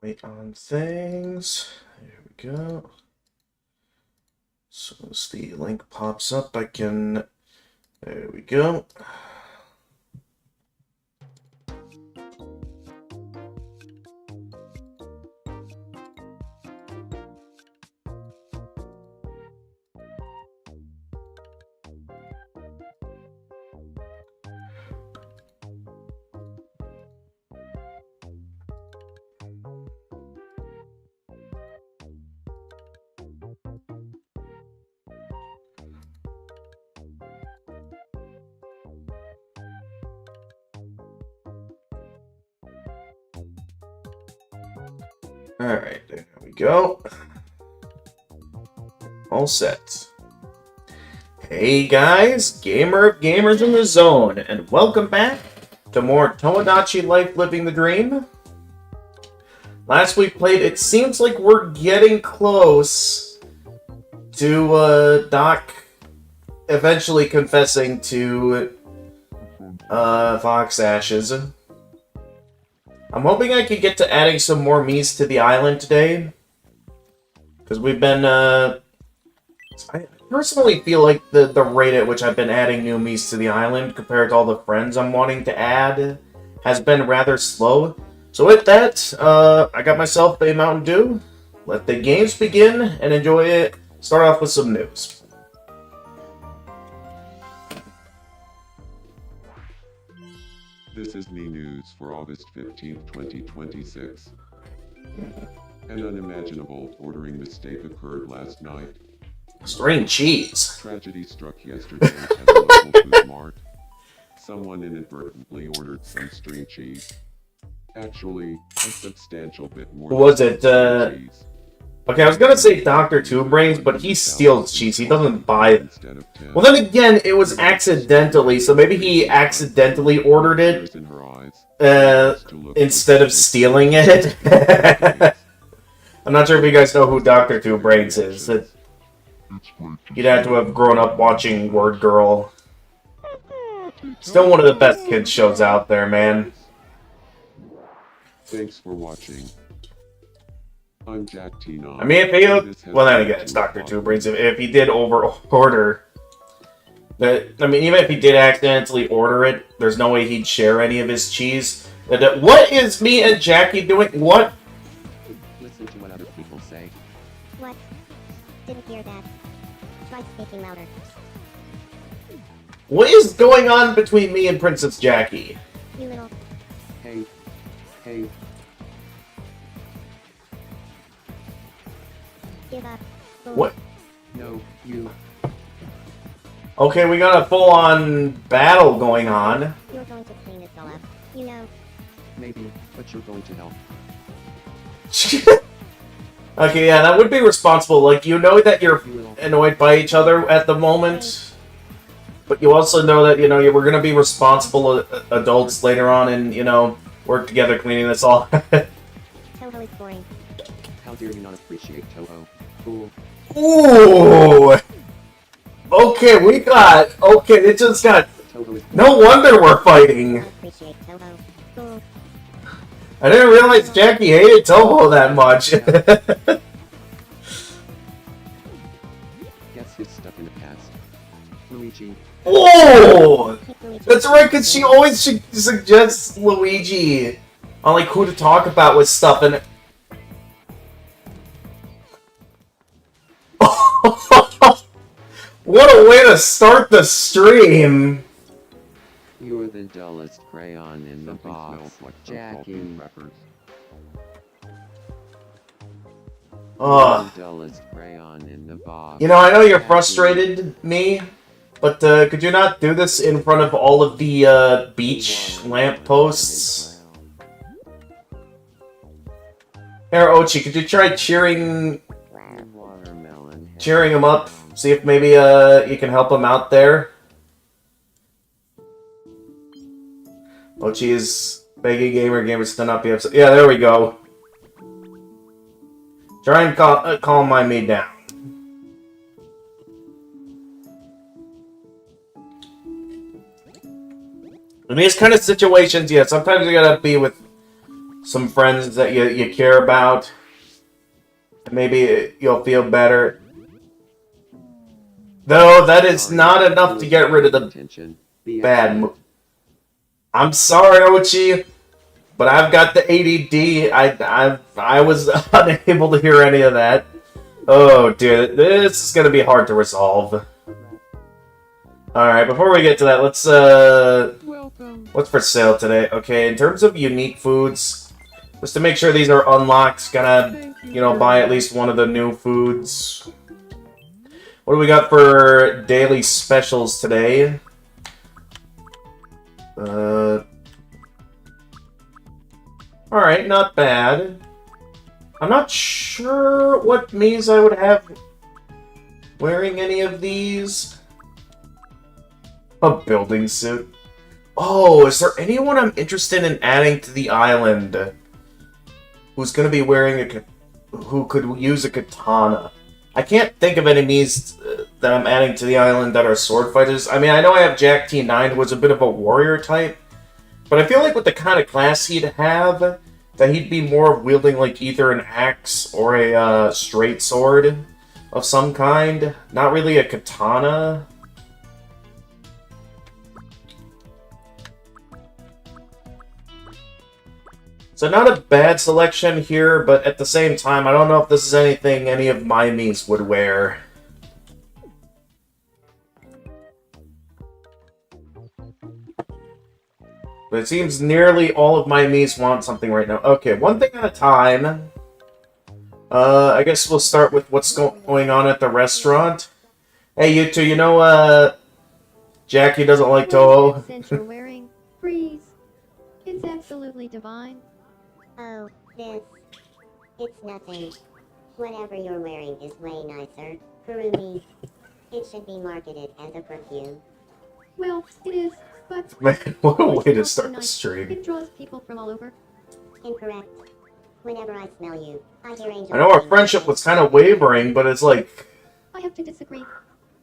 Wait on things. Here we go. So as the link pops up, I can... There we go. Alright, there we go. All set. Hey guys, Gamer of Gamers in the Zone, and welcome back to more Tomodachi Life Living the Dream. Last we played, it seems like we're getting close to Doc eventually confessing to Fox Ashes. I'm hoping I could get to adding some more Miis to the island today. Because we've been, I personally feel like the rate at which I've been adding new Miis to the island compared to all the friends I'm wanting to add has been rather slow. So with that, I got myself a Mountain Dew. Let the games begin and enjoy it. Start off with some news. This is me news for August 15, 2026. An unimaginable ordering mistake occurred last night. String cheese. Tragedy struck yesterday at a local food mart. Someone inadvertently ordered some string cheese. Actually, a substantial bit more. Who was it? Cheese. Okay, I was gonna say Dr. Two Brains, but he steals cheese. He doesn't buy it. Instead of 10. Well, then again, it was accidentally, so maybe he accidentally ordered it instead of stealing it. I'm not sure if you guys know who Dr. Two Brains is. You'd have to have grown up watching Word Girl. Still one of the best kids shows out there, man. Thanks for watching. I'm Jack T9. I mean, if he... Well, then again, it's Dr. Two Brains. If he did over-order... I mean, even if he did accidentally order it, there's no way he'd share any of his cheese. What is me and Jackie doing? What? Listen to what other people say. What? Didn't hear that. Try speaking louder. What is going on between me and Princess Jackie? You little... Hey. Hey. Give up. Bull. What? No, you. Okay, we got a full-on battle going on. You're going to clean this all up. You know. Maybe, but you're going to help. Okay, yeah, that would be responsible. Like, you know that you're annoyed by each other at the moment, but you also know that, you know, we're going to be responsible adults later on and, you know, work together cleaning this all. Toho is boring. How dare you not appreciate Toho? Fool. Ooh! Okay, we got... Okay, it just got... Toho is No wonder we're fighting! Appreciate Toho. Fool. I didn't realize Jackie hated Toho that much. Guess his stuff in the past. Luigi. Oh! Pick Luigi. That's right, because she always suggests Luigi on, like, who to talk about with stuff, and... What a way to start the stream! You're the dullest crayon in the Something box, smells like Jackie. crackers. Ugh. The dullest crayon in the box. You know, I know you're Jackie. frustrated, me, but could you not do this in front of all of the beach lampposts? Here, Ochi, could you try cheering Watermelon. him up? See if maybe you can help him out there. Ochi is begging gamers to not be upset. Yeah, there we go. Try and calm my maid down. In these kind of situations, yeah, sometimes you gotta be with some friends that you care about. Maybe you'll feel better. Though that is not enough to get rid of the bad mood. I'm sorry, Ochi, but I've got the ADD. I was unable to hear any of that. Oh, dude, this is gonna be hard to resolve. Alright, before we get to that, let's, Welcome. what's for sale today? Okay, in terms of unique foods, just to make sure these are unlocked, gonna, you know, buy at least one of the new foods. What do we got for daily specials today? Alright, not bad. I'm not sure what means I would have wearing any of these. A building suit. Oh, is there anyone I'm interested in adding to the island who's going to be wearing who could use a katana? I can't think of enemies that I'm adding to the island that are sword fighters. I mean, I know I have Jack T9, who was a bit of a warrior type, but I feel like with the kind of class he'd have, that he'd be more wielding like either an axe or a straight sword of some kind. Not really a katana. So not a bad selection here, but at the same time, I don't know if this is anything any of my Miis would wear. But it seems nearly all of my Miis want something right now. Okay, one thing at a time. I guess we'll start with what's going on at the restaurant. Hey, you two, you know, Jackie doesn't like Toho. Accent you're wearing, freeze. It's absolutely divine. Oh, this. It's nothing. Whatever you're wearing is way nicer. Kurumi. It should be marketed as a perfume. Well, it is, but Man, what a way to it's so start the nice. stream. It draws people from all over. Incorrect. Whenever I smell you, I hear angels. I know our sing. friendship was kind of wavering, but it's like... I have to disagree.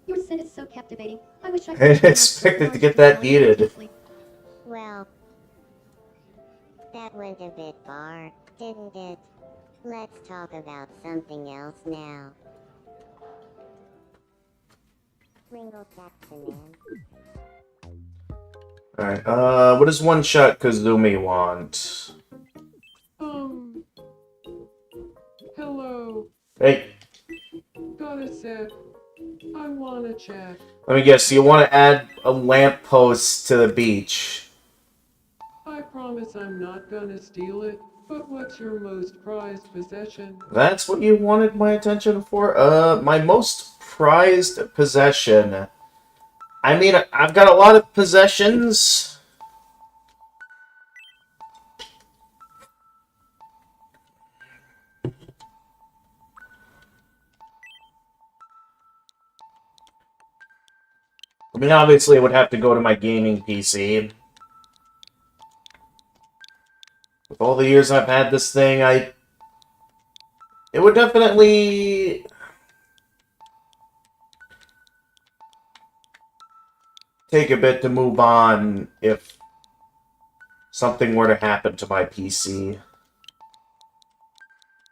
Your scent is so captivating. I wish I I could didn't expect it to get that heated. Well, that went a bit far, didn't it? Let's talk about something else now. Ringo Jackson, man. Alright, what does one-shot Kazumi want? Hello. Hey, Got a sec. I wanna chat. let me guess, you want to add a lamppost to the beach. I promise I'm not gonna steal it, but what's your most prized possession? That's what you wanted my attention for? My most prized possession. I mean, I've got a lot of possessions. I mean, obviously, it would have to go to my gaming PC. With all the years I've had this thing, it would definitely take a bit to move on if something were to happen to my PC.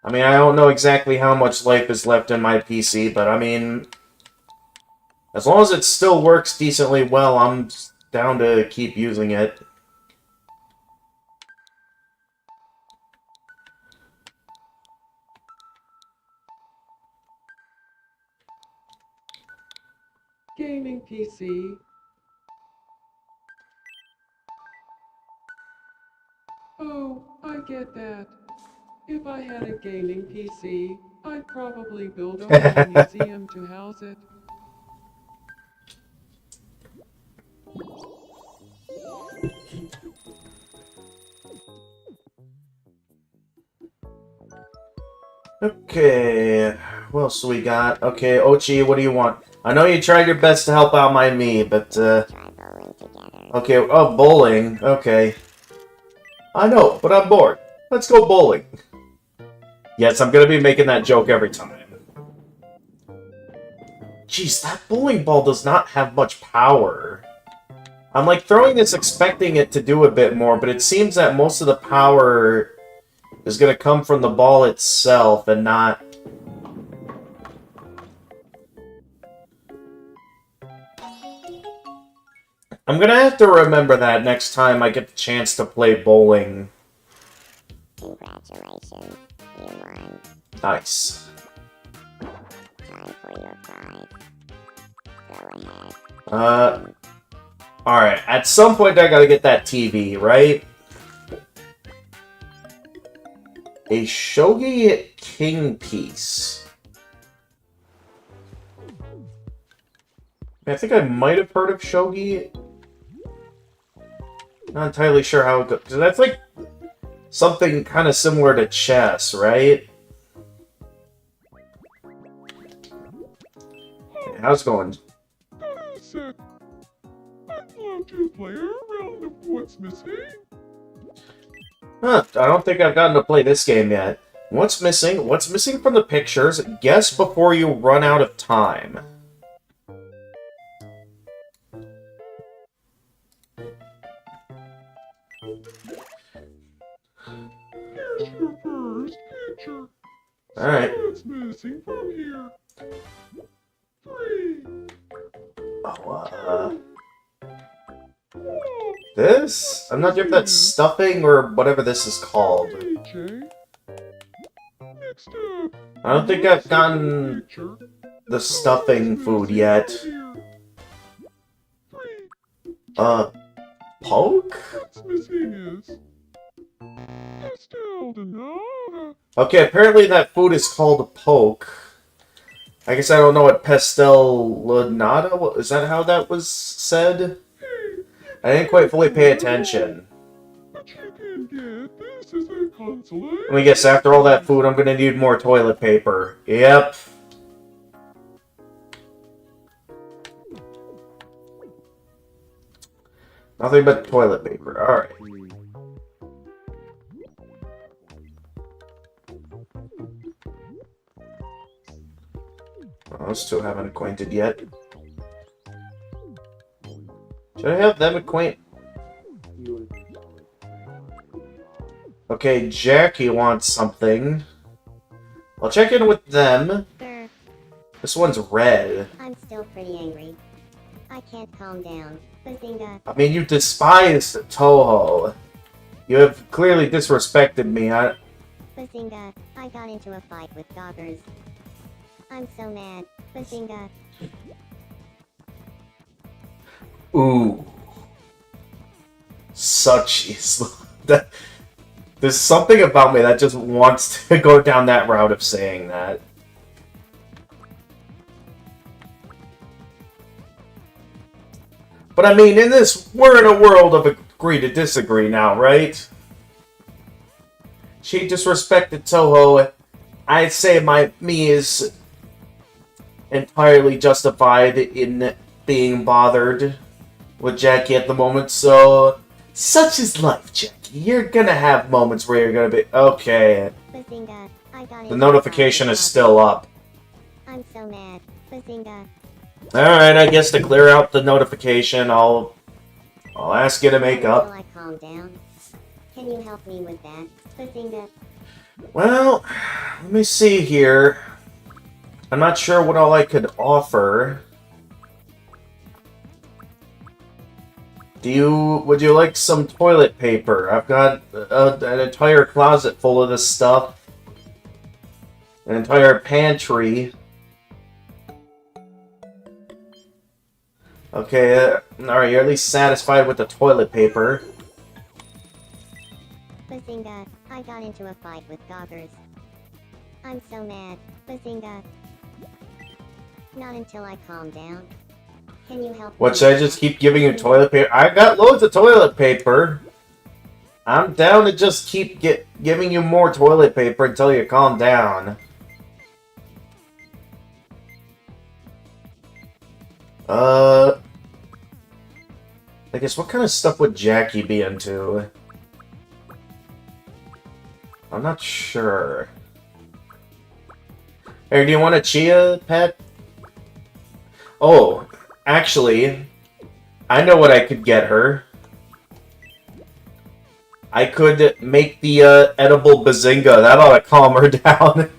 I mean, I don't know exactly how much life is left in my PC, but I mean, as long as it still works decently well, I'm down to keep using it. Gaming PC. Oh, I get that. If I had a gaming PC, I'd probably build a whole museum to house it. Okay, what else we got? Okay, Ochi, what do you want? I know you tried your best to help out my me, but, Try bowling together. okay, oh, bowling, okay. I know, but I'm bored. Let's go bowling. Yes, I'm gonna be making that joke every time. Jeez, that bowling ball does not have much power. I'm like throwing this expecting it to do a bit more, but it seems that most of the power is going to come from the ball itself and not... I'm going to have to remember that next time I get the chance to play bowling. Congratulations, you won. Nice. Time for your prize. Go ahead. Alright, at some point I gotta get that TV, right? A Shogi King piece. I think I might have heard of Shogi. Not entirely sure how it goes. 'Cause that's like something kind of similar to chess, right? How's it going? Sick. I'd love to play a round of what's missing. Huh, I don't think I've gotten to play this game yet. What's missing? What's missing from the pictures? Guess before you run out of time. Here's your first picture. Alright. What's missing from here? 3. Oh, this? I'm not sure if that's stuffing or whatever this is called. AJ. Next up. I don't think I've gotten Picture. the stuffing food yet. Here. 3. Poke? What's missing is pastel de nata. Okay, apparently that food is called poke. I guess I don't know what pastellinata, is that how that was said? I didn't quite fully pay attention. But you can get this as a consolation. Let me guess, after all that food, I'm gonna need more toilet paper. Yep. Nothing but toilet paper, alright. Oh, those two haven't acquainted yet. Should I have them acquaint? Okay, Jackie wants something. I'll check in with them. Grr, This one's red. I'm still pretty angry. I can't calm down. Bazinga. I mean, you despised Toho. You have clearly disrespected me. Bazinga. I got into a fight with doggers. I'm so mad. Bazinga. Ooh. Such is... that. There's something about me that just wants to go down that route of saying that. But I mean, we're in a world of agree to disagree now, right? She disrespected Toho. I'd say me is entirely justified in being bothered with Jackie at the moment, so such is life, Jackie. You're gonna have moments where you're gonna be okay. Bazinga. I got The notification is still up. I'm so mad. Bazinga. Alright, I guess to clear out the notification, I'll ask you to make Until up. I calm down. Can you help me with that? Bazinga. Well, let me see here. I'm not sure what all I could offer. Would you like some toilet paper? I've got an entire closet full of this stuff. An entire pantry. Okay, alright, you're at least satisfied with the toilet paper. Bazinga. I got into a fight with doggers. I'm so mad. Bazinga. Not until I calm down. Can you help What, me should I with just that? keep giving you toilet paper? I got loads of toilet paper. I'm down to just keep giving you more toilet paper until you calm down. I guess what kind of stuff would Jackie be into? I'm not sure. Hey, do you want a chia pet? Oh, actually, I know what I could get her. I could make the edible bazinga. That ought to calm her down.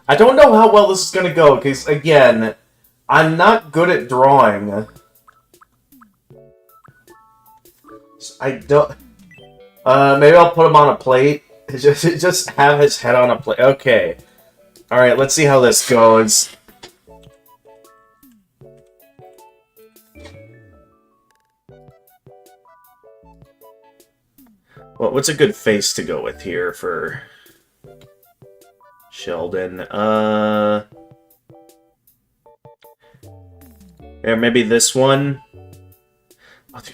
I don't know how well this is going to go, because, again, I'm not good at drawing. I don't... maybe I'll put him on a plate. Just have his head on a plate. Okay. Alright, let's see how this goes. Well, what's a good face to go with here for Sheldon? Or maybe this one?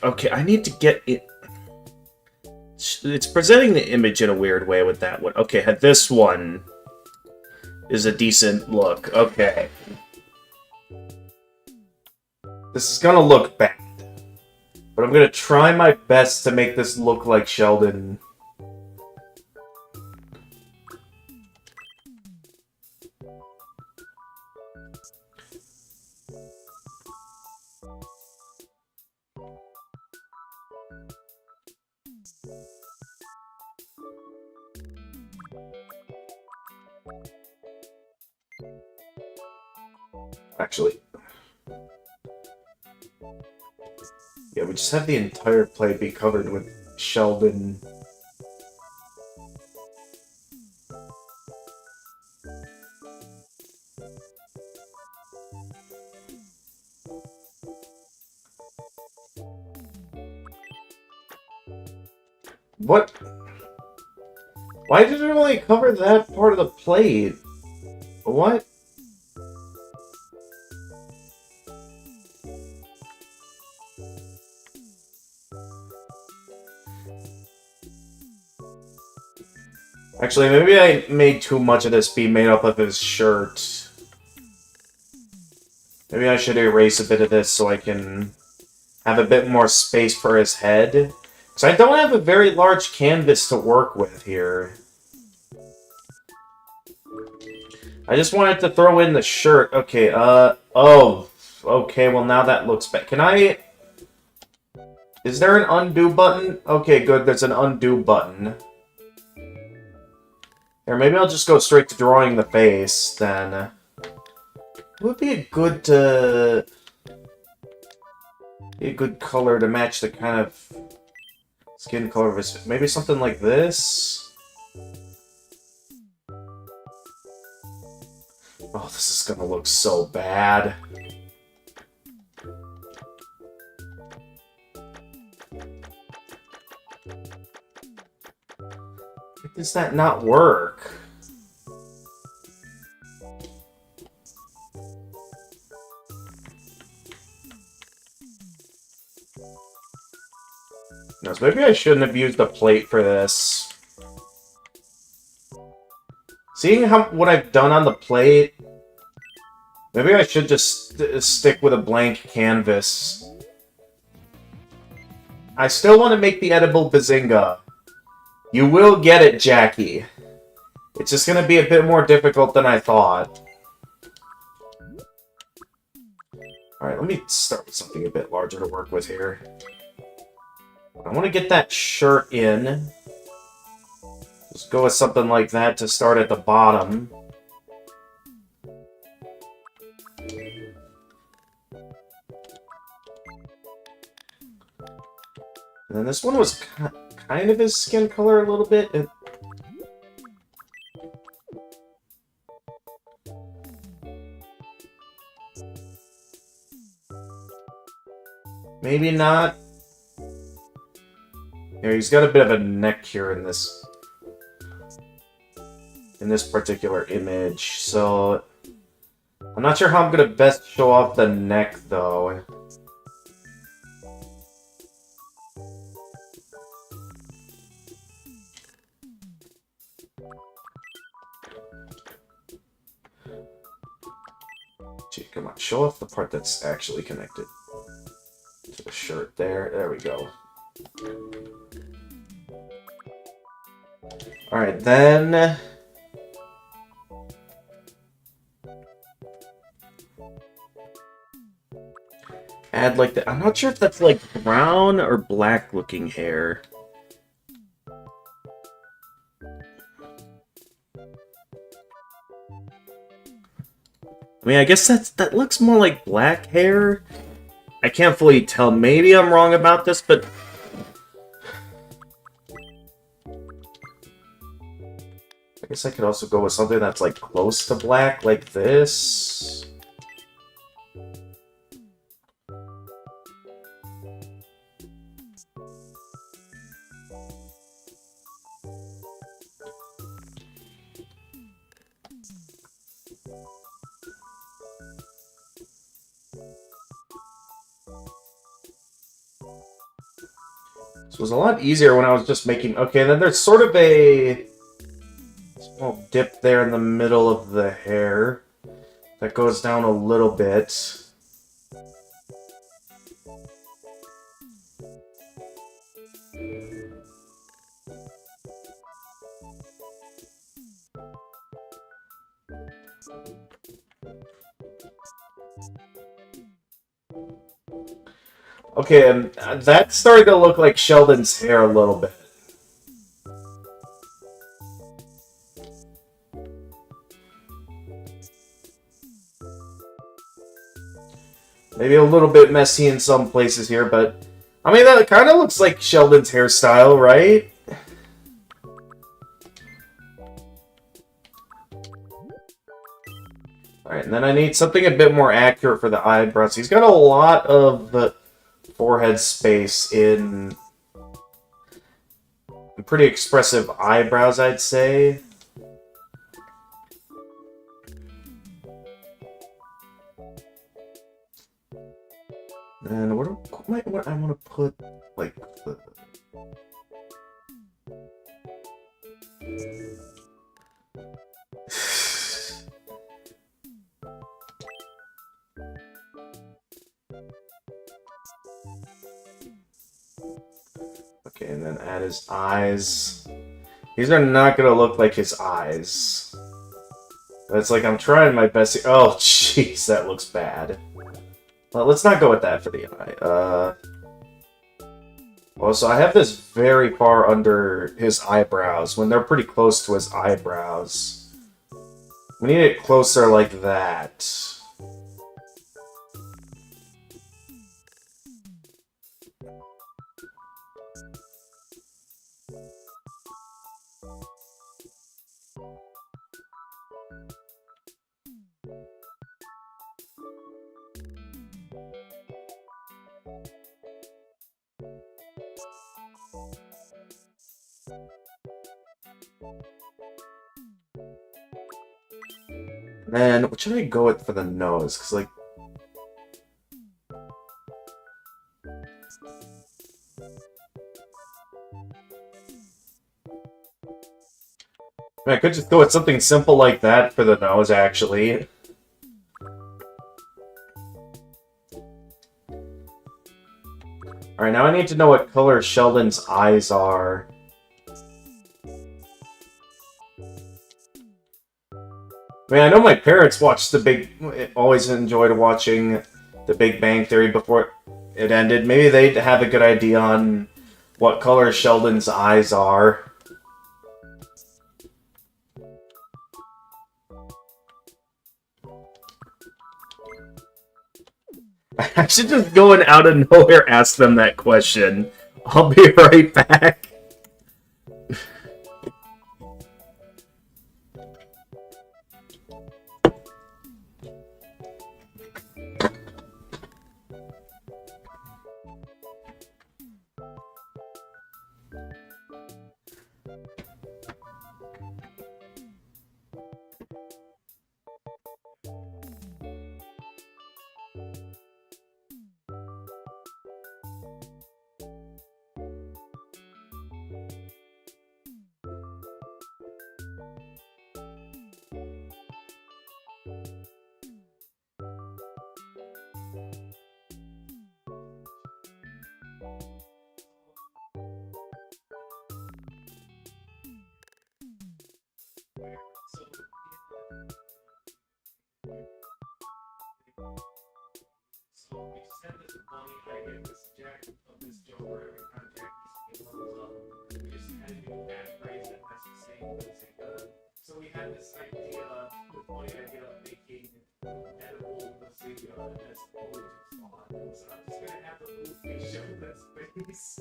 Okay, I need to get it... It's presenting the image in a weird way with that one. Okay, this one is a decent look. Okay. This is gonna look bad. But I'm gonna try my best to make this look like Sheldon. Actually, yeah, we just have the entire plate be covered with Sheldon. What? Why did it only cover that part of the plate? What? Actually, maybe I made too much of this be made up of his shirt. Maybe I should erase a bit of this so I can have a bit more space for his head. Because I don't have a very large canvas to work with here. I just wanted to throw in the shirt. Okay, oh. Okay, well now that looks bad. Can I... Is there an undo button? Okay, good, there's an undo button. Or maybe I'll just go straight to drawing the face, then. It would be a good color to match the kind of skin color of his face. Maybe something like this? Oh, this is gonna look so bad. Why does that not work? No, so maybe I shouldn't have used a plate for this. Seeing what I've done on the plate, maybe I should just stick with a blank canvas. I still want to make the edible bazinga. You will get it, Jackie. It's just going to be a bit more difficult than I thought. Alright, let me start with something a bit larger to work with here. I want to get that shirt in. Just go with something like that to start at the bottom. And then this one was kind of his skin color a little bit. Maybe not. Here, he's got a bit of a neck here in this particular image, so I'm not sure how I'm gonna best show off the neck though. Gee, come on, show off the part that's actually connected to the shirt there. There we go. Alright, then... add like that. I'm not sure if that's like brown or black looking hair. I mean, I guess that looks more like black hair. I can't fully tell. Maybe I'm wrong about this, but I guess I could also go with something that's like close to black, like this. This was a lot easier when I was just making... Okay, then there's sort of a small dip there in the middle of the hair that goes down a little bit. Okay, and that's starting to look like Sheldon's hair a little bit. Maybe a little bit messy in some places here, but... I mean, that kind of looks like Sheldon's hairstyle, right? Alright, and then I need something a bit more accurate for the eyebrows. He's got a lot of the forehead space in pretty expressive eyebrows, I'd say. And what I want to put, like, the... Okay, and then add his eyes. These are not gonna look like his eyes. But it's like I'm trying my best. Oh, jeez, that looks bad. Well, let's not go with that for the eye. Well, so I have this very far under his eyebrows, when they're pretty close to his eyebrows. We need it closer like that. And then, what should I go with for the nose? Because, like... I could just go with something simple like that for the nose, actually. Alright, now I need to know what color Sheldon's eyes are. I mean, I know my parents watched always enjoyed watching The Big Bang Theory before it ended. Maybe they'd have a good idea on what color Sheldon's eyes are. I should just go and out of nowhere ask them that question. I'll be right back. So we send this this idea with my idea of making edible bazinga as food spawn. So I'm just gonna have the movie show this face.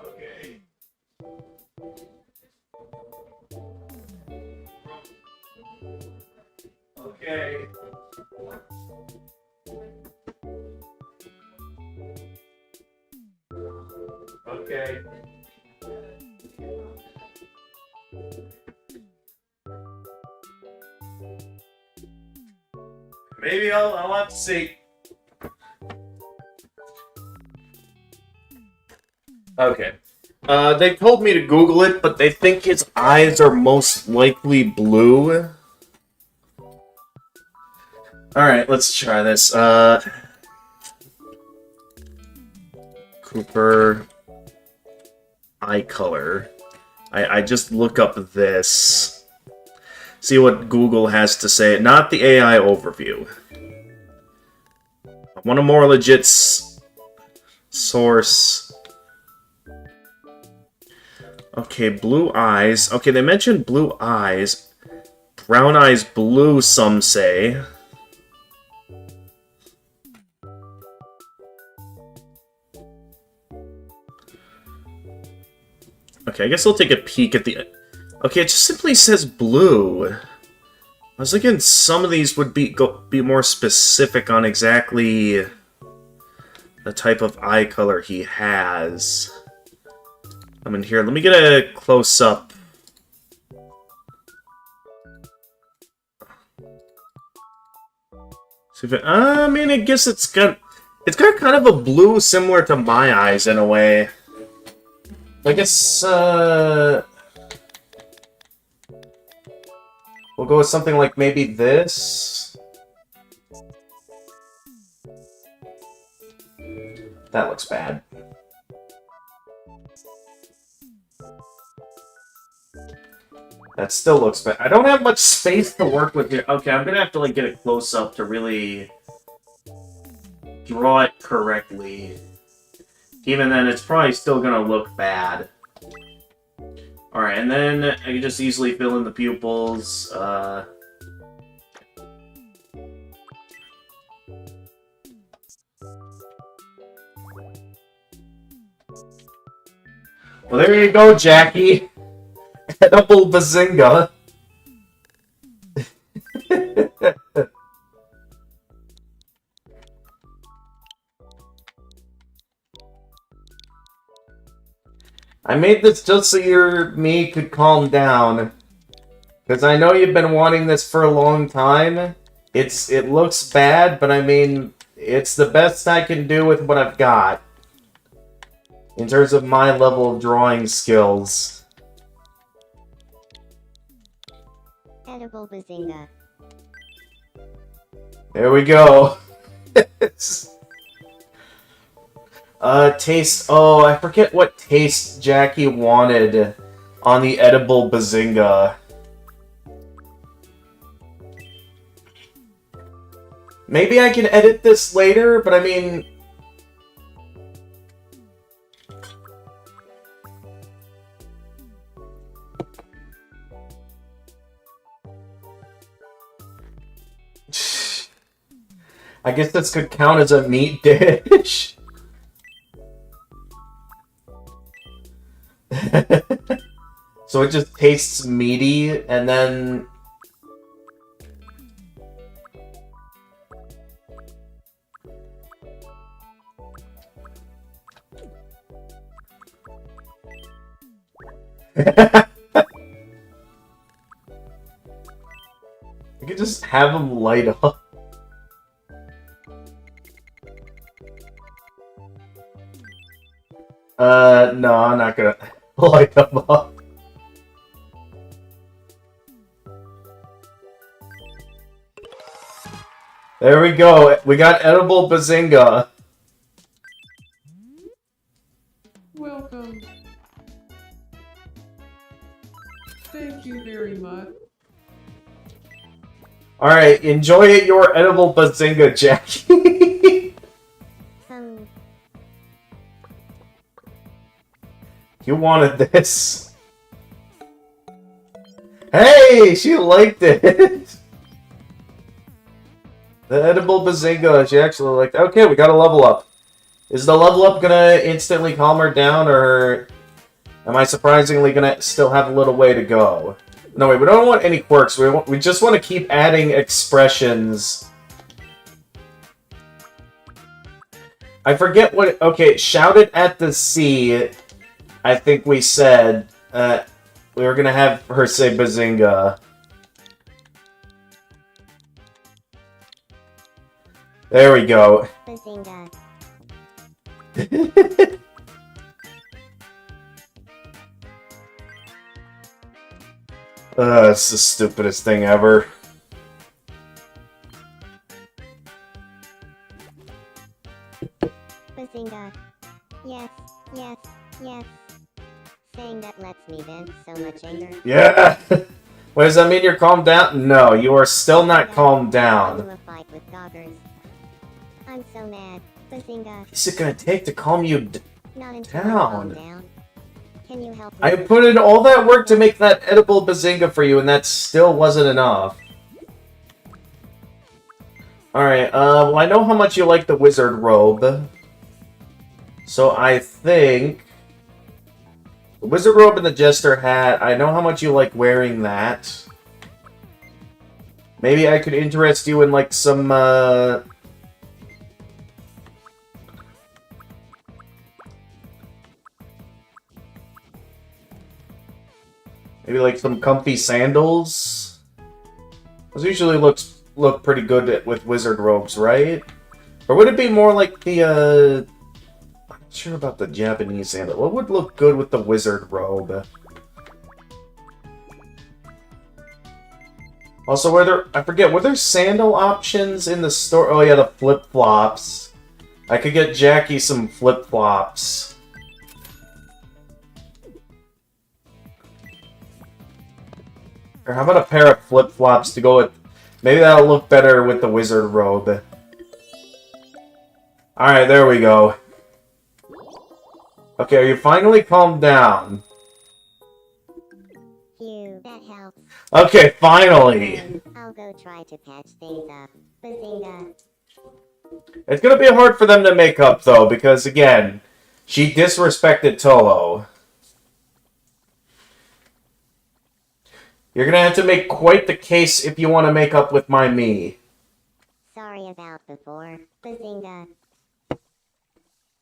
Okay. Okay. Okay. Maybe I'll have to see. Okay. They told me to Google it, but they think his eyes are most likely blue. Alright, let's try this. Cooper eye color. I just look up this. See what Google has to say. Not the AI overview. I want a more legit source. Okay, blue eyes. Okay, they mentioned blue eyes. Brown eyes blue, some say. Okay, I guess I'll take a peek at the... Okay, it just simply says blue. I was thinking some of these would be more specific on exactly the type of eye color he has. I mean, here, let me get a close-up. I mean, I guess it's got kind of a blue similar to my eyes in a way. I guess, we'll go with something like maybe this. That looks bad. That still looks bad. I don't have much space to work with here. Okay, I'm gonna have to, like, get it close up to really draw it correctly. Even then, it's probably still gonna look bad. Alright, and then I can just easily fill in the pupils. Well, there you go, Jackie. Edible bazinga. I made this just so me could calm down. Because I know you've been wanting this for a long time. It looks bad, but I mean, it's the best I can do with what I've got. In terms of my level of drawing skills. Edible bazinga. There we go. Taste. Oh, I forget what taste Jackie wanted on the edible bazinga. Maybe I can edit this later, but I mean... I guess this could count as a meat dish. So it just tastes meaty, and then... I could just have them light up. No, I'm not gonna light them up. There we go. We got edible bazinga. Welcome. Thank you very much. Alright, enjoy your edible bazinga, Jackie. You wanted this. Hey, she liked it. The edible bazinga, she actually liked it. Okay, we got a level up. Is the level up gonna instantly calm her down, or am I surprisingly gonna still have a little way to go? No, wait, we don't want any quirks. We just want to keep adding expressions. I forget what... Okay, shouted at the sea. I think we said we were gonna have her say bazinga. There we go. Bazinga. It's the stupidest thing ever. Bazinga. Yes, yes, yes. Saying that lets me vent so much anger. Yeah! What, does that mean you're calmed down? No, you are still not calmed down. Into a fight with doggers. I'm so mad. Bazinga. What's it gonna take to calm you Not until down? I calm down. Can you help me? I put in all that work to make that edible bazinga for you, and that still wasn't enough. Alright, well, I know how much you like the wizard robe. So I think... the wizard robe and the jester hat, I know how much you like wearing that. Maybe I could interest you in, like, some, maybe, like, some comfy sandals? Those usually look pretty good with wizard robes, right? Or would it be more like the, I'm not sure about the Japanese sandal. What would look good with the wizard robe? Also, I forget, were there sandal options in the store? Oh yeah, the flip-flops. I could get Jackie some flip-flops. Or how about a pair of flip-flops to go with... Maybe that'll look better with the wizard robe. Alright, there we go. Okay, are you finally calmed down? Phew, that helps. Okay, finally! I'll go try to patch things up. Bazinga. It's gonna be hard for them to make up, though, because, again, she disrespected Toho. You're gonna have to make quite the case if you want to make up with my me. Sorry about before. Bazinga.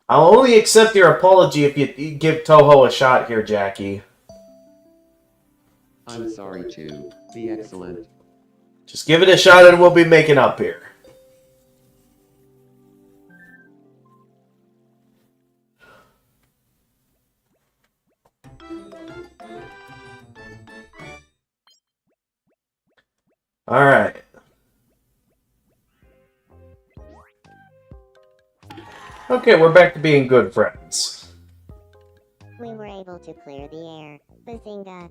I'll only accept your apology if you give Toho a shot here, Jackie. I'm sorry too. Be excellent. Just give it a shot and we'll be making up here. Alright. Okay, we're back to being good friends. We were able to clear the air. Bazinga.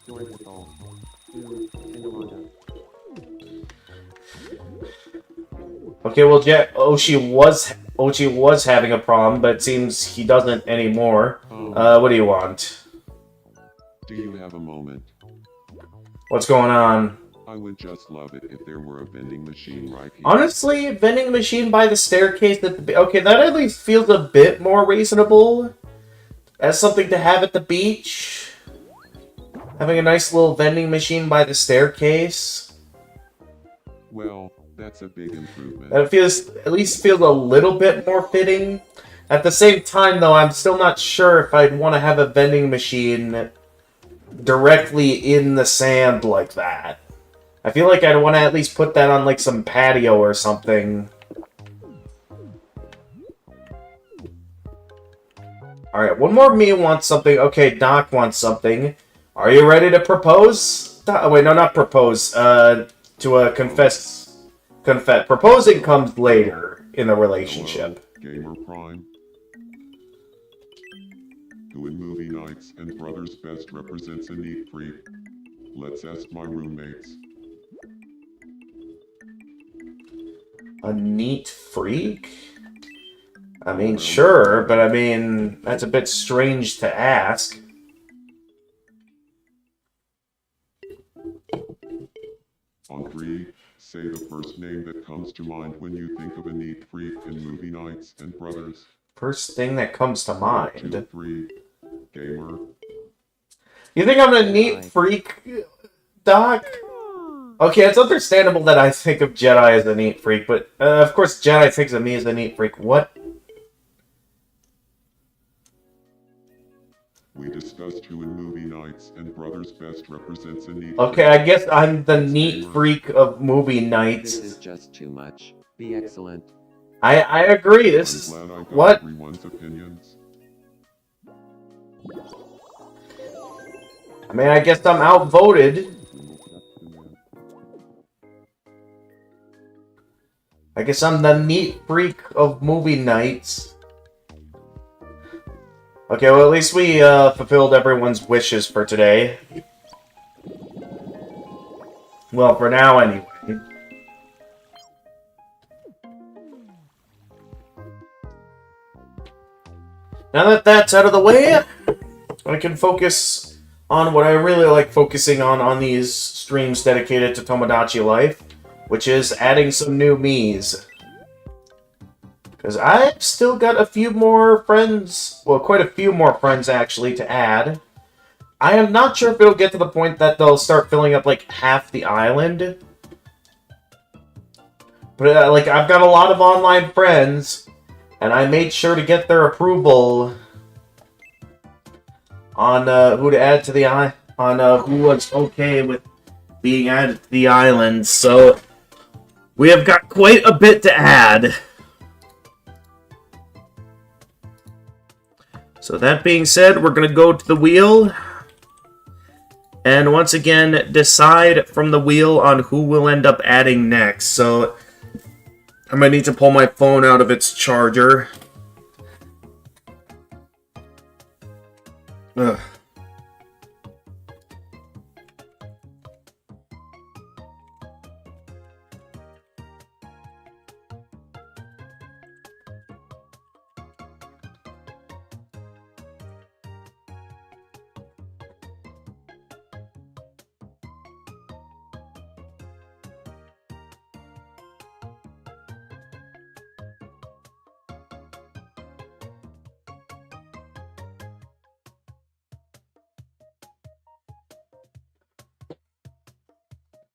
Join us all. To Tomodachi. Okay, well, Ochi was having a problem, but it seems he doesn't anymore. What do you want? Do you have a moment? What's going on? I would just love it if there were a vending machine right here. Honestly, vending machine by the staircase okay, that at least feels a bit more reasonable. As something to have at the beach. Having a nice little vending machine by the staircase. Well, that's a big improvement. That at least feels a little bit more fitting. At the same time, though, I'm still not sure if I'd want to have a vending machine directly in the sand like that. I feel like I'd want to at least put that on, like, some patio or something. Alright, one more me wants something. Okay, Doc wants something. Are you ready to propose? Wait, no, not propose. To confess. Proposing comes later in the relationship. Hello, Gamer Prime. Who in movie nights and brothers best represents a neat freak? Let's ask my roommates. A neat freak? I mean, sure, but I mean, that's a bit strange to ask. On 3, say the first name that comes to mind when you think of a neat freak in Movie Nights and Brothers. First thing that comes to 2, mind. 3, gamer. You think I'm a neat freak, Doc? Okay, it's understandable that I think of Jedi as a neat freak, but of course Jedi thinks of me as a neat freak. What? We discussed who in Movie Nights and Brothers best represents a neat Okay, freak. I guess I'm the neat freak of movie nights. This is just too much. Be excellent. I agree. This is I'm glad I got what? everyone's opinions. I mean, I guess I'm outvoted. I guess I'm the neat freak of movie nights. Okay, well, at least we fulfilled everyone's wishes for today. Well, for now, anyway. Now that that's out of the way, I can focus on what I really like focusing on these streams dedicated to Tomodachi life, which is adding some new Miis. Because I've still got a few more friends, well, quite a few more friends actually to add. I am not sure if it'll get to the point that they'll start filling up like half the island. But like, I've got a lot of online friends, and I made sure to get their approval on who to add to the who was okay with being added to the island. So we have got quite a bit to add. So that being said, we're going to go to the wheel. And once again, decide from the wheel on who we'll end up adding next. So I might need to pull my phone out of its charger. Ugh.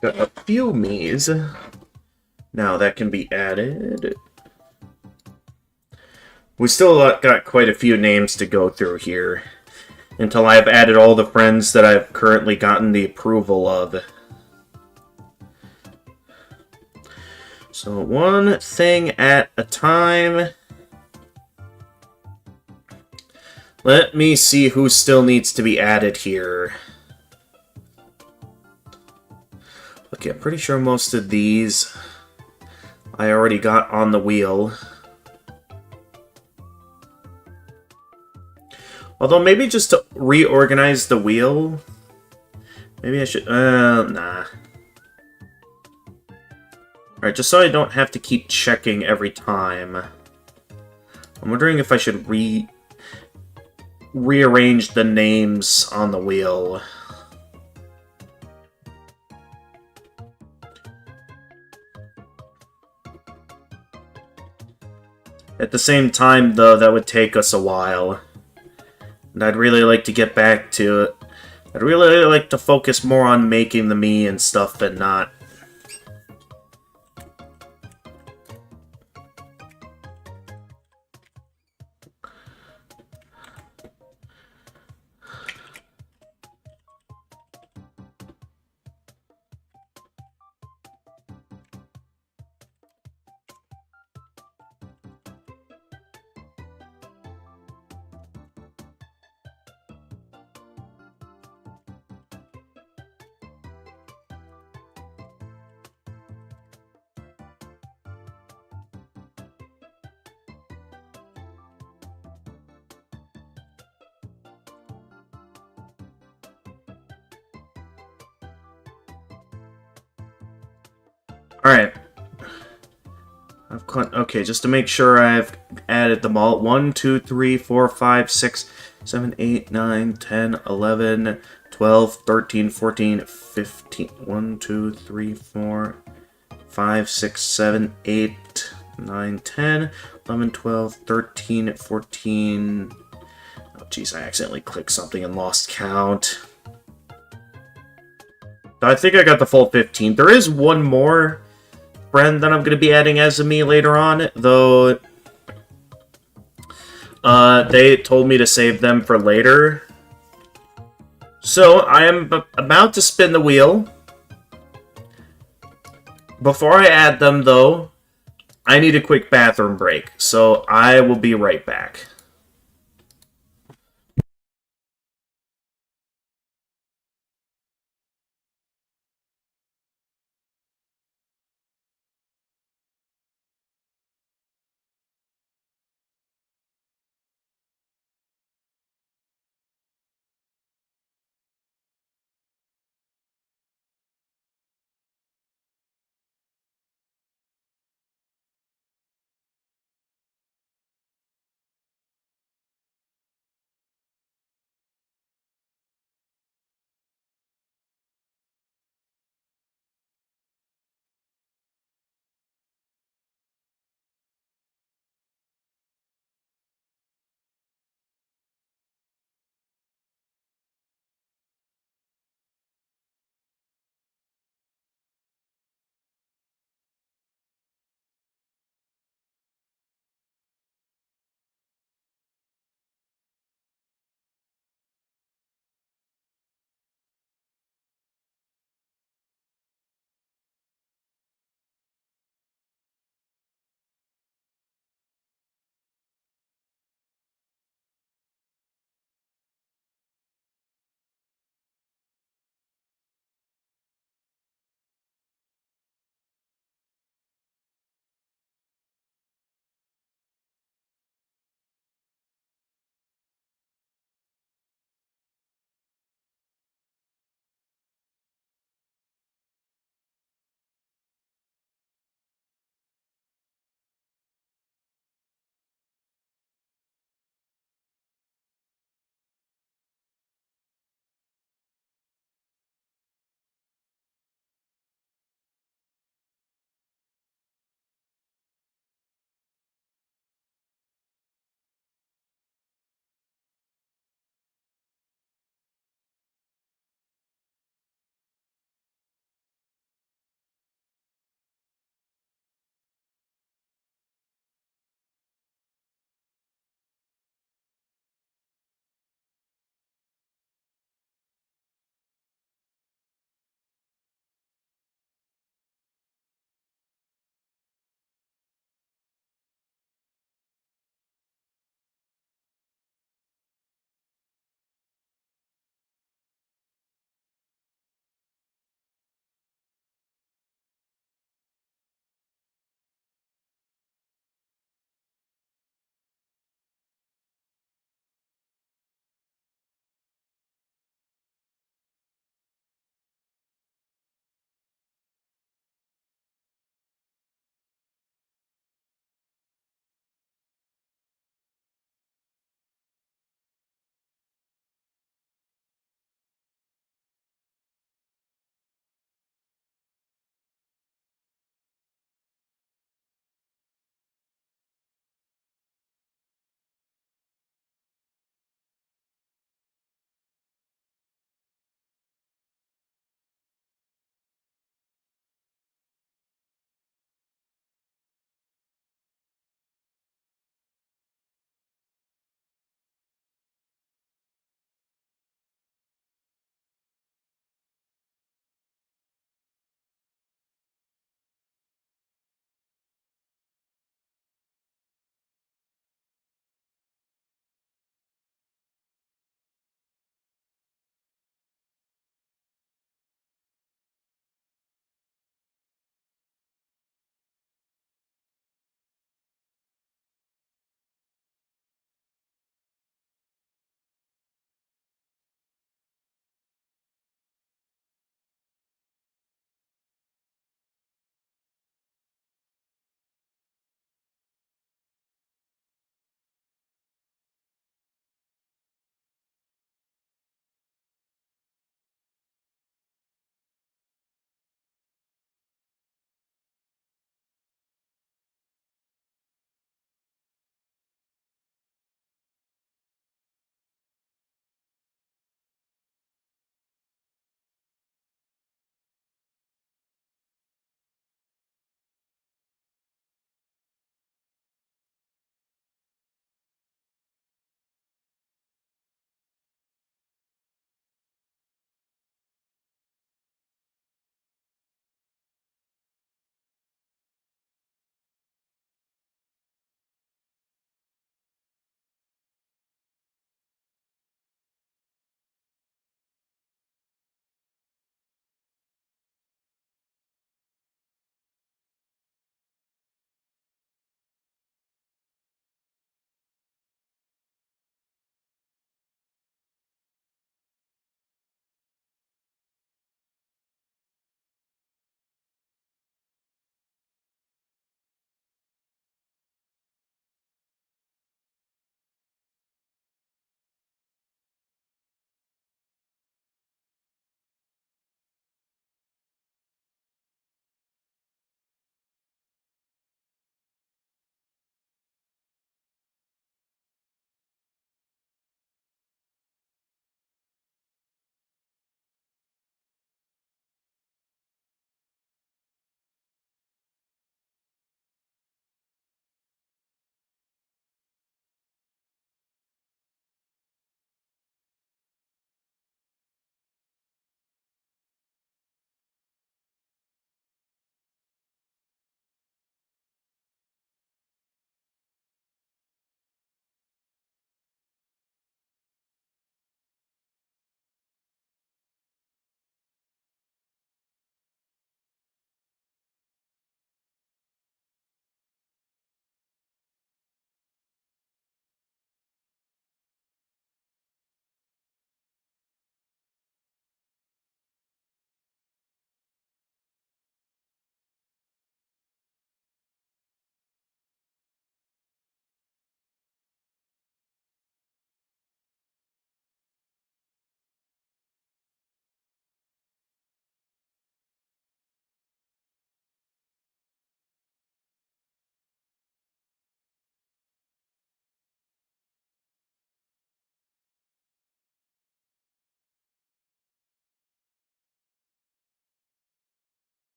Got a few Miis. Now that can be added. We still got quite a few names to go through here until I've added all the friends that I've currently gotten the approval of. So one thing at a time. Let me see who still needs to be added here. Okay, I'm pretty sure most of these I already got on the wheel. Although maybe just to reorganize the wheel, maybe I should, nah. Alright, just so I don't have to keep checking every time. I'm wondering if I should rearrange the names on the wheel. At the same time, though, that would take us a while. And I'd really like to get back to it. I'd really like to focus more on making the Mii and stuff and not... Alright. Okay, just to make sure I've added them all. 1, 2, 3, 4, 5, 6, 7, 8, 9, 10, 11, 12, 13, 14, 15. 1, 2, 3, 4, 5, 6, 7, 8, 9, 10, 11, 12, 13, 14. Oh, jeez, I accidentally clicked something and lost count. I think I got the full 15. There is one more friend that I'm going to be adding as a me later on, though they told me to save them for later. So I am about to spin the wheel. Before I add them, though, I need a quick bathroom break, so I will be right back.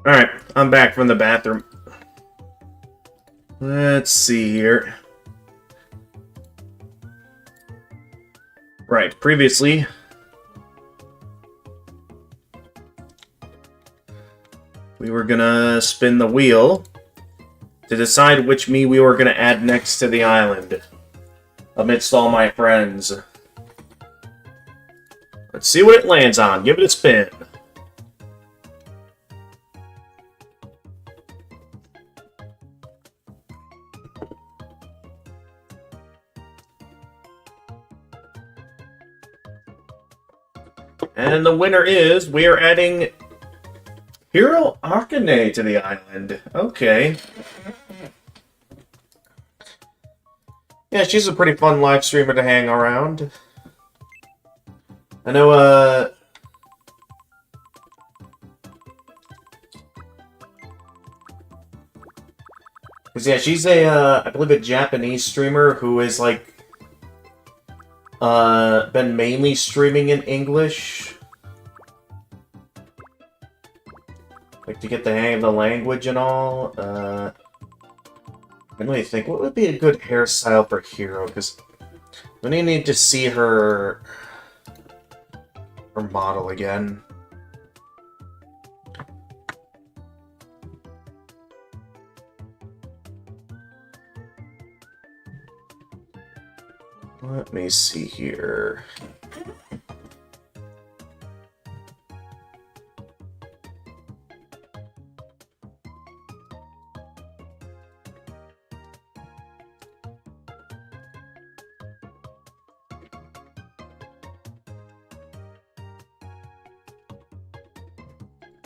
Alright, I'm back from the bathroom. Let's see here. Right, previously... we were gonna spin the wheel to decide which me we were gonna add next to the island, amidst all my friends. Let's see what it lands on. Give it a spin. And the winner is, we are adding Hiro Akane to the island. Okay. Yeah, she's a pretty fun live streamer to hang around. I know, because, yeah, she's I believe a Japanese streamer who is, like, been mainly streaming in English. Like, to get the hang of the language and all. Let me think, what would be a good hairstyle for Hiro? Because we need to see her model again. Let me see here.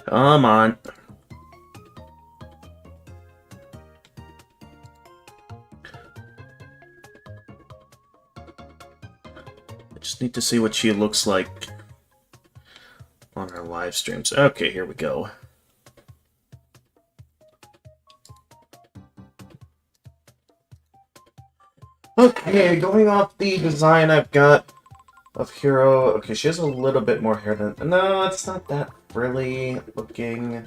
Come on. I just need to see what she looks like on our live streams. Okay, here we go. Okay, going off the design I've got of Hiro. Okay, she has a little bit more hair than... No, it's not that frilly looking.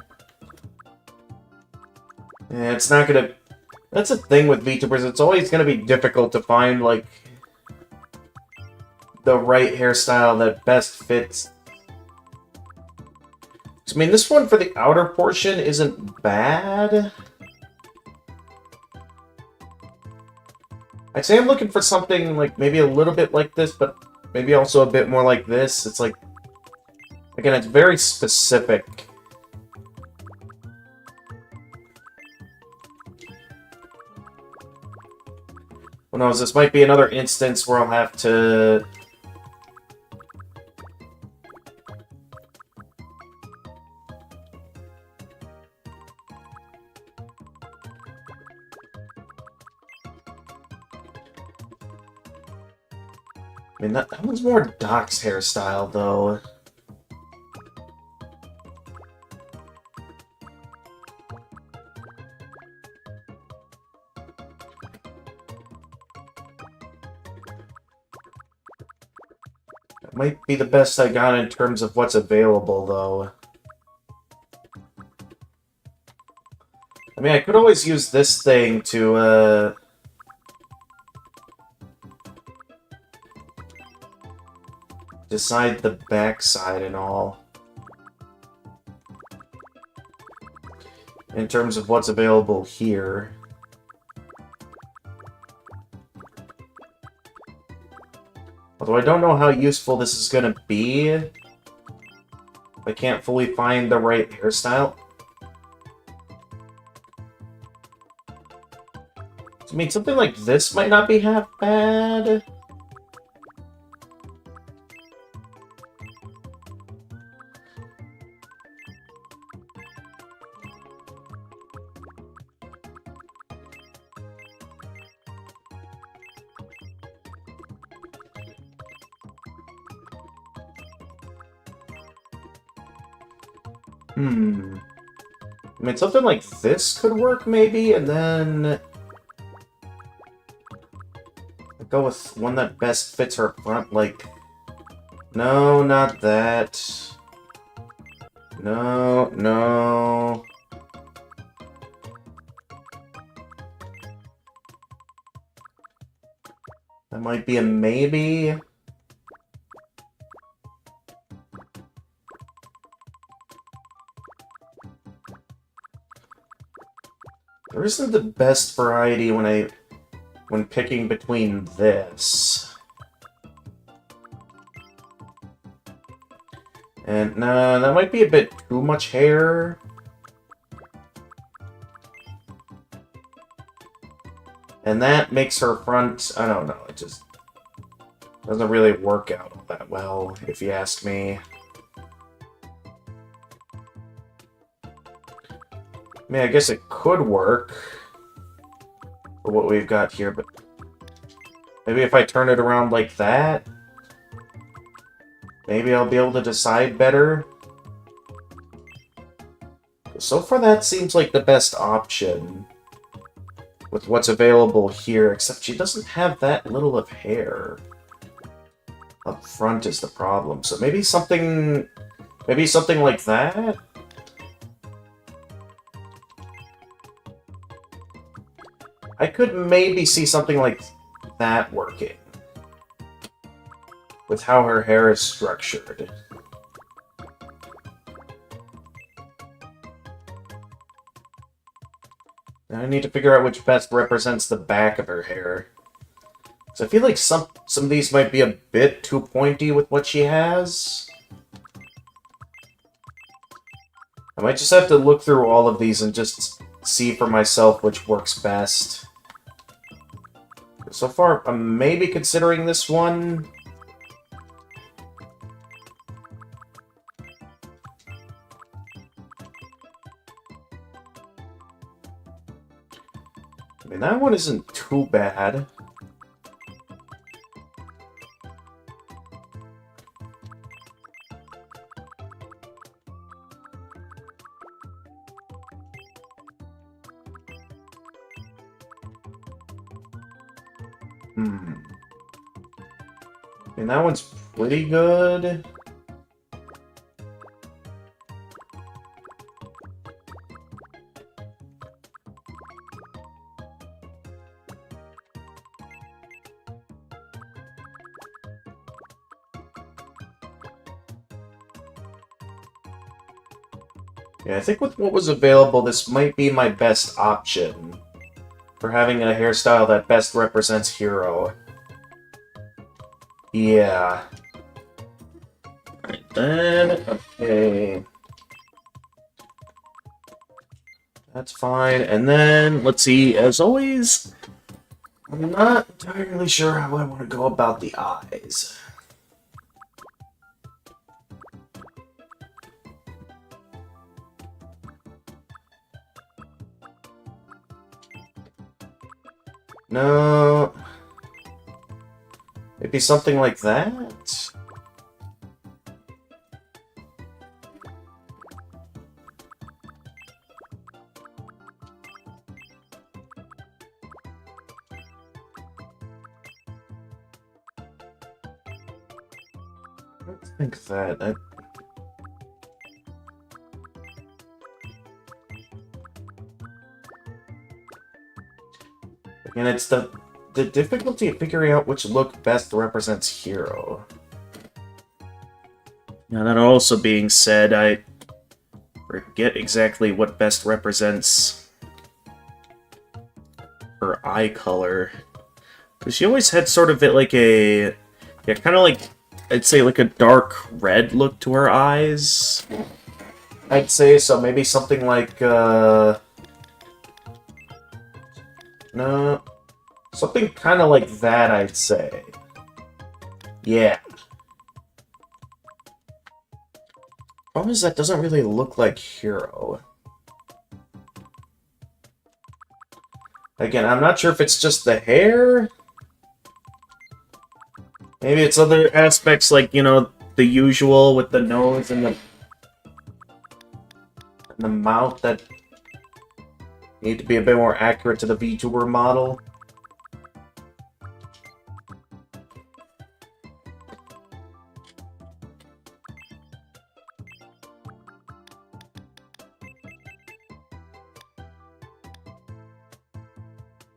Yeah, it's not gonna... That's a thing with VTubers. It's always gonna be difficult to find, like, the right hairstyle that best fits. I mean, this one for the outer portion isn't bad. I'd say I'm looking for something, like, maybe a little bit like this, but maybe also a bit more like this. It's like... Again, it's very specific. Who knows, this might be another instance where I'll have to... I mean, that one's more Doc's hairstyle, though. That might be the best I got in terms of what's available, though. I mean, I could always use this thing to, decide the backside and all. In terms of what's available here. Although I don't know how useful this is gonna be. I can't fully find the right hairstyle. I mean, something like this might not be half bad. I mean, something like this could work, maybe, and then... I'll go with one that best fits her front, like... No, not that. No, no... That might be a maybe. There isn't the best variety when picking between this. And nah, that might be a bit too much hair. And that makes her front, I don't know, it just doesn't really work out all that well, if you ask me. I mean, I guess it could work for what we've got here, but maybe if I turn it around like that, maybe I'll be able to decide better. So far, that seems like the best option with what's available here, except she doesn't have that little of hair. Up front is the problem, so maybe something like that? I could maybe see something like that working. With how her hair is structured. Now I need to figure out which best represents the back of her hair. Because I feel like some of these might be a bit too pointy with what she has. I might just have to look through all of these and just see for myself which works best. So far, I'm maybe considering this one. I mean, that one isn't too bad. I mean, that one's pretty good. Yeah, I think with what was available, this might be my best option for having a hairstyle that best represents Hero. Yeah. Right then, okay. That's fine. And then, let's see, as always, I'm not entirely sure how I want to go about the eyes. No. Maybe something like that? I don't think that. And it's the difficulty of figuring out which look best represents Hero. Now, that also being said, I forget exactly what best represents her eye color. Because she always had sort of like a... Yeah, kind of like... I'd say like a dark red look to her eyes. I'd say, so maybe something like, no... Something kind of like that, I'd say. Yeah. Problem is that doesn't really look like Hero. Again, I'm not sure if it's just the hair. Maybe it's other aspects like, you know, the usual with the nose and the mouth that need to be a bit more accurate to the VTuber model.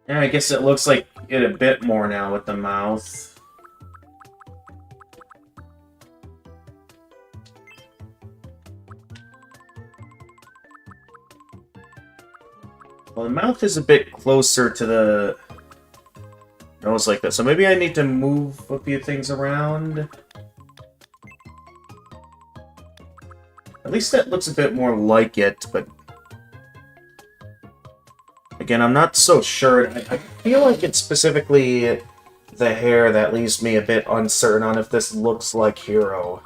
Yeah, I guess it looks like it a bit more now with the mouth. Well, the mouth is a bit closer to the nose like that, so maybe I need to move a few things around. At least that looks a bit more like it, but again, I'm not so sure. I feel like it's specifically the hair that leaves me a bit uncertain on if this looks like Hero.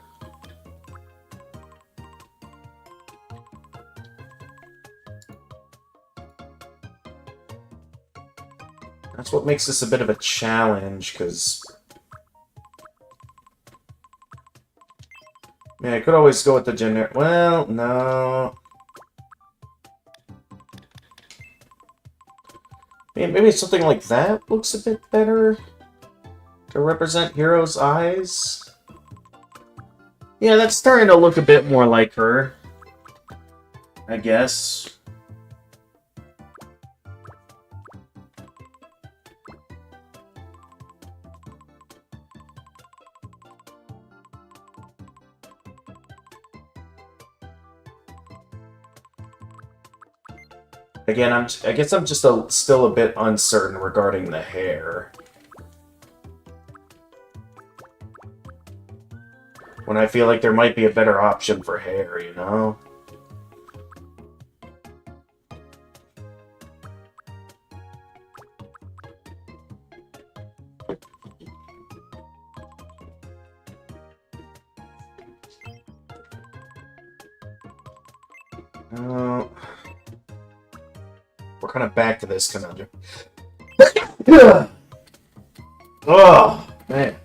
That's what makes this a bit of a challenge, because... yeah, I could always go with the generic... well, no... maybe something like that looks a bit better to represent Hero's eyes. Yeah, that's starting to look a bit more like her, I guess. Again, I guess I'm just still a bit uncertain regarding the hair. When I feel like there might be a better option for hair, you know? We're kind of back to this conundrum. Oh, man.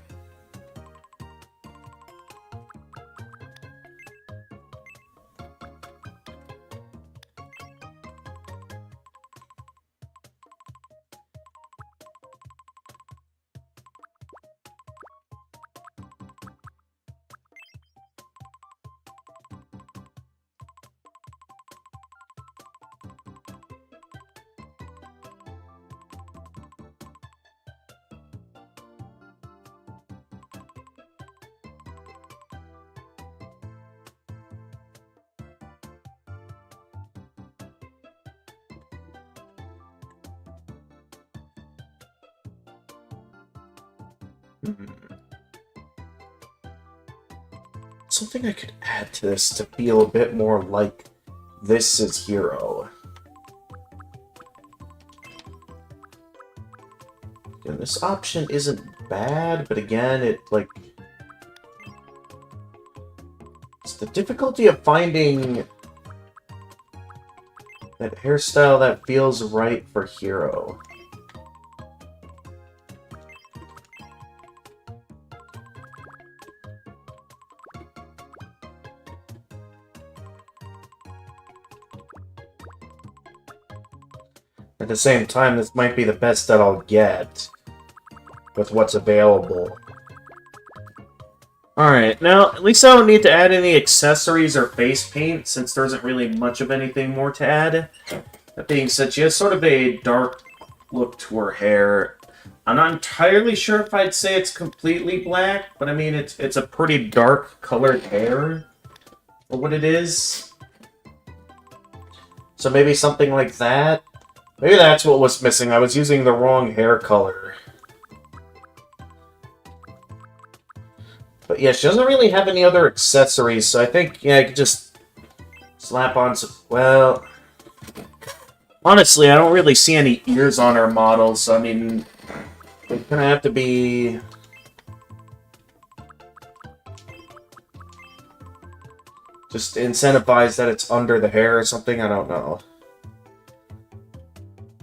Something I could add to this to feel a bit more like this is Hero. Again, this option isn't bad, but again, it's the difficulty of finding that hairstyle that feels right for Hero. At the same time, this might be the best that I'll get with what's available. Alright, now, at least I don't need to add any accessories or face paint, since there isn't really much of anything more to add. That being said, she has sort of a dark look to her hair. I'm not entirely sure if I'd say it's completely black, but I mean, it's a pretty dark colored hair for what it is. So maybe something like that. Maybe that's what was missing. I was using the wrong hair color. But yeah, she doesn't really have any other accessories, so I think, yeah, I could just slap on some... well... honestly, I don't really see any ears on her model, so I mean... they kind of have to be... just incentivize that it's under the hair or something, I don't know.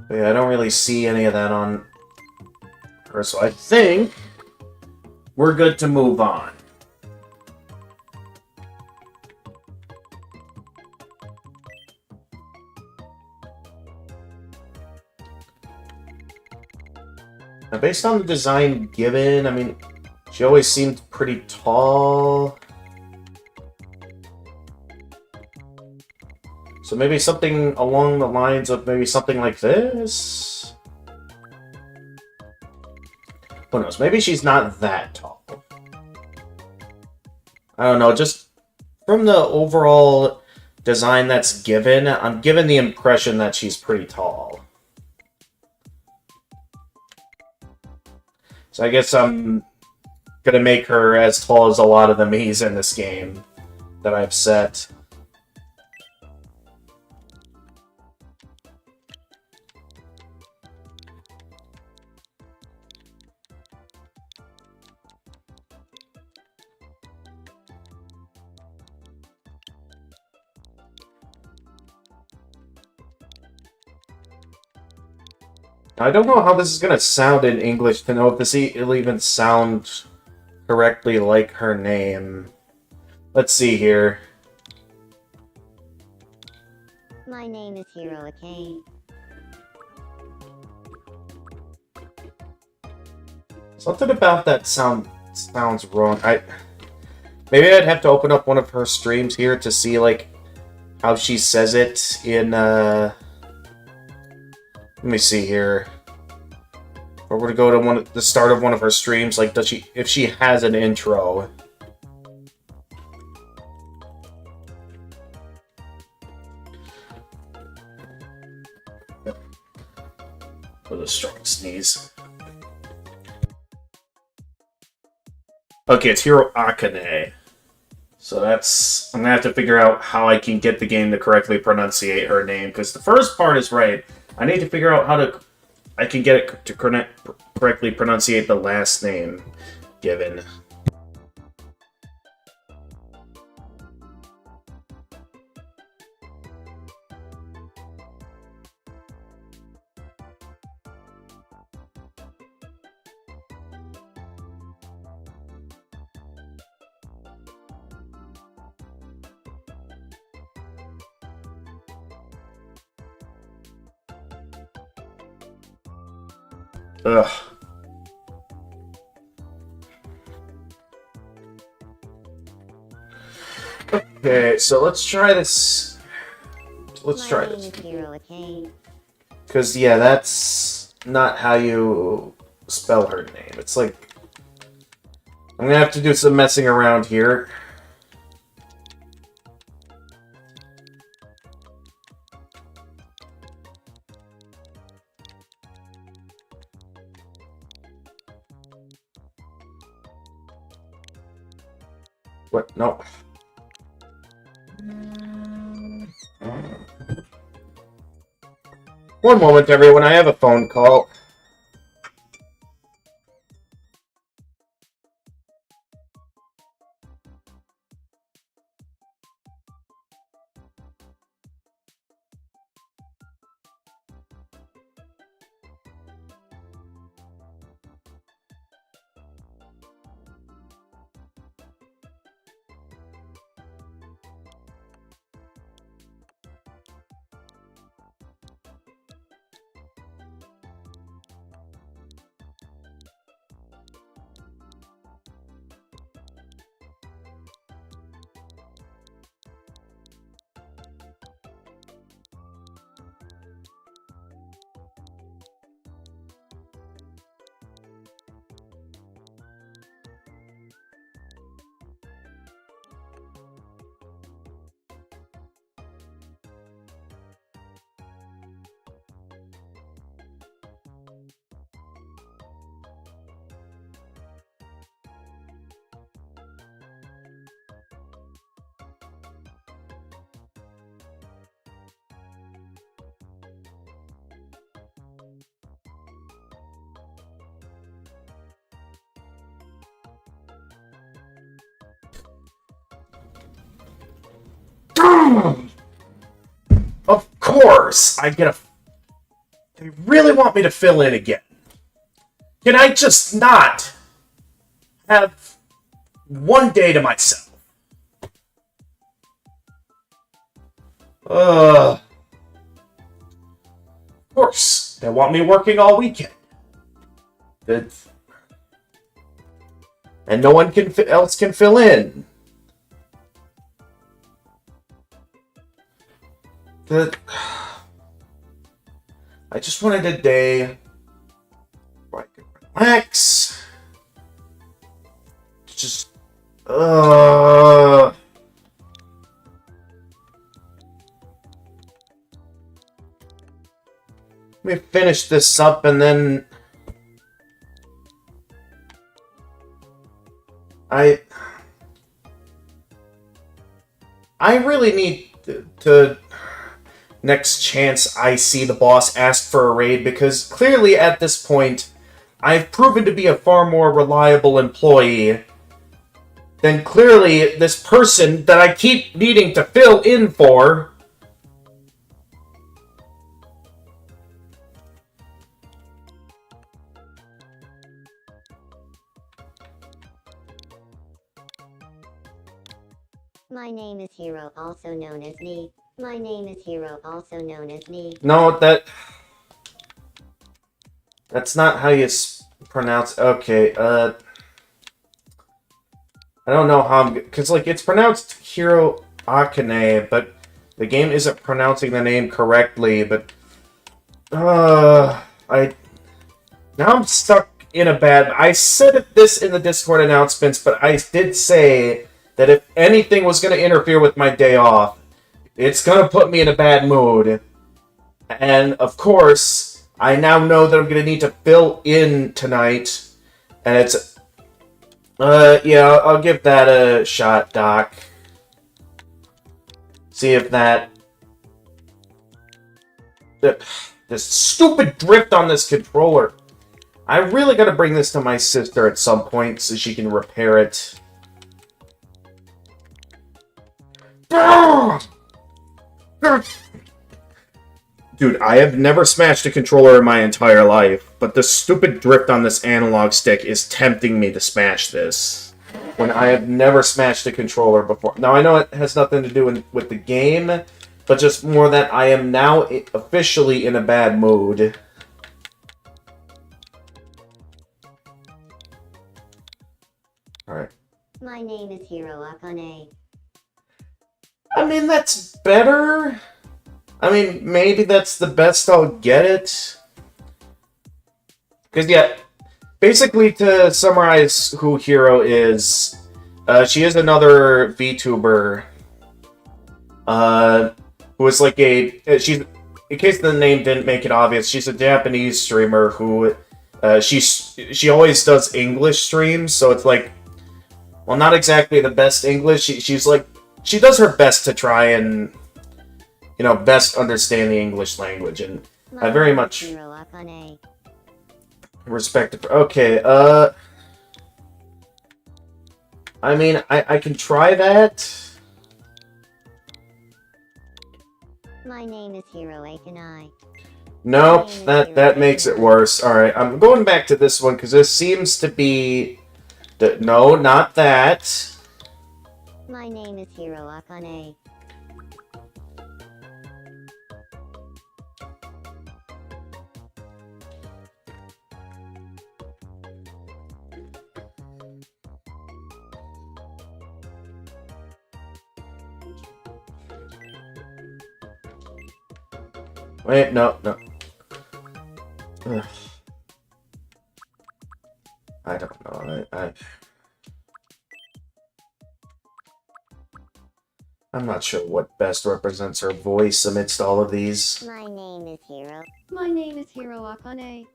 But yeah, I don't really see any of that on her, so I think we're good to move on. Now, based on the design given, I mean, she always seemed pretty tall. So maybe something along the lines of maybe something like this? Who knows? Maybe she's not that tall. I don't know. Just from the overall design that's given, I'm given the impression that she's pretty tall. So I guess I'm gonna make her as tall as a lot of the Miis in this game that I've set. I don't know how this is gonna sound in English to know if this will even sound correctly like her name. Let's see here. My name is Hiroake. Something about that sounds wrong. Maybe I'd have to open up one of her streams here to see like how she says it in let me see here. Or we're gonna go to the start of one of her streams, like if she has an intro. With a strong sneeze. Okay, it's Hiro Akane. So I'm gonna have to figure out how I can get the game to correctly pronunciate her name, because the first part is right. I need to figure out how I can get it to correctly pronunciate the last name given. Ugh. Okay, so let's try this. Let's try this. Because, yeah, that's not how you spell her name. It's like... I'm gonna have to do some messing around here. What? No. One moment, everyone. I have a phone call. Of course! They really want me to fill in again. Can I just not have one day to myself? Of course, they want me working all weekend. And no one else can fill in. I just wanted a day where I could Relax. Just... Let me finish this up and then... I really need to next chance I see the boss ask for a raid, because clearly at this point I've proven to be a far more reliable employee than clearly this person that I keep needing to fill in for. My name is Hero, also known as me. My name is Hero, also known as me. No, that's not how you pronounce... Okay, I don't know how I'm... Because, like, it's pronounced Hiro Akane, but the game isn't pronouncing the name correctly, but... Now I'm stuck in a bad... I said this in the Discord announcements, but I did say that if anything was going to interfere with my day off, it's going to put me in a bad mood. And, of course, I now know that I'm going to need to fill in tonight. And it's... yeah, I'll give that a shot, Doc. See if that... This stupid drift on this controller. I really gotta bring this to my sister at some point so she can repair it. Dude, I have never smashed a controller in my entire life, but the stupid drift on this analog stick is tempting me to smash this, when I have never smashed a controller before. Now, I know it has nothing to do with the game, but just more that I am now officially in a bad mood. Alright. My name is Hiro Akane. I mean, that's better. I mean, maybe that's the best I'll get it. Because, yeah, basically to summarize who Hiro is, she is another VTuber. Who is like she's, in case the name didn't make it obvious, she's a Japanese streamer who, she always does English streams, so it's like, well, not exactly the best English. She's like, she does her best to try and, you know, best understand the English language, and I very much respect it. Okay, I mean, I can try that. My name is Hiro Akane. Nope, that makes it worse. Alright, I'm going back to this one, because this seems to be... No, not that. My name is Hiro Akane. Wait, no. Ugh. I don't know. I'm not sure what best represents her voice amidst all of these. My name is Hiro. My name is Hiro Akane.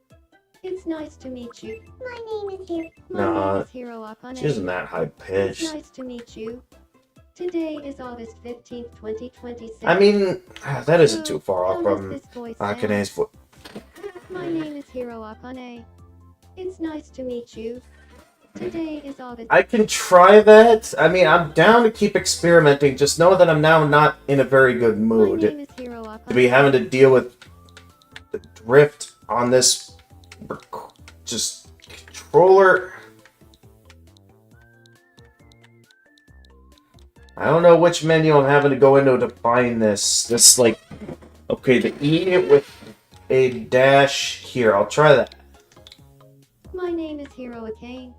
It's nice to meet you. My name is Hiro. My name is Hiro Akane. She isn't that high pitched. It's nice to meet you. Today is August 15th, 2026. I mean, that isn't too far How off does from this voice Akane's voice. My name is Hiro Akane. It's nice to meet you. Today is August... I can try that. I mean, I'm down to keep experimenting. Just know that I'm now not in a very good mood My name is Hiro Akane. to be having to deal with the drift on this just controller. I don't know which menu I'm having to go into to find this. This, like, okay, the E with a dash here. I'll try that. My name is Hiro Akane.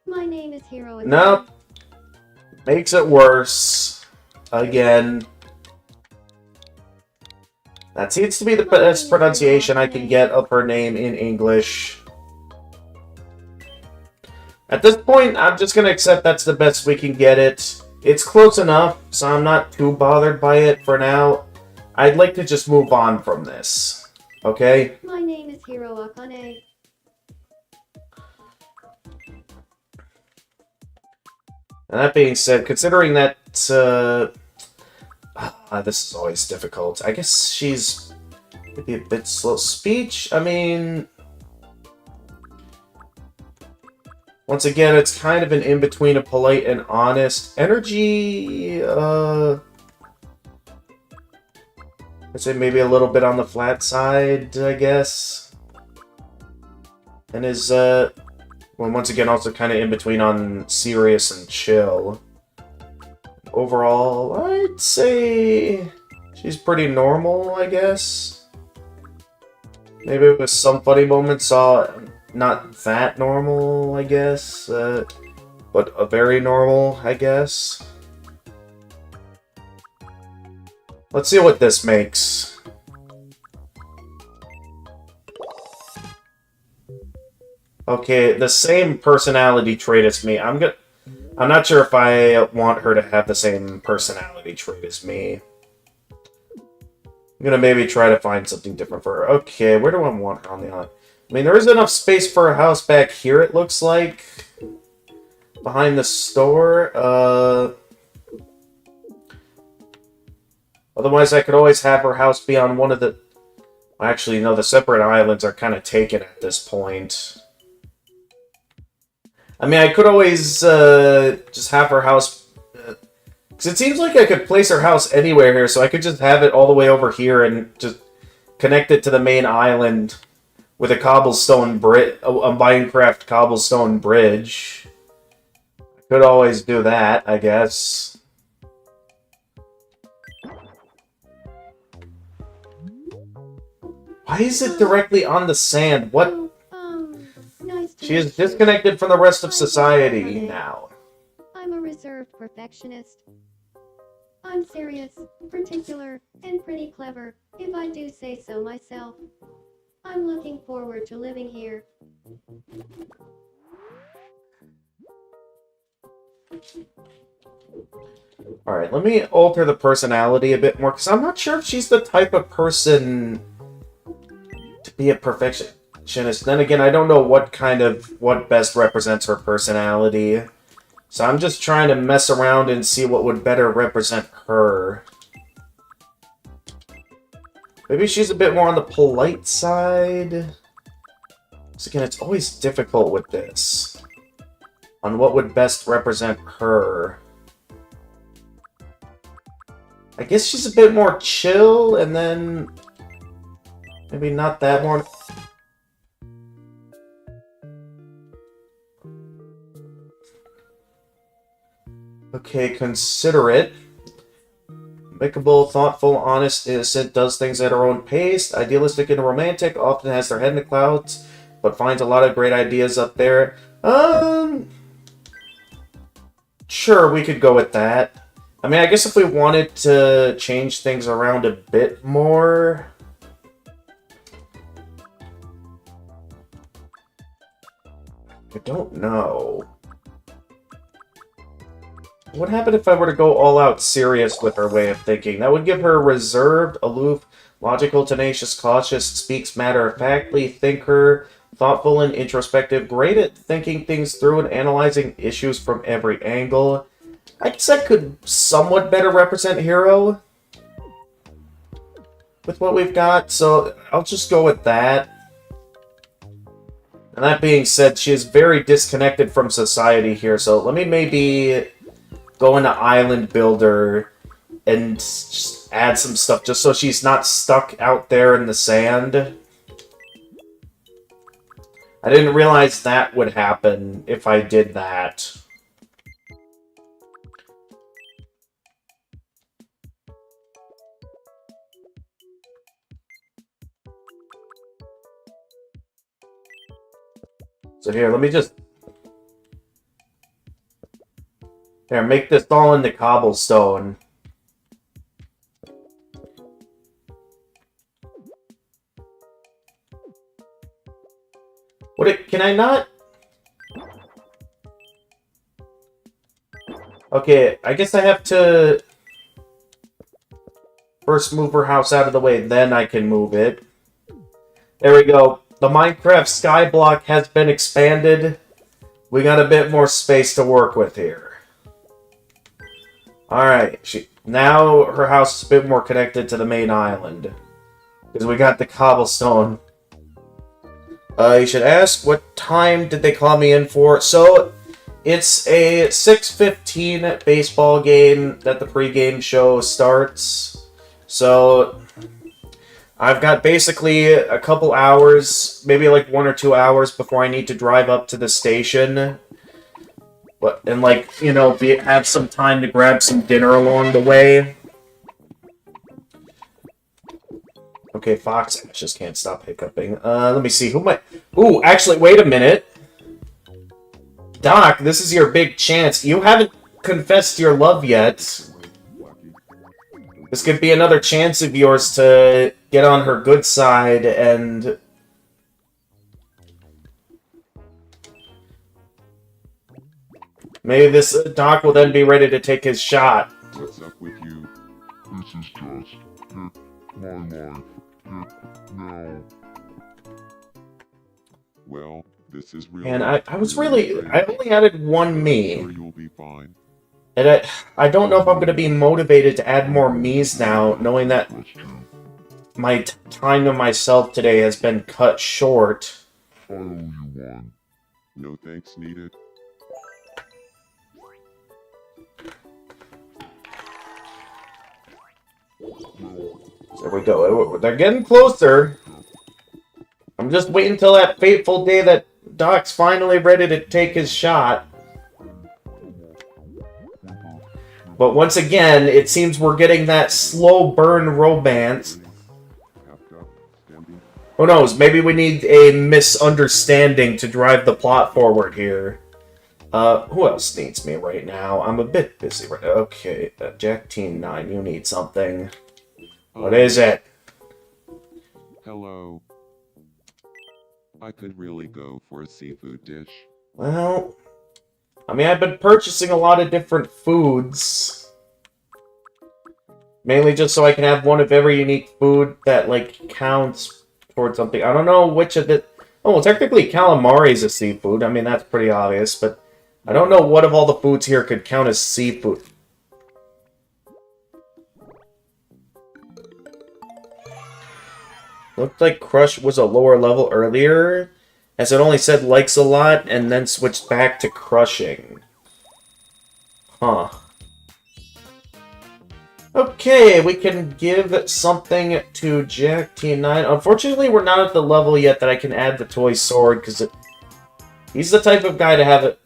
My name is Hiro Akane. Nope. Makes it worse. Again. That seems to be the best pronunciation I can get of her name in English. At this point, I'm just gonna accept that's the best we can get it. It's close enough, so I'm not too bothered by it for now. I'd like to just move on from this. Okay? My name is Hiro Akane. And that being said, considering that, this is always difficult. I guess she's maybe a bit slow. Speech, I mean... Once again, it's kind of an in-between of polite and honest. Energy, I'd say maybe a little bit on the flat side, I guess. And is, well, once again, also kind of in between on serious and chill. Overall, I'd say she's pretty normal, I guess. Maybe with some funny moments, not that normal, I guess. But a very normal, I guess. Let's see what this makes. Okay, the same personality trait as me. I'm not sure if I want her to have the same personality trait as me. I'm gonna maybe try to find something different for her. Okay, where do I want her on the island? I mean, there is enough space for a house back here, it looks like. Behind the store. Otherwise, I could always have her house be on one of the... Actually, no, the separate islands are kind of taken at this point. I mean, I could always just have her house... Because it seems like I could place her house anywhere here, so I could just have it all the way over here and just connect it to the main island with a cobblestone bridge, a Minecraft cobblestone bridge. I could always do that, I guess. Why is it directly on the sand? What? Nice to She is meet you. disconnected from the rest of society now. I'm a reserved perfectionist. I'm serious, particular, and pretty clever, if I do say so myself. I'm looking forward to living here. Alright, let me alter the personality a bit more, because I'm not sure if she's the type of person to be a perfectionist. Then again, I don't know what best represents her personality. So I'm just trying to mess around and see what would better represent her. Maybe she's a bit more on the polite side. So again, it's always difficult with this. On what would best represent her. I guess she's a bit more chill, and then... maybe not that more... Okay, considerate. Makeable, thoughtful, honest, innocent, does things at her own pace, idealistic and romantic, often has their head in the clouds, but finds a lot of great ideas up there. Sure, we could go with that. I mean, I guess if we wanted to change things around a bit more... I don't know. What happened if I were to go all out serious with her way of thinking? That would give her reserved, aloof, logical, tenacious, cautious, speaks matter-of-factly, thinker, thoughtful and introspective, great at thinking things through and analyzing issues from every angle. I guess I could somewhat better represent Hero with what we've got, so I'll just go with that. And that being said, she is very disconnected from society here, so let me maybe go into Island Builder and just add some stuff just so she's not stuck out there in the sand. I didn't realize that would happen if I did that. So here, let me just... Here, make this all into cobblestone. Can I not? Okay, I guess I have to first move her house out of the way, then I can move it. There we go. The Minecraft skyblock has been expanded. We got a bit more space to work with here. Alright, now her house is a bit more connected to the main island. Because we got the cobblestone. You should ask, what time did they call me in for? So, it's a 6:15 baseball game that the pregame show starts. So, I've got basically a couple hours, maybe like 1 or 2 hours before I need to drive up to the station. And like, you know, have some time to grab some dinner along the way. Okay, Fox just can't stop hiccuping. Let me see, who might... Ooh, actually, wait a minute. Doc, this is your big chance. You haven't confessed your love yet. This could be another chance of yours to get on her good side and... Maybe this Doc will then be ready to take his shot. What's up with you? This is just my life. Now. Well, this is really... And I was really... I only added one me. Sure you'll be fine. And I don't know if I'm going to be motivated to add more me's now, knowing that That's true. my time to myself today has been cut short. I owe you one. No thanks needed. There we go. They're getting closer. I'm just waiting until that fateful day that Doc's finally ready to take his shot. But once again, it seems we're getting that slow burn romance. Who knows? Maybe we need a misunderstanding to drive the plot forward here. Who else needs me right now? I'm a bit busy right now. Okay, Jack Teen 9, you need something. What is it? Hello. I could really go for a seafood dish. Well, I mean, I've been purchasing a lot of different foods. Mainly just so I can have one of every unique food that, like, counts towards something. I don't know which of the... Oh, well, technically calamari is a seafood. I mean, that's pretty obvious, but I don't know what of all the foods here could count as seafood. Looked like Crush was a lower level earlier, as it only said likes a lot, and then switched back to crushing. Huh. Okay, we can give something to Jack T9. Unfortunately, we're not at the level yet that I can add the toy sword, because he's the type of guy to have it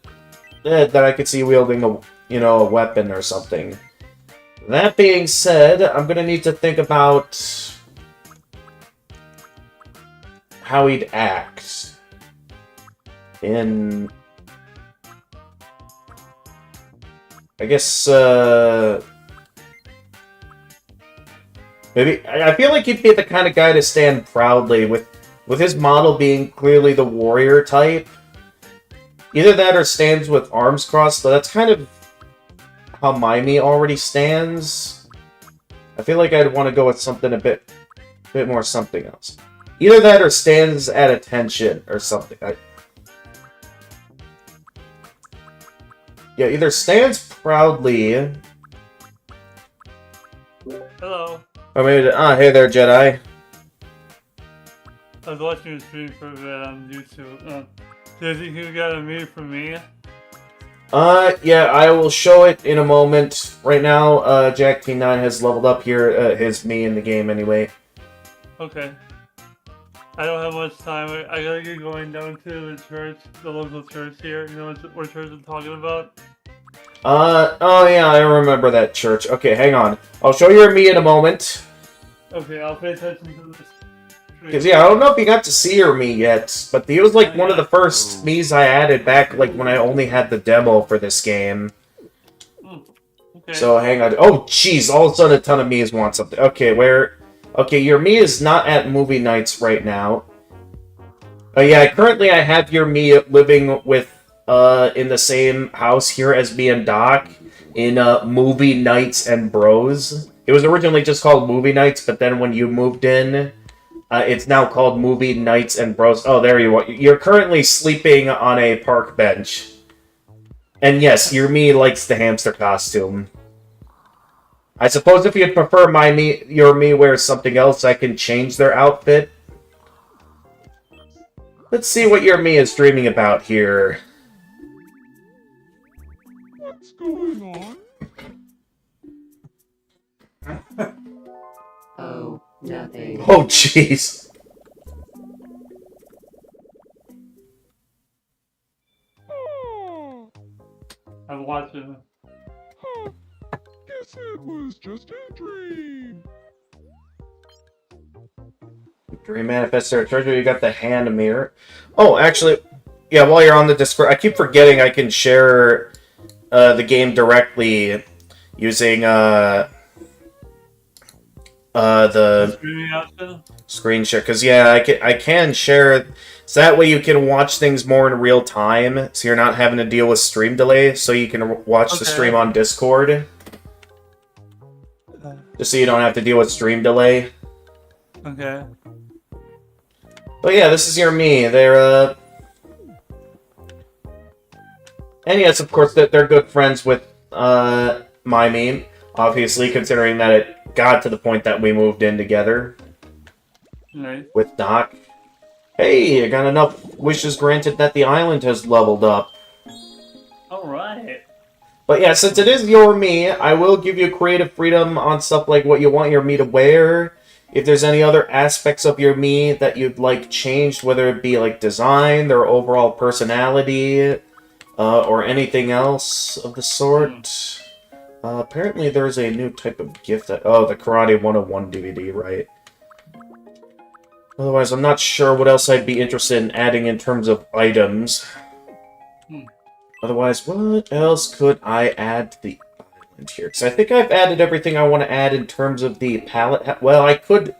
that I could see wielding a, you know, a weapon or something. That being said, I'm gonna need to think about how he'd act in, I guess, maybe, I feel like he'd be the kind of guy to stand proudly with his model being clearly the warrior type. Either that or stands with arms crossed, so that's kind of how Mimey already stands. I feel like I'd want to go with something a bit more something else. Either that or stands at attention or something. Yeah, either stands proudly. Hello. Or maybe, hey there, Jedi. I was watching your stream for a bit on YouTube. Do you think you got a meme for me? Yeah, I will show it in a moment. Right now, Jack T9 has leveled up here, his me in the game anyway. Okay. I don't have much time. I gotta get going down to the church, the local church here. You know what church I'm talking about? Oh yeah, I remember that church. Okay, hang on. I'll show you me in a moment. Okay, I'll pay attention to this. Because, yeah, I don't know if you got to see her me yet, but he was, like, one of the first me's I added back, like, when I only had the demo for this game. Okay. So, hang on. Oh, jeez, all of a sudden a ton of me's want something. Okay, where... Okay, your me is not at movie nights right now. Yeah, currently I have your me living with in the same house here as me and Doc in Movie Nights and Bros. It was originally just called Movie Nights, but then when you moved in, it's now called Movie Nights and Bros. Oh, there you are. You're currently sleeping on a park bench. And yes, your me likes the hamster costume. I suppose if you'd prefer your me wears something else, I can change their outfit. Let's see what your me is dreaming about here. What's going on? Oh, nothing. Oh, jeez. I'm watching. Guess it was just a dream. Dream Manifestor Treasure, you got the hand mirror. Oh, actually, yeah, while you're on the Discord, I keep forgetting I can share the game directly using the Streaming option? screen share. Because, yeah, I can share, so that way you can watch things more in real time, so you're not having to deal with stream delay, so you can watch the stream on Discord. Just so you don't have to deal with stream delay. Okay. But yeah, this is your me. They're, and yes, of course, they're good friends with, my me. Obviously, considering that it got to the point that we moved in together. Nice. With Doc. Hey, I got enough wishes granted that the island has leveled up. Alright. But yeah, since it is your me, I will give you creative freedom on stuff like what you want your me to wear. If there's any other aspects of your me that you'd like changed, whether it be like design, their overall personality, or anything else of the sort. Apparently there's a new type of gift that... Oh, the Karate 101 DVD, right. Otherwise, I'm not sure what else I'd be interested in adding in terms of items. Otherwise, what else could I add to the island here? Because I think I've added everything I want to add in terms of the palette. Well, I could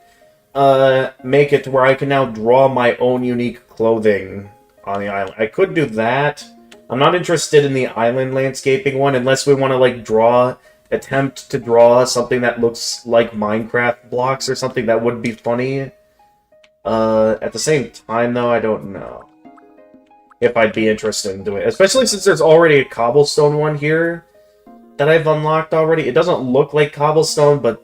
make it to where I can now draw my own unique clothing on the island. I could do that. I'm not interested in the island landscaping one unless we want to, like, attempt to draw something that looks like Minecraft blocks or something that would be funny. At the same time, though, I don't know if I'd be interested in doing it. Especially since there's already a cobblestone one here that I've unlocked already. It doesn't look like cobblestone, but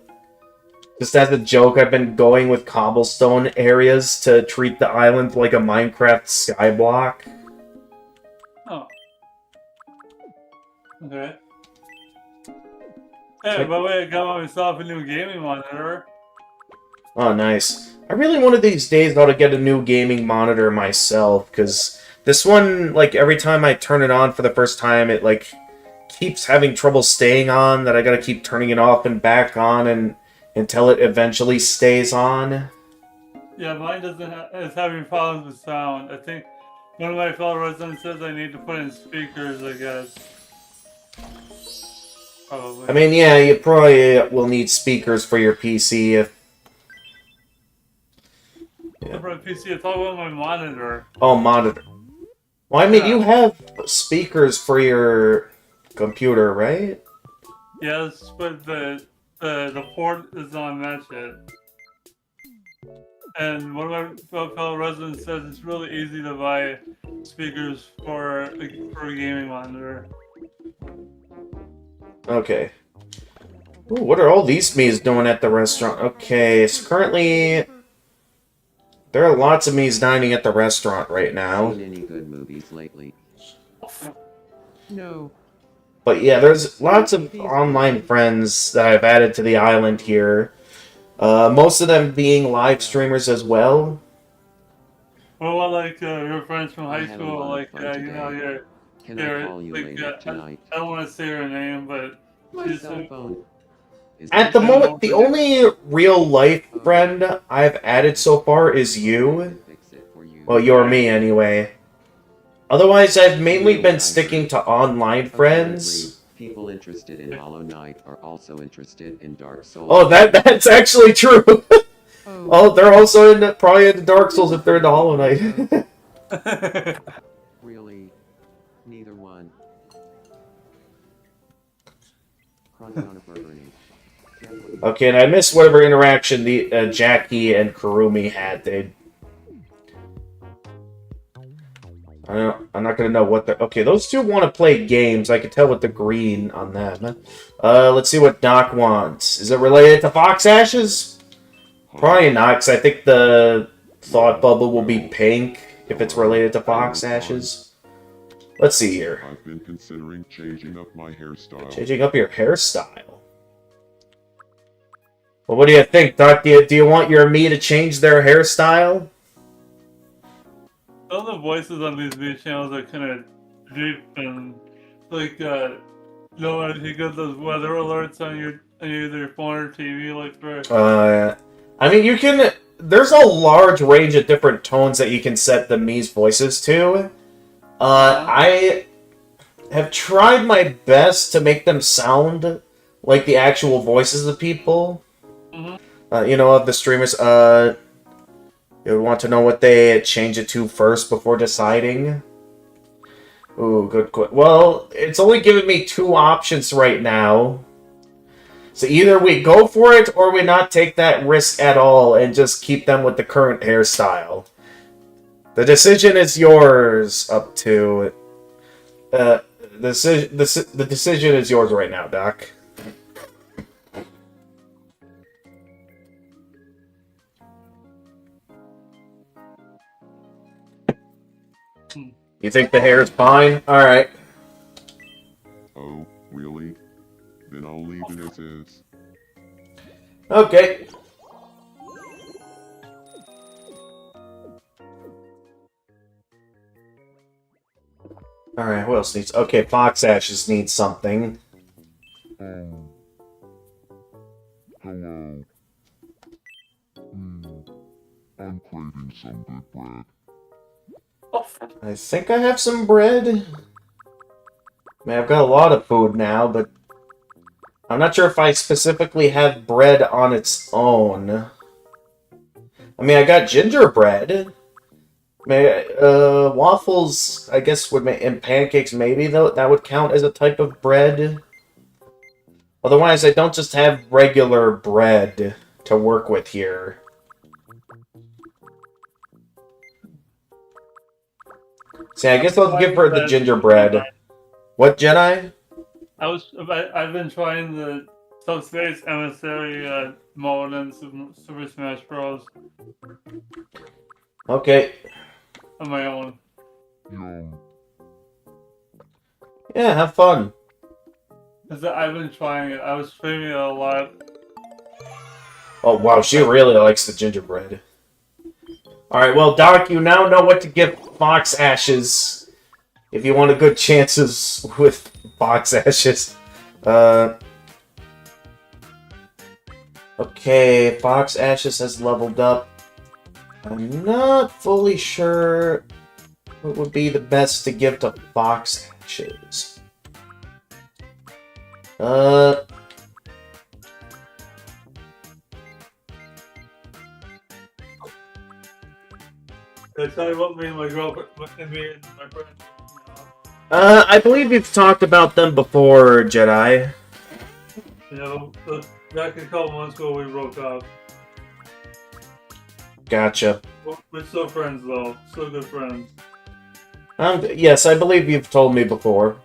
just as a joke, I've been going with cobblestone areas to treat the island like a Minecraft skyblock. Oh. Okay. Hey, by the way, I got myself a new gaming monitor. Oh, nice. I really one of these days ought to get a new gaming monitor myself, because this one, like, every time I turn it on for the first time, it, like, keeps having trouble staying on, that I gotta keep turning it off and back on until it eventually stays on. Yeah, mine is having problems with sound. I think one of my fellow residents says I need to put in speakers, I guess. Probably. I mean, yeah, you probably will need speakers for your PC if... Yeah. For a PC, it's all about my monitor. Oh, monitor. Well, I mean, Yeah. you have speakers for your computer, right? Yes, but the port is not match it. And one of my fellow residents says it's really easy to buy speakers for a gaming monitor. Okay. Ooh, what are all these me's doing at the restaurant? Okay, so currently... There are lots of me's dining at the restaurant right now. Seen any good movies lately? No. But yeah, there's lots of online friends that I've added to the island here. Most of them being live streamers as well. What about, like, your friends from I high had a school? lot of Like, fun you know, today. your... Can I call you like, later tonight? I don't want to say her name, but... My she's cell phone. Is At that the moment, the only real-life friend I've added so far is you. fix it for you? Well, you're me, anyway. Otherwise, I've mainly been sticking to online friends. Apparently, people interested in Hollow Knight are also interested in Dark Souls. Oh, that's actually true. Oh, they're also probably into Dark Souls if they're into Hollow Knight. Really? Crunching on a burgering. Carefully. Okay, and I missed whatever interaction the Jackie and Kurumi had. I'm not gonna know what they're... Okay, those two want to play games. I can tell with the green on them. Let's see what Doc wants. Is it related to Fox Ashes? Probably not, because I think the thought bubble will be pink if it's related to Fox Ashes. Let's see here. I've been considering changing up my hairstyle. Changing up your hairstyle. Well, what do you think, Doc? Do you want your me to change their hairstyle? All the voices on these news channels are kind of deep and like, if you get those weather alerts on your either your phone or TV, like for. I mean, you can... There's a large range of different tones that you can set the Mii's voices to. I have tried my best to make them sound like the actual voices of people. You know, of the streamers. You want to know what they change it to first before deciding? Ooh, good question. Well, it's only giving me two options right now. So either we go for it, or we not take that risk at all and just keep them with the current hairstyle. The decision is yours up to... the decision is yours right now, Doc. You think the hair is fine? Alright. Oh, really? Then I'll leave it as is. Okay. Alright, who else needs... Okay, Fox Ashes needs something. Hello. I'm craving some good bread. I think I have some bread. I mean, I've got a lot of food now, but... I'm not sure if I specifically have bread on its own. I mean, I got gingerbread. Waffles, I guess, would make... And pancakes, maybe, though. That would count as a type of bread. Otherwise, I don't just have regular bread to work with here. See, I guess I'll give her the gingerbread. What, Jedi? I've been trying the Subspace Emissary mode in Super Smash Bros. Okay. On my own. Yum. Yeah, have fun. Cause I've been trying it. I was streaming it a lot. Oh, wow, she really likes the gingerbread. Alright, well, Doc, you now know what to give Fox Ashes if you want a good chances with Fox Ashes. Okay, Fox Ashes has leveled up. I'm not fully sure what would be the best to give to Fox Ashes. Can I tell you what me and my girlfriend, me and my friend, I believe you've talked about them before, Jedi. Back a couple months ago we broke up. Gotcha. We're still friends though, still good friends. Yes, I believe you've told me before.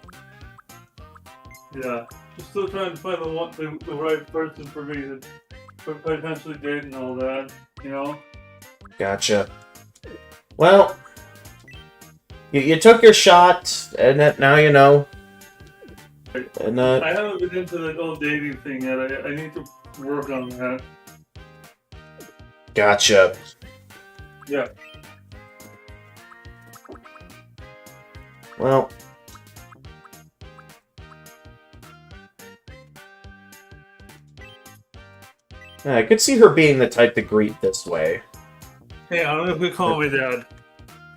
Yeah, we're still trying to find the right person for me to potentially date and all that, you know? Gotcha. Well, you took your shot, and now you know. And I haven't been into the whole dating thing yet. I need to work on that. Gotcha. Yeah. Well. Yeah, I could see her being the type to greet this way. Hey, I don't know if we call my dad.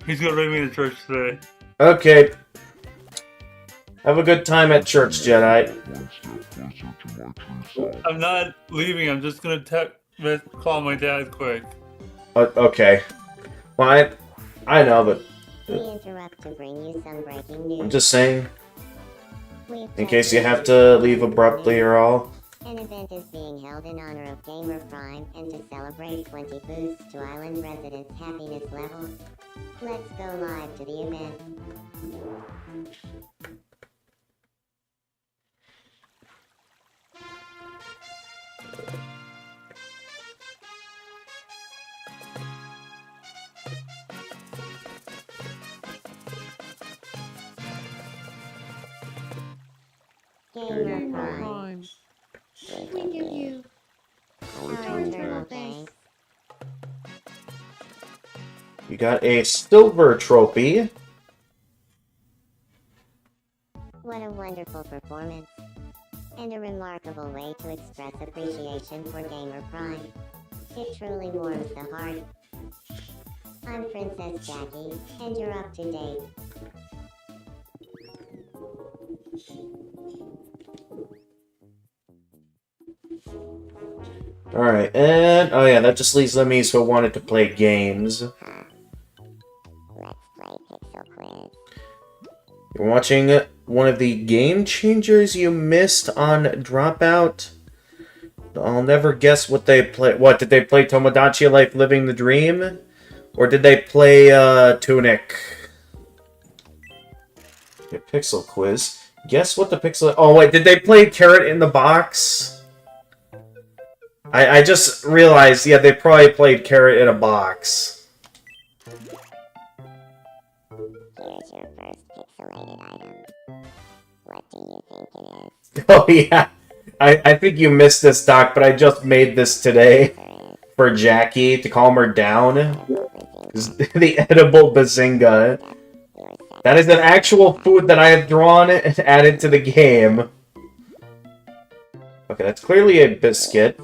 He's gonna bring me to church today. Okay. Have a good time at church, Jedi. One step closer to my true self. I'm not leaving. I'm just gonna call my dad quick. Okay. Well, I know, but We interrupt to bring you some breaking news. I'm just saying. In case you have to leave abruptly or all. An event is being held in honor of Gamer Prime and to celebrate 20 boosts to island residents' happiness level. Let's go live to the event. Gamer Prime. We give you Our Our eternal eternal thanks. thanks. You got a silver trophy. What a wonderful performance. And a remarkable way to express appreciation for Gamer Prime. It truly warms the heart. I'm Princess Jackie, and you're up to date. Alright, and... oh yeah, that just leaves Lemies who wanted to play games. Let's play Pixel Quiz. You're watching one of the game changers you missed on Dropout. I'll never guess what they play. What, did they play Tomodachi Life Living the Dream? Or did they play Tunic? Okay, Pixel Quiz. Guess what the Pixel... oh wait, did they play Carrot in the Box? I just realized, yeah, they probably played Carrot in a Box. Here's your first pixelated item. What do you think it is? Oh yeah, I think you missed this, Doc, but I just made this today for Jackie to calm her down. The edible bazinga. That is an actual food that I have drawn and added to the game. Okay, that's clearly a biscuit.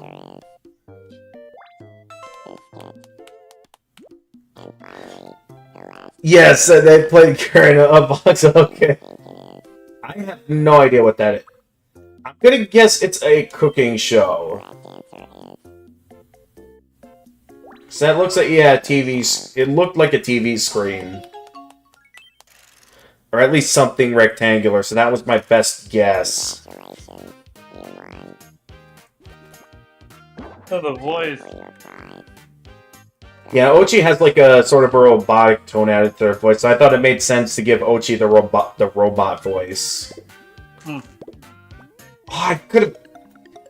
Yes, they played Karen a box. Okay. I have no idea what that is. I'm gonna guess it's a cooking show. So that looks like, yeah, TV's. It looked like a TV screen. Or at least something rectangular, so that was my best guess. Oh, the voice. Yeah, Ochi has like a sort of a robotic tone added to her voice, so I thought it made sense to give Ochi the robot voice. Hmm. Oh, I could have...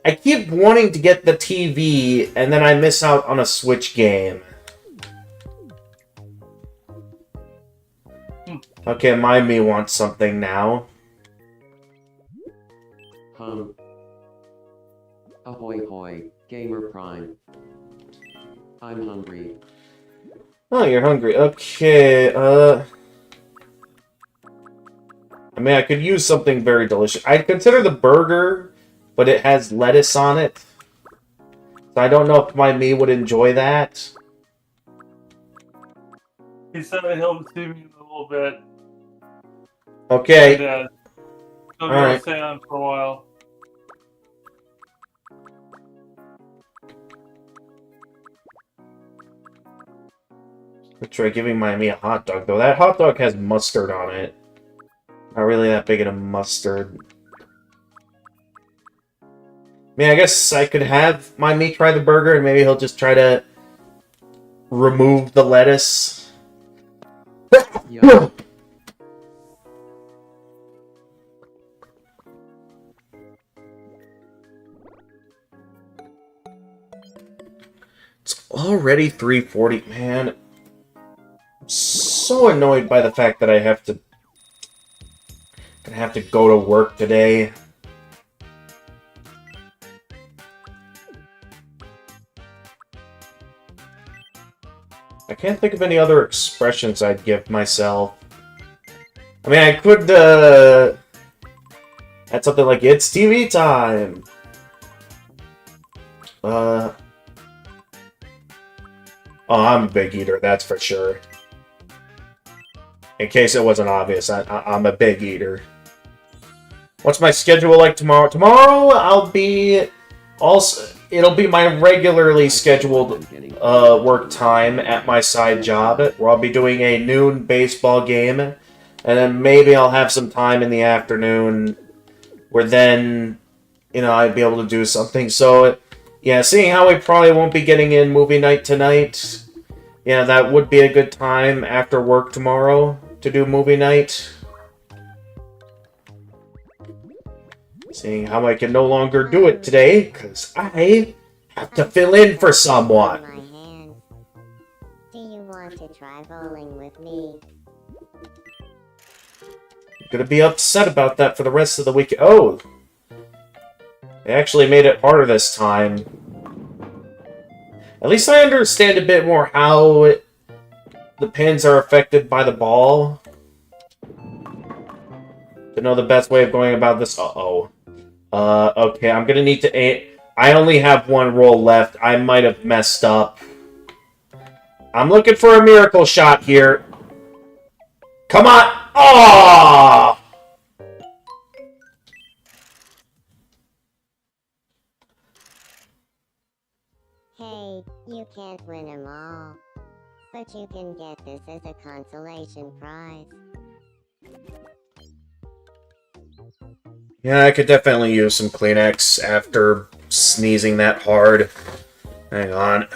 I keep wanting to get the TV, and then I miss out on a Switch game. Okay, my me wants something now. Ahoy hoy, Gamer Prime. I'm hungry. Oh, you're hungry. Okay, I mean, I could use something very delicious. I'd consider the burger, but it has lettuce on it. So I don't know if my me would enjoy that. He said he'll see me in a little bit. Okay. Yeah. He'll Alright. stay on for a while. Let's try giving my me a hot dog, though. That hot dog has mustard on it. Not really that big of a mustard. I mean, I guess I could have my me try the burger, and maybe he'll just try to remove the lettuce. Yeah. It's already 3:40, man. I'm so annoyed by the fact that I have to go to work today. I can't think of any other expressions I'd give myself. I mean, I could add something like, "It's TV time." Oh, I'm a big eater, that's for sure. In case it wasn't obvious, I'm a big eater. What's my schedule like tomorrow? Tomorrow, I'll be... also, it'll be my regularly scheduled work time at my side job, where I'll be doing a noon baseball game, and then maybe I'll have some time in the afternoon where then, I'd be able to do something. So, yeah, seeing how we probably won't be getting in movie night tonight, yeah, that would be a good time after work tomorrow to do movie night. Seeing how I can no longer do it today, because I have to fill in for someone. My hands. Do you want to try bowling with me? I'm gonna be upset about that for the rest of the week. Oh! They actually made it harder this time. At least I understand a bit more how the pins are affected by the ball. To know the best way of going about this. Uh-oh. Okay, I'm gonna need to aim. I only have one roll left. I might have messed up. I'm looking for a miracle shot here. Come on! Oh! Hey, you can't win them all. But you can get this as a consolation prize. Yeah, I could definitely use some Kleenex after sneezing that hard. Hang on.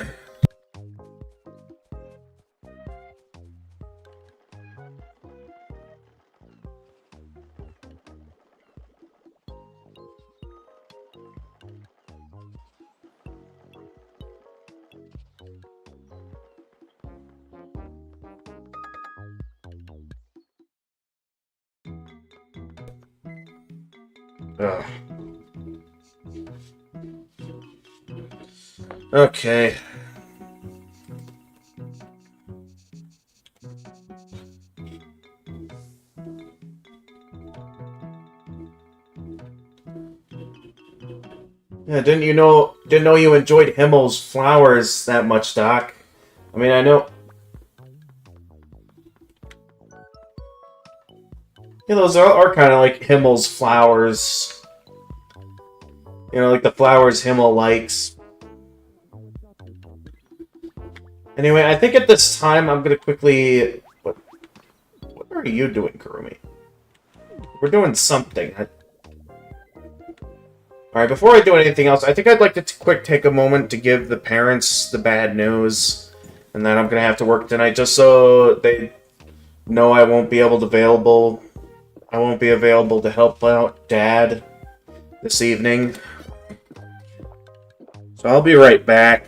Ugh. Okay. Yeah, didn't know you enjoyed Himmel's flowers that much, Doc. I mean, I know. Yeah, those are kind of like Himmel's flowers. Like the flowers Himmel likes. Anyway, I think at this time I'm gonna quickly... What are you doing, Kurumi? We're doing something. Alright, before I do anything else, I think I'd like to take a moment to give the parents the bad news. And that I'm gonna have to work tonight, just so they know I won't be available to help out Dad this evening. So I'll be right back.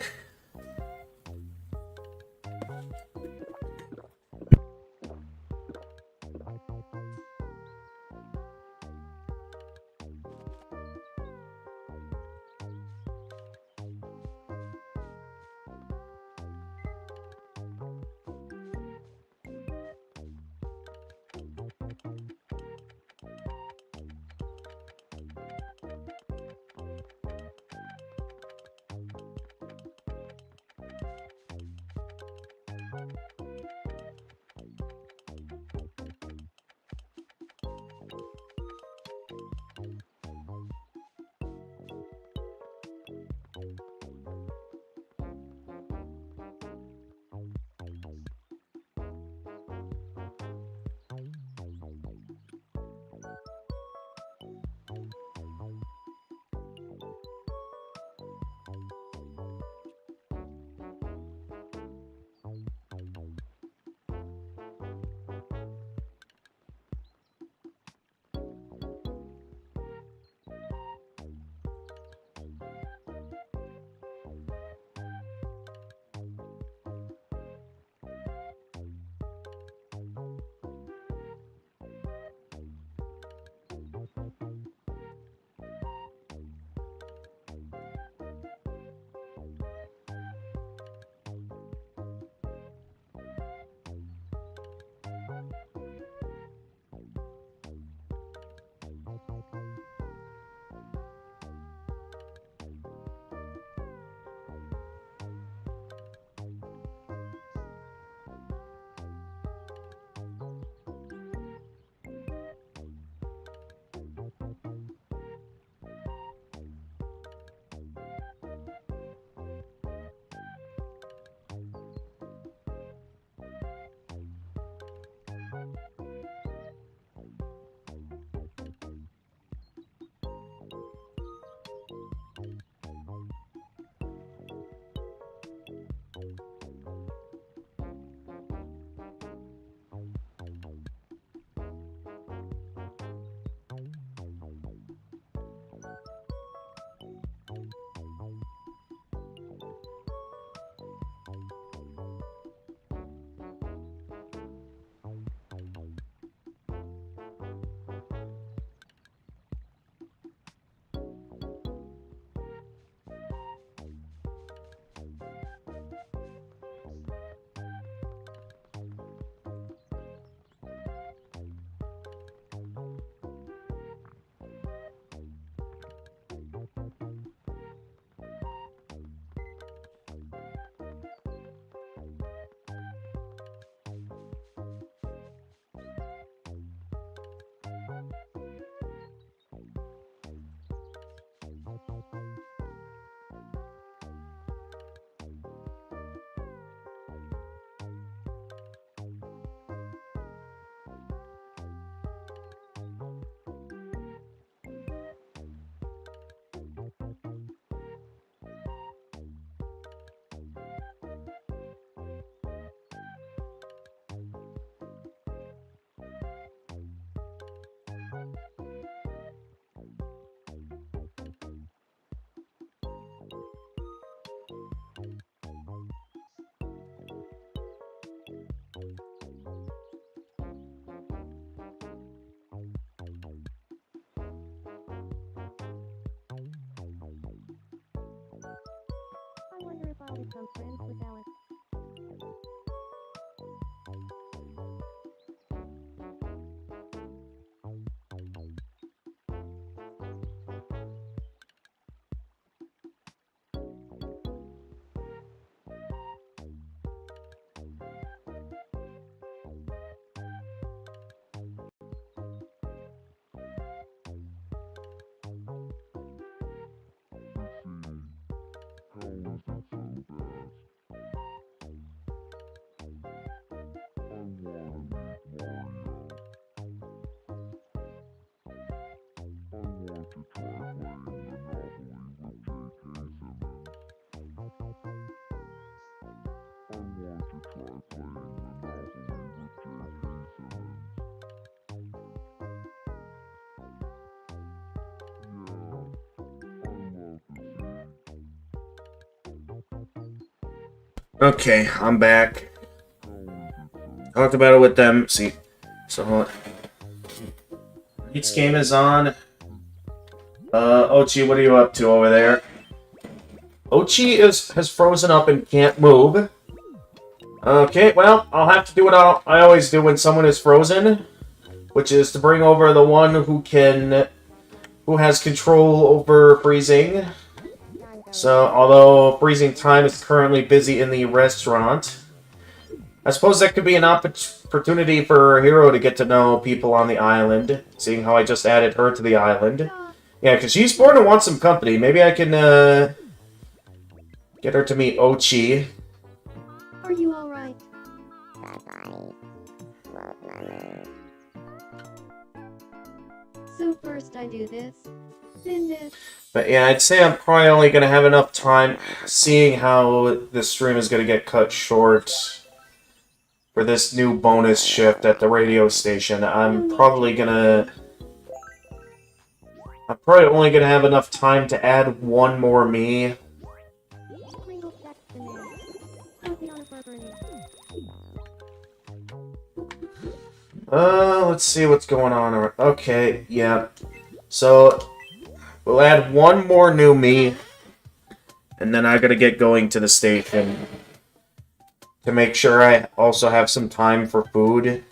I wonder if I'll become friends with Alex. How is it so fast? I wanna meet Mario. I want to try playing Monopoly with J.K. Simmons. I want to try playing Monopoly with J.K. Simmons. Okay, I'm back. Talked about it with them. See, so each game is on. Ochi, what are you up to over there? Ochi has frozen up and can't move. Okay, well, I'll have to do what I always do when someone is frozen, which is to bring over the one who has control over freezing. So, although freezing time is currently busy in the restaurant, I suppose that could be an opportunity for Hero to get to know people on the island, seeing how I just added her to the island. Yeah, because she's born and wants some company. Maybe I can get her to meet Ochi. Are you alright? So first I do this, then this. But yeah, I'd say I'm probably only going to have enough time, seeing how this stream is going to get cut short for this new bonus shift at the radio station. I'm probably only going to have enough time to add one more me. Pringles that's in there. Coffee on a burger in it. Let's see what's going on. Okay, yeah. So, we'll add one more new me, and then I gotta get going to the station to make sure I also have some time for food.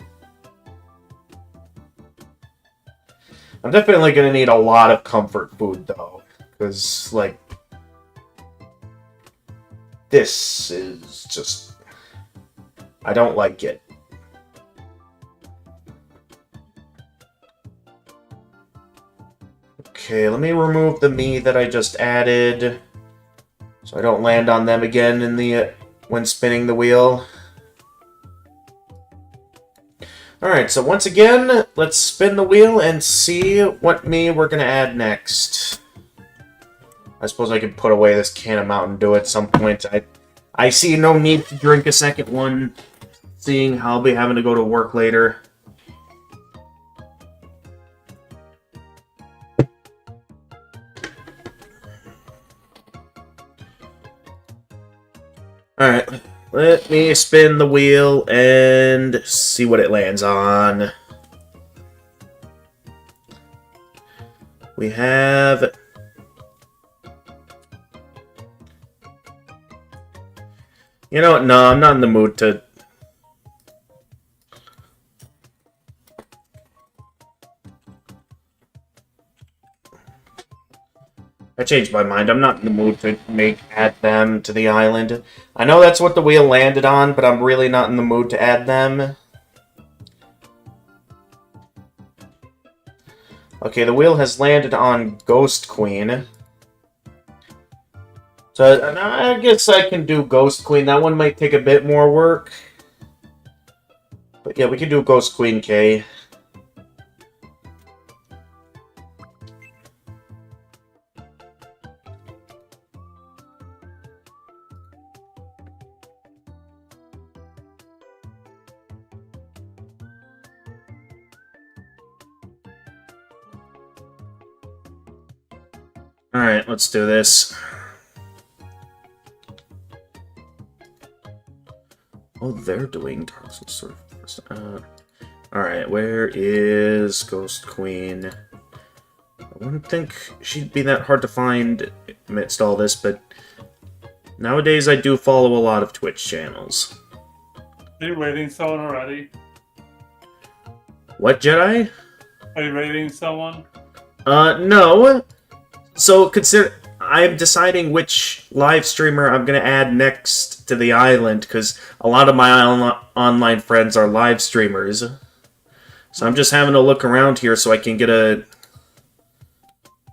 I'm definitely gonna need a lot of comfort food, though, because, like, this is just... I don't like it. Okay, let me remove the me that I just added, so I don't land on them again in the when spinning the wheel. Alright, so once again, let's spin the wheel and see what me we're going to add next. I suppose I could put away this can of Mountain Dew at some point. I see no need to drink a second one, seeing how I'll be having to go to work later. Alright, let me spin the wheel and see what it lands on. We have... You know what? No, I'm not in the mood to... I changed my mind. I'm not in the mood to add them to the island. I know that's what the wheel landed on, but I'm really not in the mood to add them. Okay, the wheel has landed on Ghost Queen. So I guess I can do Ghost Queen. That one might take a bit more work. But yeah, we can do Ghost Queen K. Alright, let's do this. Oh, they're doing Dark Souls sort of. Alright, where is Ghost Queen? I wouldn't think she'd be that hard to find amidst all this, but nowadays I do follow a lot of Twitch channels. Are you rating someone already? What, Jedi? Are you rating someone? No. So, I'm deciding which live streamer I'm gonna add next to the island, because a lot of my online friends are live streamers. So I'm just having a look around here so I can get a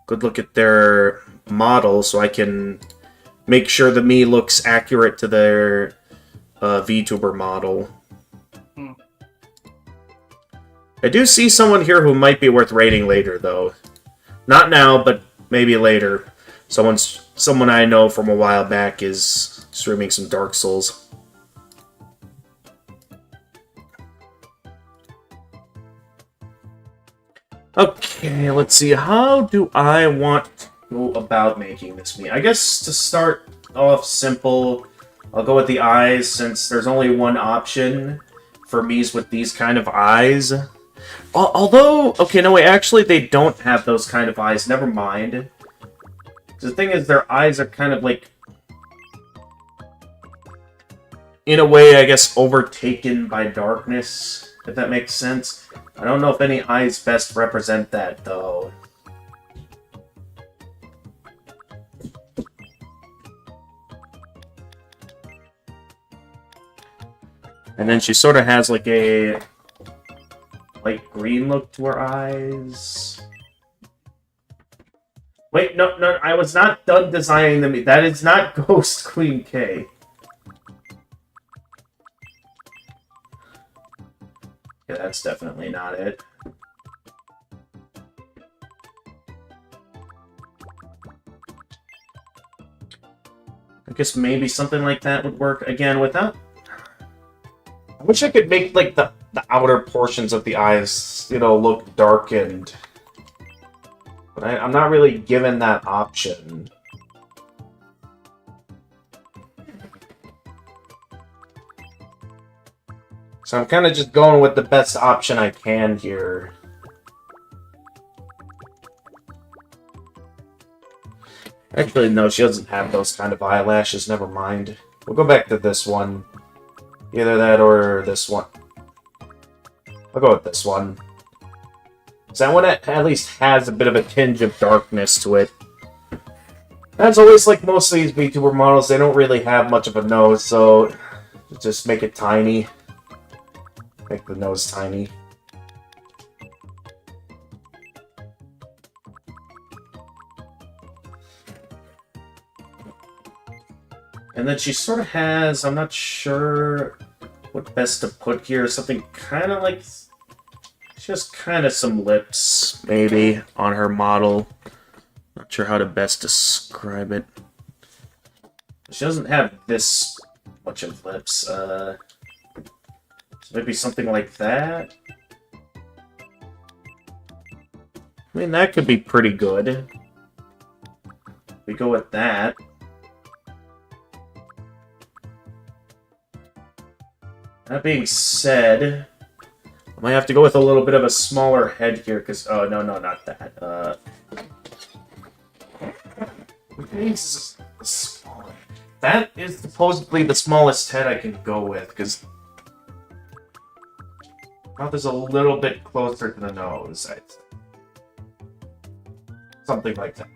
good look at their model, so I can make sure the me looks accurate to their VTuber model. I do see someone here who might be worth rating later, though. Not now, but maybe later. Someone I know from a while back is streaming some Dark Souls. Okay, let's see. How do I want to go about making this meat? I guess to start off simple, I'll go with the eyes, since there's only one option for me's with these kind of eyes. Although, okay, no, wait, actually they don't have those kind of eyes. Never mind. The thing is, their eyes are kind of like, in a way, I guess, overtaken by darkness, if that makes sense. I don't know if any eyes best represent that, though. And then she sort of has like a light green look to her eyes. Wait, no, I was not done designing them. That is not Ghost Queen K. Yeah, that's definitely not it. I guess maybe something like that would work. Again, without... I wish I could make, like, the outer portions of the eyes, you know, look darkened. But I'm not really given that option. So I'm kind of just going with the best option I can here. Actually, no, she doesn't have those kind of eyelashes. Never mind. We'll go back to this one. Either that or this one. I'll go with this one. So that one at least has a bit of a tinge of darkness to it. As always, like most of these VTuber models, they don't really have much of a nose, so just make it tiny. Make the nose tiny. And then she sort of has, I'm not sure what best to put here, something kind of like, just kind of some lips, maybe, on her model. Not sure how to best describe it. She doesn't have this much of lips, so maybe something like that? I mean, that could be pretty good. We go with that. That being said, I might have to go with a little bit of a smaller head here, because... Oh, no, not that. That is supposedly the smallest head I can go with, because... mouth is a little bit closer to the nose, I'd say. Something like that.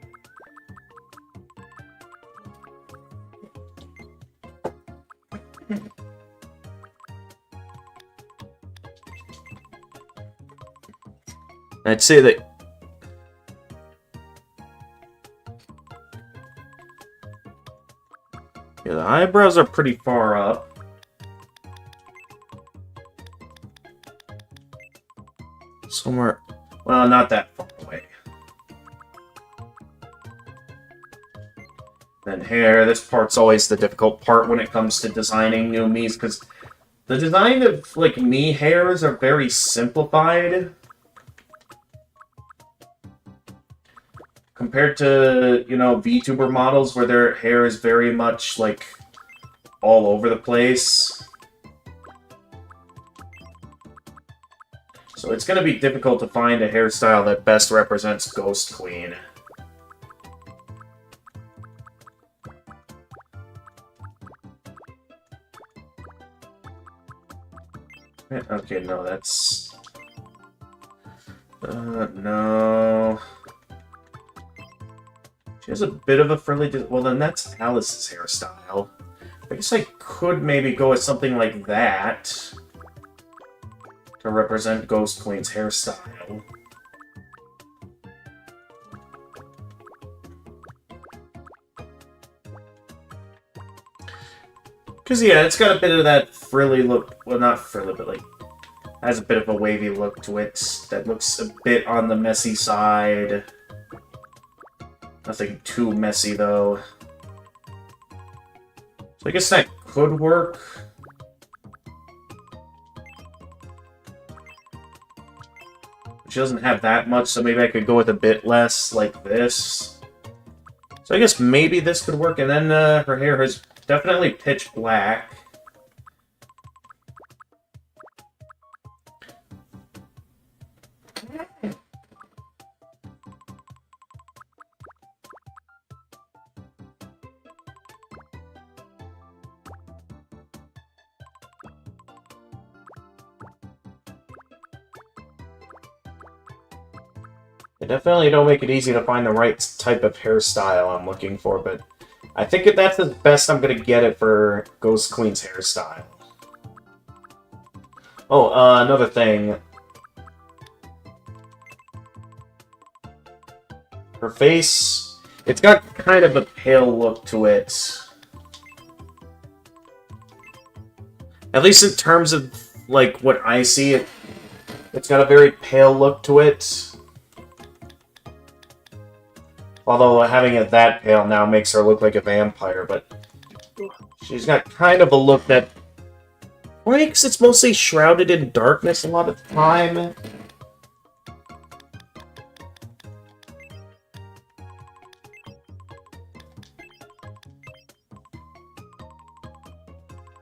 I'd say that... yeah, the eyebrows are pretty far up. Somewhere... well, not that far away. Then hair, this part's always the difficult part when it comes to designing new Miis, because the design of, like, Mii hairs are very simplified compared to, you know, VTuber models where their hair is very much, like, all over the place. So it's going to be difficult to find a hairstyle that best represents Ghost Queen. Okay, no, that's... no... She has a bit of a frilly... Well, then that's Alice's hairstyle. I guess I could maybe go with something like that to represent Ghost Queen's hairstyle. Because, yeah, it's got a bit of that frilly look. Well, not frilly, but, like, has a bit of a wavy look to it that looks a bit on the messy side. Nothing too messy, though. So I guess that could work. She doesn't have that much, so maybe I could go with a bit less, like this. So I guess maybe this could work, and then her hair is definitely pitch black. They definitely don't make it easy to find the right type of hairstyle I'm looking for, but I think that's the best I'm going to get it for Ghost Queen's hairstyle. Oh, another thing. Her face, it's got kind of a pale look to it. At least in terms of, like, what I see, it's got a very pale look to it. Although having it that pale now makes her look like a vampire, but she's got kind of a look that breaks. It's mostly shrouded in darkness a lot of the time.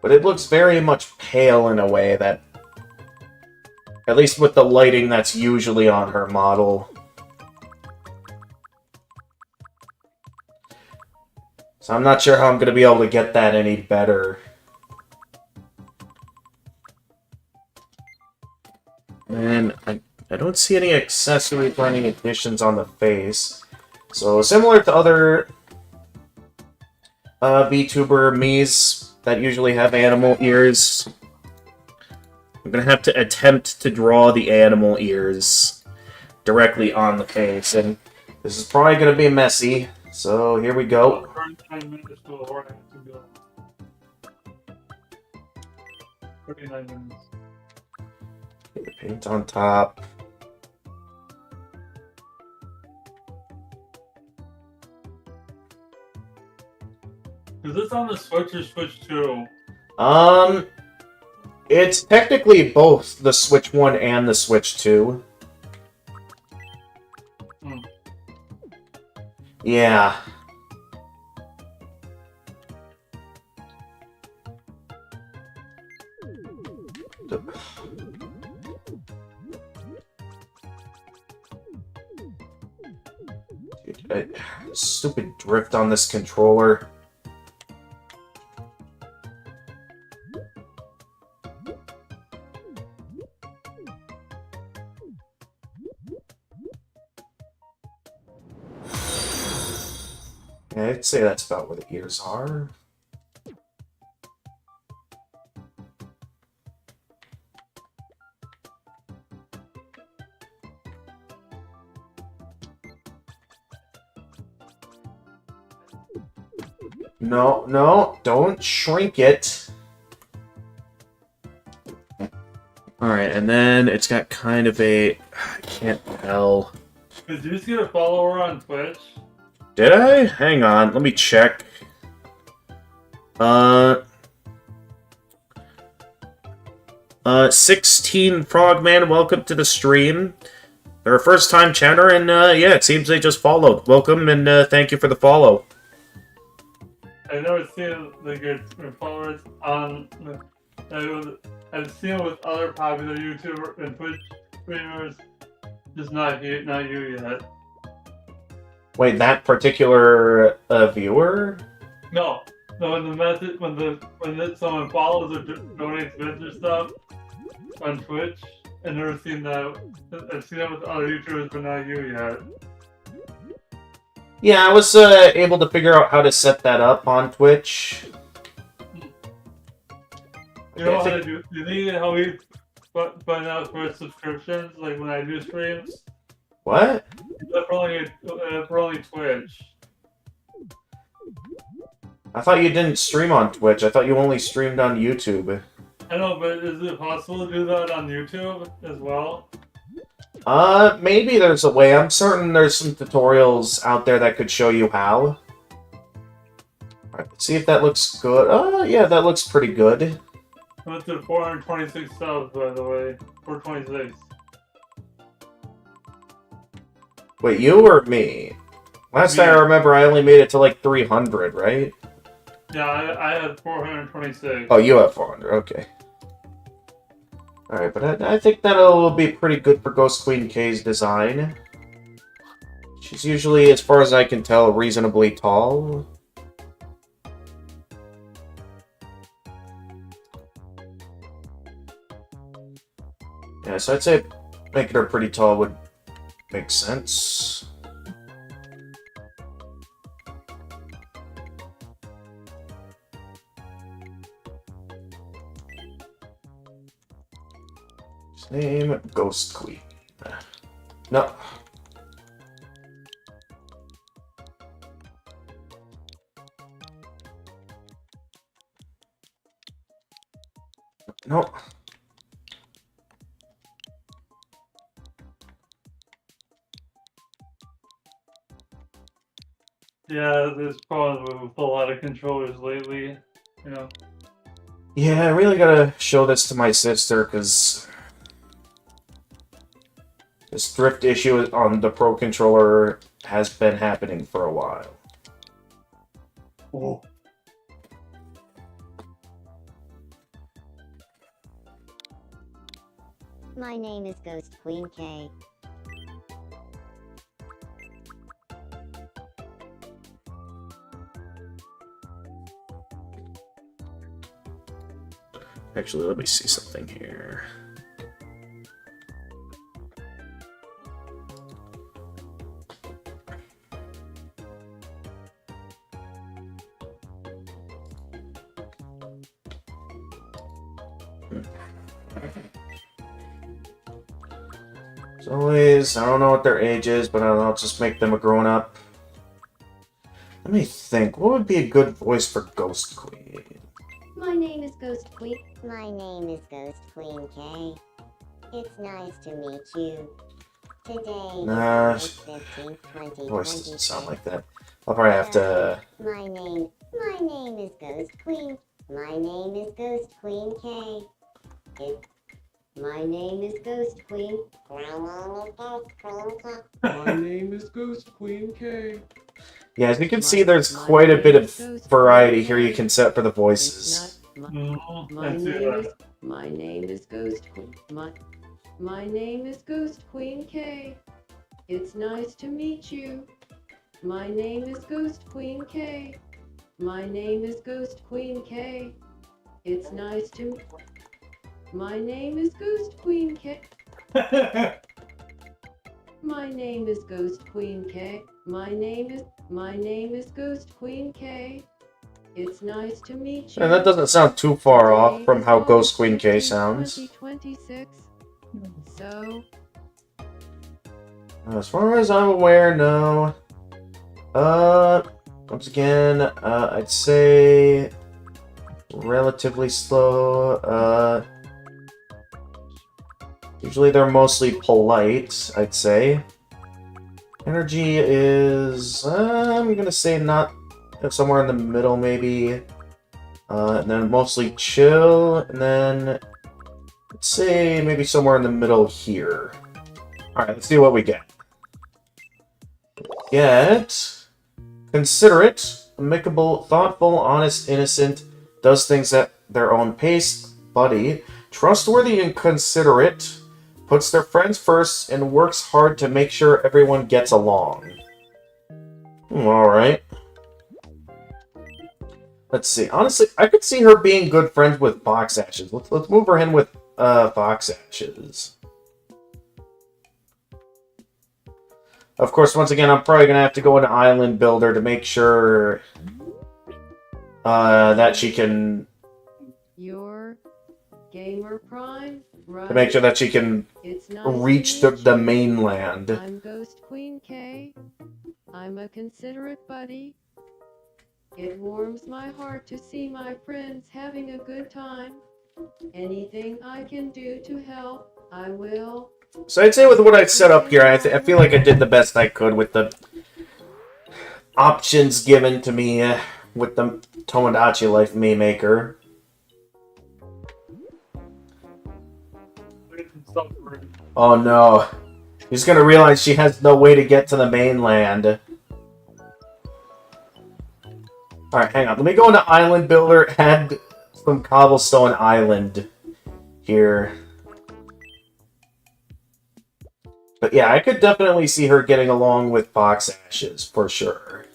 But it looks very much pale in a way that, at least with the lighting that's usually on her model. So I'm not sure how I'm going to be able to get that any better. And I don't see any accessories or any additions on the face. So similar to other VTuber Miis that usually have animal ears, I'm going to have to attempt to draw the animal ears directly on the face. And this is probably going to be messy. So here we go. 9 minutes before I have to go. 39 minutes. Get the paint on top. Is this on the Switch or Switch 2? It's technically both the Switch 1 and the Switch 2. Yeah. Stupid drift on this controller. Yeah, I'd say that's about where the ears are. No, no, don't shrink it. Alright, and then it's got kind of a... I can't tell. Did you just get a follower on Twitch? Did I? Hang on, let me check. 16 Frogman, welcome to the stream. They're a first-time chatter, and yeah, it seems they just followed. Welcome, and thank you for the follow. I've never seen like your followers on. I've seen it with other popular YouTuber and Twitch streamers, just not you yet. Wait, that particular viewer? No, when the message when someone follows or donates bits or stuff on Twitch, I've never seen that. I've seen that with other YouTubers, but not you yet. Yeah, I was able to figure out how to set that up on Twitch. You know how to do? You think how we find out for subscriptions, like when I do streams? What? For only Twitch. I thought you didn't stream on Twitch. I thought you only streamed on YouTube. I know, but is it possible to do that on YouTube as well? Maybe there's a way. I'm certain there's some tutorials out there that could show you how. Alright, let's see if that looks good. Yeah, that looks pretty good. I went to 426 subs, by the way. 426. Wait, you or me? Last Me. I remember, I only made it to like 300, right? Yeah, I had 426. Oh, you have 400, okay. Alright, but I think that'll be pretty good for Ghost Queen K's design. She's usually, as far as I can tell, reasonably tall. Yeah, so I'd say making her pretty tall would make sense. Name Ghost Queen. No. No. Yeah, there's problems with a lot of controllers lately, you know. Yeah, I really gotta show this to my sister, because this drift issue on the Pro Controller has been happening for a while. Oh. My name is Ghost Queen K. Actually, let me see something here. As always, I don't know what their age is, but I'll just make them a grown-up. Let me think. What would be a good voice for Ghost Queen? My name is Ghost Queen. My name is Ghost Queen K. It's nice to meet you. Today Nah, is August 15th, voice doesn't 2026. sound like that. I'll probably have to... My name is Ghost Queen. My name is Ghost Queen K. My name is Ghost Queen. My name is Ghost Queen K. Yeah, as you can see, there's quite a bit of variety here you can set for the voices. My name is Ghost Queen. My name is Ghost Queen K. It's nice to meet you. My name is Ghost Queen K. My name is Ghost Queen K. It's nice to. My name is Ghost Queen K. My name is Ghost Queen K. My name is Ghost Queen K. It's nice to meet you. And that doesn't sound too far off Today from is how August Ghost Queen K 15th, sounds. 2026. So, As far as I'm aware, no. Once again, I'd say relatively slow. Usually they're mostly polite, I'd say. Energy is, I'm gonna say not, somewhere in the middle maybe. And then mostly chill, and then, let's say maybe somewhere in the middle here. Alright, let's see what we get. Get considerate, amicable, thoughtful, honest, innocent, does things at their own pace, buddy, trustworthy and considerate, puts their friends first, and works hard to make sure everyone gets along. Alright. Let's see. Honestly, I could see her being good friends with Fox Ashes. Let's move her in with Fox Ashes. Of course, once again, I'm probably going to have to go into Island Builder to make sure that she can... Your Gamer Prime, right? To make sure that she can It's nice reach to meet the you. mainland. I'm Ghost Queen K. I'm a considerate buddy. It warms my heart to see my friends having a good time. Anything I can do to help, I will. So I'd say with what I set up here, I feel like I did the best I could with the options given to me with the Tomodachi Life Me Maker. Oh no. She's gonna realize she has no way to get to the mainland. Alright, hang on. Let me go into Island Builder, add some Cobblestone Island here. But yeah, I could definitely see her getting along with Fox Ashes, for sure.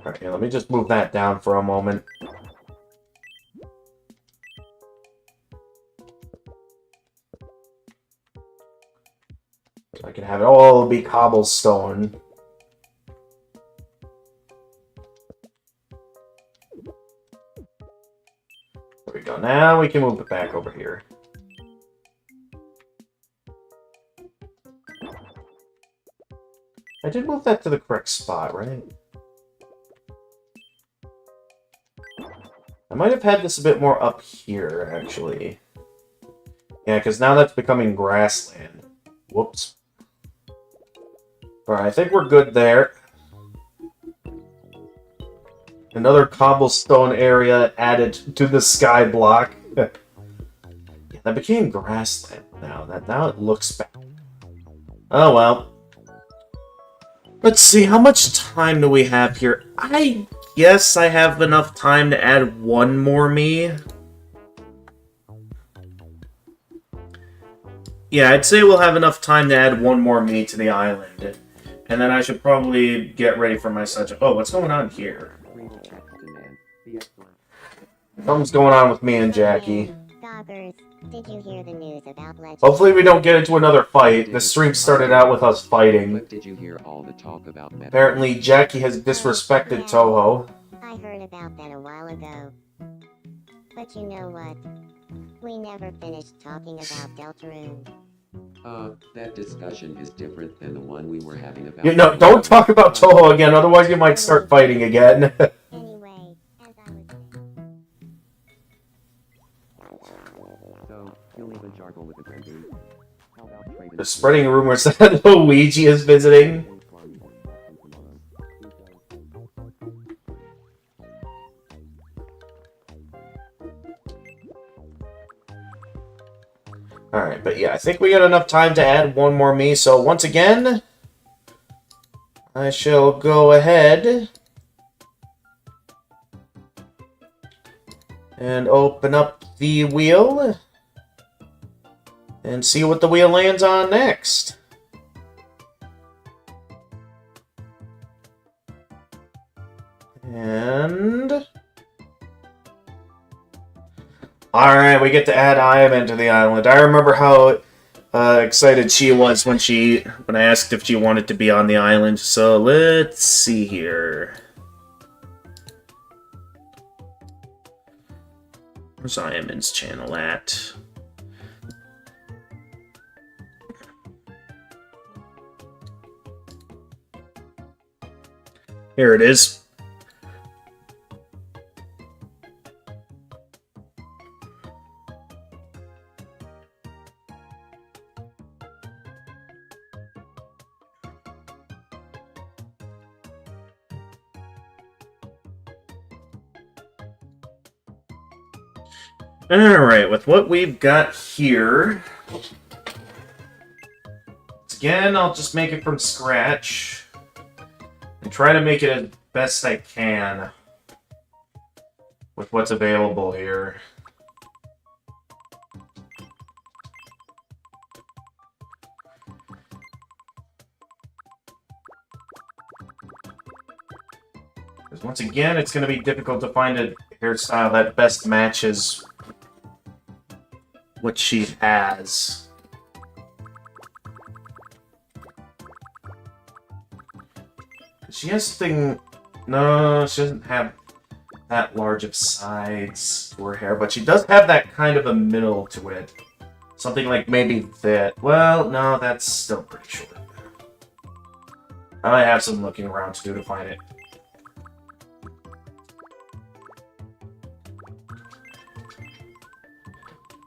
Alright, let me just move that down for a moment. So I can have it all be cobblestone. There we go. Now we can move it back over here. I did move that to the correct spot, right? I might have had this a bit more up here, actually. Yeah, because now that's becoming grassland. Whoops. Alright, I think we're good there. Another cobblestone area added to the sky block. Yeah, that became grassland now. Now it looks bad. Oh well. Let's see, how much time do we have here? I guess I have enough time to add one more me. Yeah, I'd say we'll have enough time to add one more me to the island. And then I should probably get ready for my such. Oh, what's going on here? Something's going on with me and Jackie. Goggers, did you hear the news about Legend? Hopefully we don't get into another fight. The stream started out with us fighting. But did you hear all the talk about Meta? Apparently Jackie has disrespected Toho. I heard about that a while ago. But you know what? We never finished talking about Deltarune. That discussion is different than the one we were having about... You know, don't talk about Toho again, otherwise you might start fighting again. Anyway, as I was So, you'll even jargle with the Grandy. How about trading... They're spreading rumors that Luigi is visiting. Alright, but yeah, I think we got enough time to add one more me, so once again, I shall go ahead and open up the wheel and see what the wheel lands on next. And... Alright, we get to add Ayame to the island. I remember how excited she was when I asked if she wanted to be on the island. So let's see here. Where's Ayame's channel at? Here it is. Alright, with what we've got here... Again, I'll just make it from scratch. And try to make it as best I can. With what's available here. Because once again, it's going to be difficult to find a hairstyle that best matches what she has. She has something... No, she doesn't have that large of sides to her hair, but she does have that kind of a middle to it. Something like maybe that. Well, no, that's still pretty short. I might have some looking around to do to find it.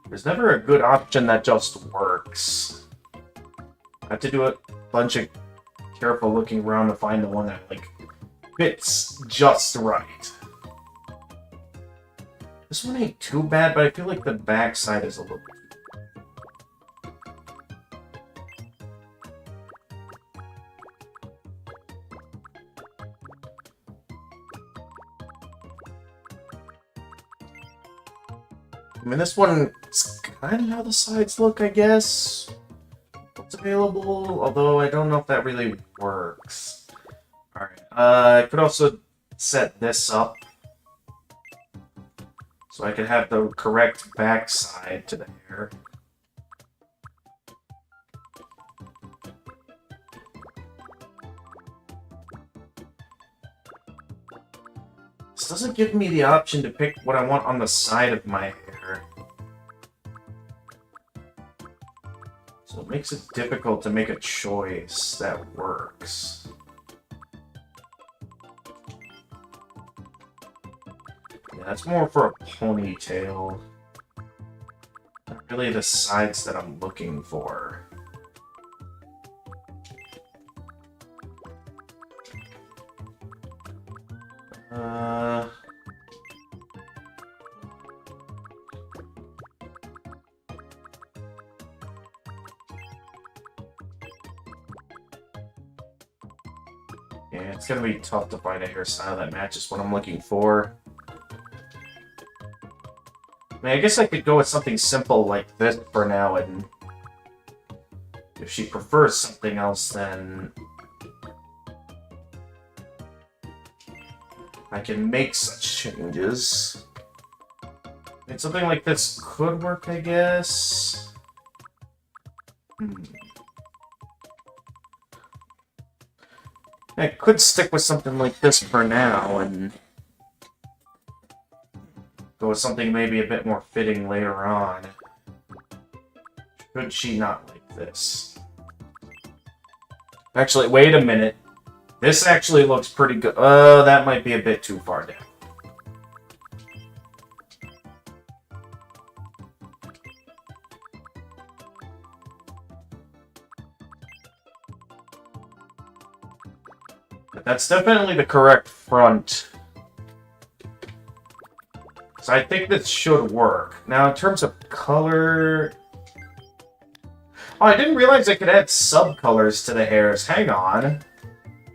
There's never a good option that just works. I have to do a bunch of careful looking around to find the one that, like, fits just right. This one ain't too bad, but I feel like the backside is a little... I mean, this one is kind of how the sides look, I guess. What's available, although I don't know if that really works. Alright, I could also set this up. So I could have the correct backside to the hair. This doesn't give me the option to pick what I want on the side of my hair. So it makes it difficult to make a choice that works. Yeah, that's more for a ponytail. Not really the sides that I'm looking for. Yeah, it's gonna be tough to find a hairstyle that matches what I'm looking for. I mean, I guess I could go with something simple like this for now, and if she prefers something else, then I can make such changes. And something like this could work, I guess. I could stick with something like this for now, and go with something maybe a bit more fitting later on. Could she not like this? Actually, wait a minute. This actually looks pretty good. That might be a bit too far down. But that's definitely the correct front. So I think this should work. Now, in terms of color... Oh, I didn't realize I could add subcolors to the hairs. Hang on.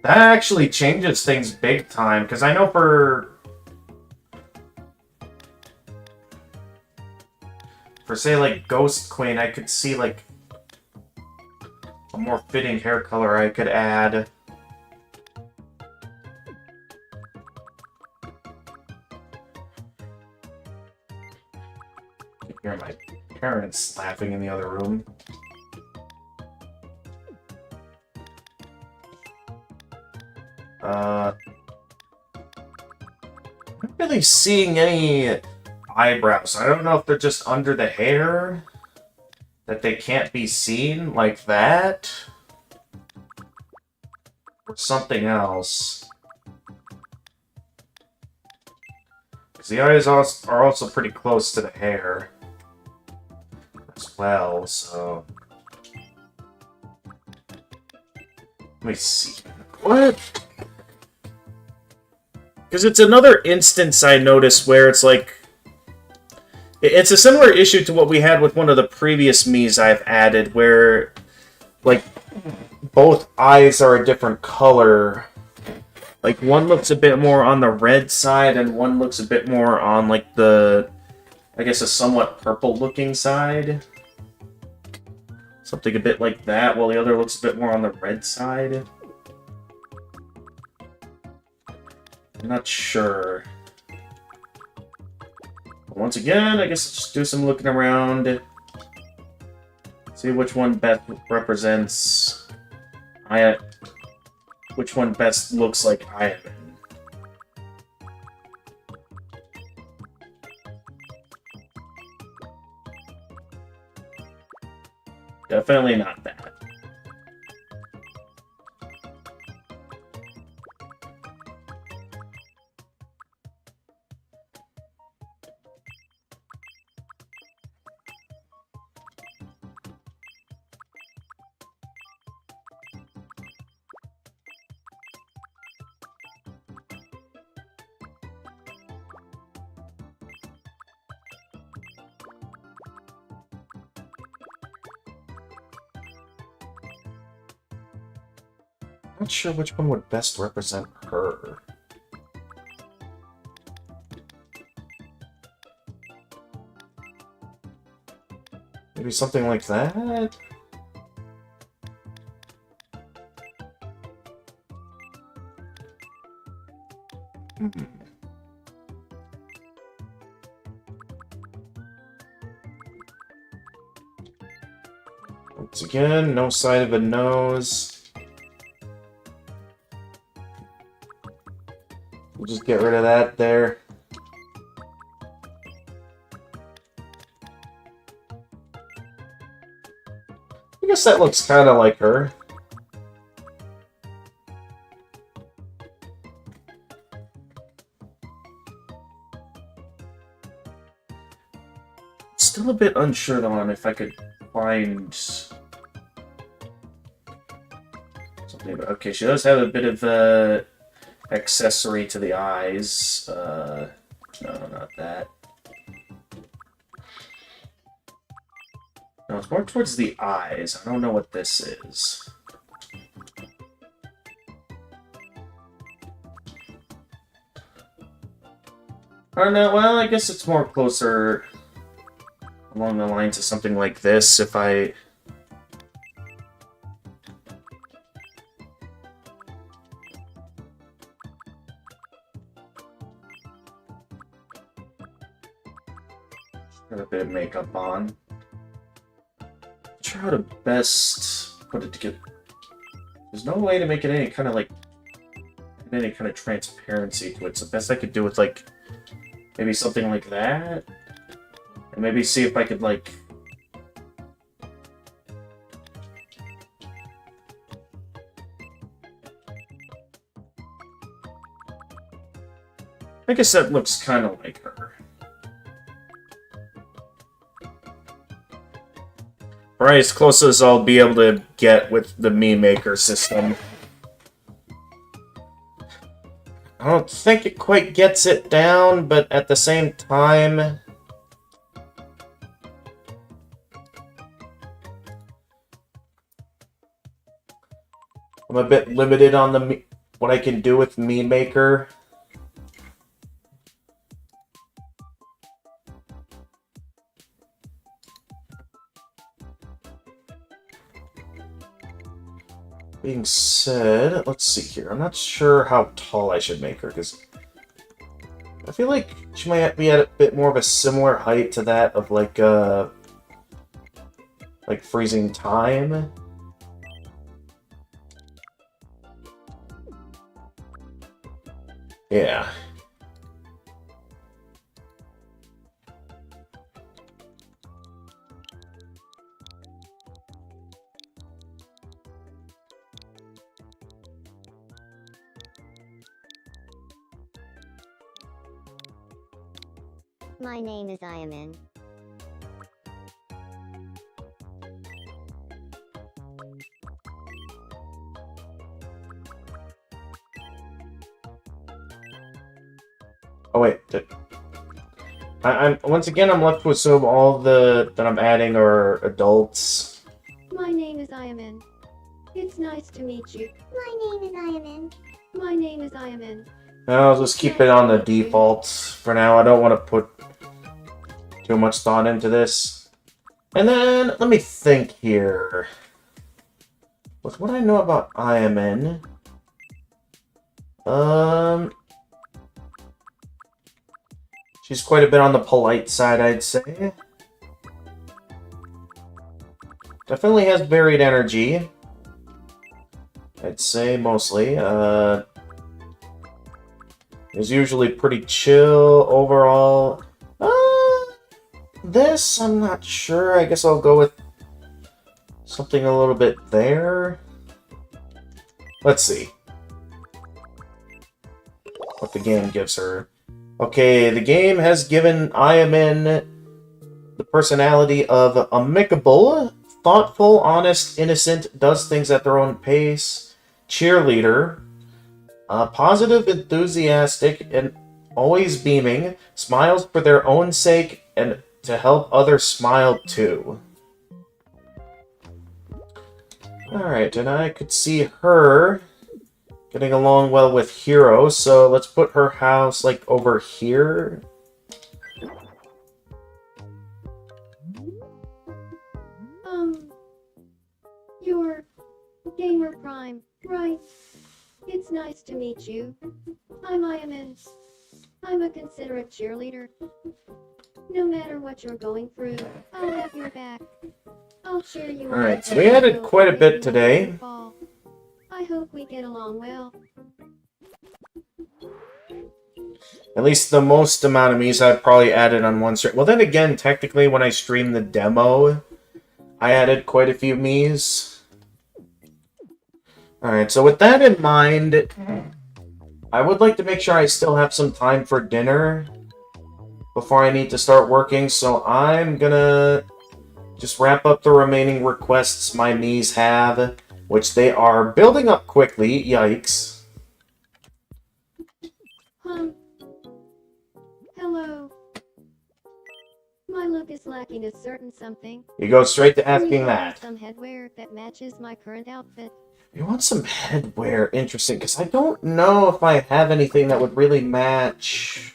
That actually changes things big time, because I know for say, like, Ghost Queen, I could see, like, a more fitting hair color I could add. I can hear my parents laughing in the other room. I'm not really seeing any eyebrows. I don't know if they're just under the hair, that they can't be seen like that, or something else. Because the eyes are also pretty close to the hair as well, so... Let me see. What? Because it's another instance I noticed where it's like... It's a similar issue to what we had with one of the previous Miis I've added, where, like, both eyes are a different color. Like, one looks a bit more on the red side, and one looks a bit more on, like, the, I guess, a somewhat purple-looking side. Something a bit like that, while the other looks a bit more on the red side. I'm not sure. But once again, I guess let's just do some looking around. See which one best represents... which one best looks like Iron Man. Definitely not that. Not sure which one would best represent her. Maybe something like that? Hmm. Once again, no sign of a nose. We'll just get rid of that there. I guess that looks kind of like her. Still a bit unsure on if I could find something. Okay, she does have a bit of accessory to the eyes. No, not that. No, it's more towards the eyes. I don't know what this is. I don't know. Well, I guess it's more closer along the lines of something like this. If I... got a bit of makeup on. Not sure how to best put it together. There's no way to make it any kind of like any kind of transparency to it. So best I could do with like maybe something like that, and maybe see if I could like I guess that looks kind of like her. Probably as close as I'll be able to get with the Mii Maker system. I don't think it quite gets it down, but at the same time... I'm a bit limited on the what I can do with Mii Maker. Being said, let's see here. I'm not sure how tall I should make her, because I feel like she might be at a bit more of a similar height to that of like freezing time. Yeah. My name is Ayamin. Oh wait, I'm once again I'm left to assume all that I'm adding are adults. My name is Ayaman. It's nice to meet you. My name is Ayaman. My name is Ayaman. I'll just keep it on the defaults for now. I don't want to put too much thought into this. And then let me think here. With what I know about Ayaman, she's quite a bit on the polite side, I'd say. Definitely has varied energy. I'd say mostly. Is usually pretty chill overall. This, I'm not sure. I guess I'll go with something a little bit there. Let's see what the game gives her. Okay, the game has given Ayaman the personality of amicable, thoughtful, honest, innocent, does things at their own pace, cheerleader, positive, enthusiastic, and always beaming, smiles for their own sake and to help others smile too. Alright, and I could see her getting along well with Hero, so let's put her house, like, over here. You're Gamer Prime, right? It's nice to meet you. I'm Ayaman. I'm a considerate cheerleader. No matter what you're going through, I'll have your back. I'll cheer you on. Alright, so we added quite a bit today. I hope we get along well. At least the most amount of Miis I've probably added on one stream. Well, then again, technically, when I streamed the demo, I added quite a few Miis. Alright, so with that in mind, I would like to make sure I still have some time for dinner before I need to start working, so I'm gonna just wrap up the remaining requests my Miis have, which they are building up quickly. Yikes. Hello. My look is lacking a certain something. You go straight to Do you asking have that. some headwear that matches my current outfit? You want some headwear? Interesting, because I don't know if I have anything that would really match.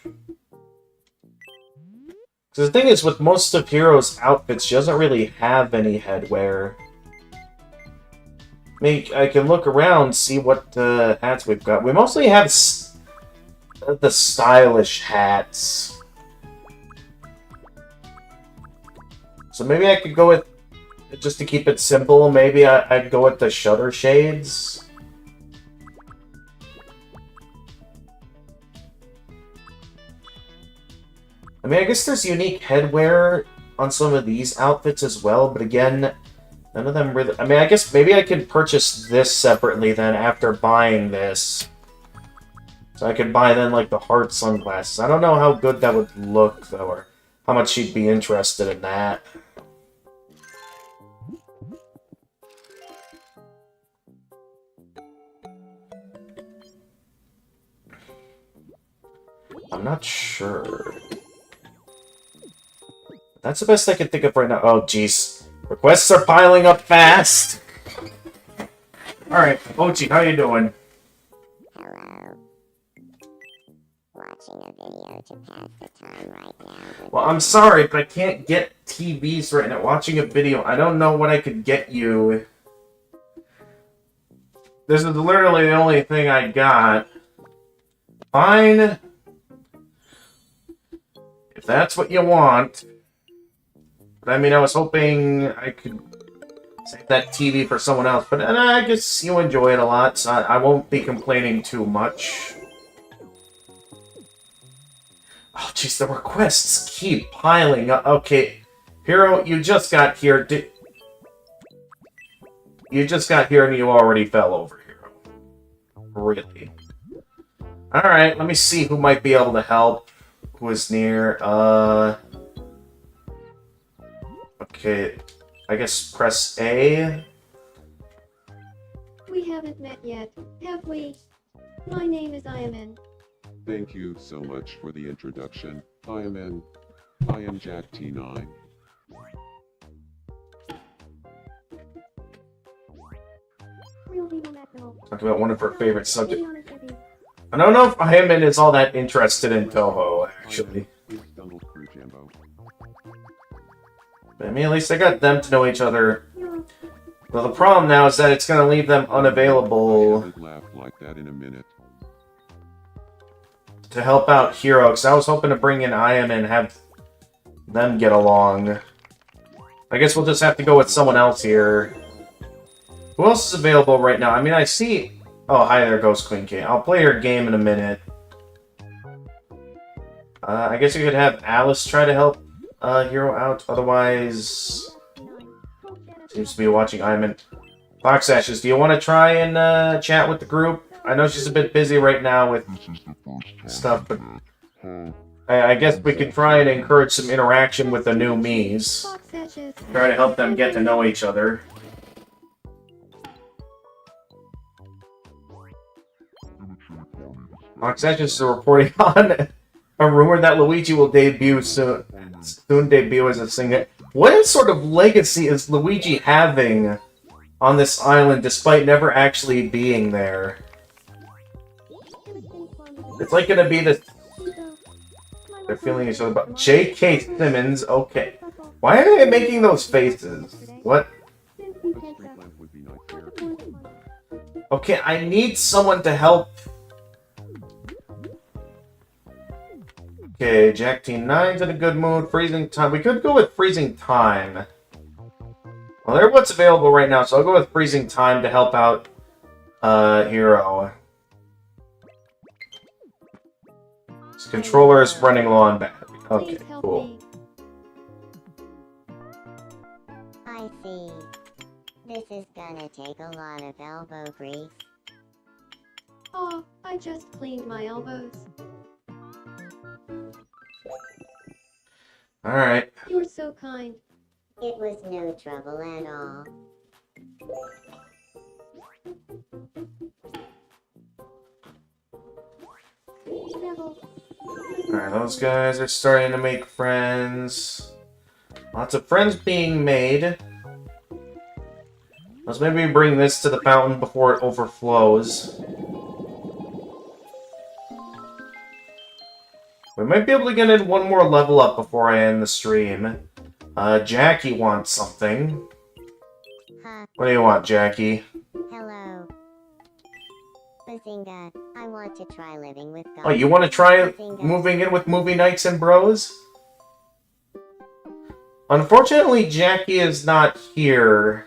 Because the thing is, with most of Hero's outfits, she doesn't really have any headwear. I can look around, see what hats we've got. We mostly have the stylish hats. So maybe I could go with, just to keep it simple, maybe I'd go with the shutter shades. I mean, I guess there's unique headwear on some of these outfits as well, but again, none of them really... I mean, I guess maybe I could purchase this separately then after buying this. So I could buy then, like, the heart sunglasses. I don't know how good that would look, though, or how much she'd be interested in that. I'm not sure. That's the best I can think of right now. Oh, jeez. Requests are piling up fast. Alright, Ochi, how you doing? Hello. Watching a video to pass the time right now. Well, I'm sorry, but I can't get TVs right now. Watching a video, I don't know what I could get you. This is literally the only thing I got. Fine. If that's what you want. But I mean, I was hoping I could save that TV for someone else. But I guess you enjoy it a lot, so I won't be complaining too much. Oh, jeez, the requests keep piling up. Okay, Hero, you just got here. You just got here and you already fell over, Hero. Really? Alright, let me see who might be able to help. Who is near? Okay, I guess press A. We haven't met yet, have we? My name is Ayaman. Thank you so much for the introduction, Ayaman. I am Jack T9. Real Vivo Macno. Talked about one of her favorite To subjects. be honest with you, I don't know if Hyman is all that interested in Toho, actually. It's Donald Screw Jambo. But, I mean, at least I got them to know each other. you Well, the problem now is that it's going to leave them I unavailable haven't laughed like that in a minute. to help out Hero, because I was hoping to bring in Ayam and have them get along. I guess we'll just have to go with someone else here. Who else is available right now? I mean, I see... Oh, hi there, Ghost Queen K. I'll play her game in a minute. I guess you could have Alice try to help Hero out. Otherwise, seems to be watching Ayam. Fox Ashes, do you want to try and chat with the group? I know she's a bit busy right now with This is the first time stuff, but that, I guess we can try and encourage some interaction with the new Miis. Fox Etches. Try to help them get to know each other. Fox Etches is reporting on a rumor that Luigi will debut soon. Soon debut as a singer. What sort of legacy is Luigi having on this island despite never actually being there? It's like gonna be this. They're feeling each other about J.K. Simmons. Okay. Why are they making those faces? What? A street lamp would be nice here. Okay, I need someone to help. Okay, Jack T9's in a good mood. Freezing time. We could go with freezing time. Well, they're what's available right now, so I'll go with freezing time to help out Hero. His controller is running low on battery. Okay, Please help cool. me. I see. This is gonna take a lot of elbow grease. Oh, I just cleaned my elbows. Alright. You're so kind. It was no trouble at all. Neville. Alright, those guys are starting to make friends. Lots of friends being made. Let's maybe bring this to the fountain before it overflows. We might be able to get in one more level up before I end the stream. Jackie wants something. Huh, What do you want, Jackie? hello. Bazinga, I want to try living with God. Oh, you want to try Bazinga. moving in with Movie Nights and Bros? Unfortunately, Jackie is not here.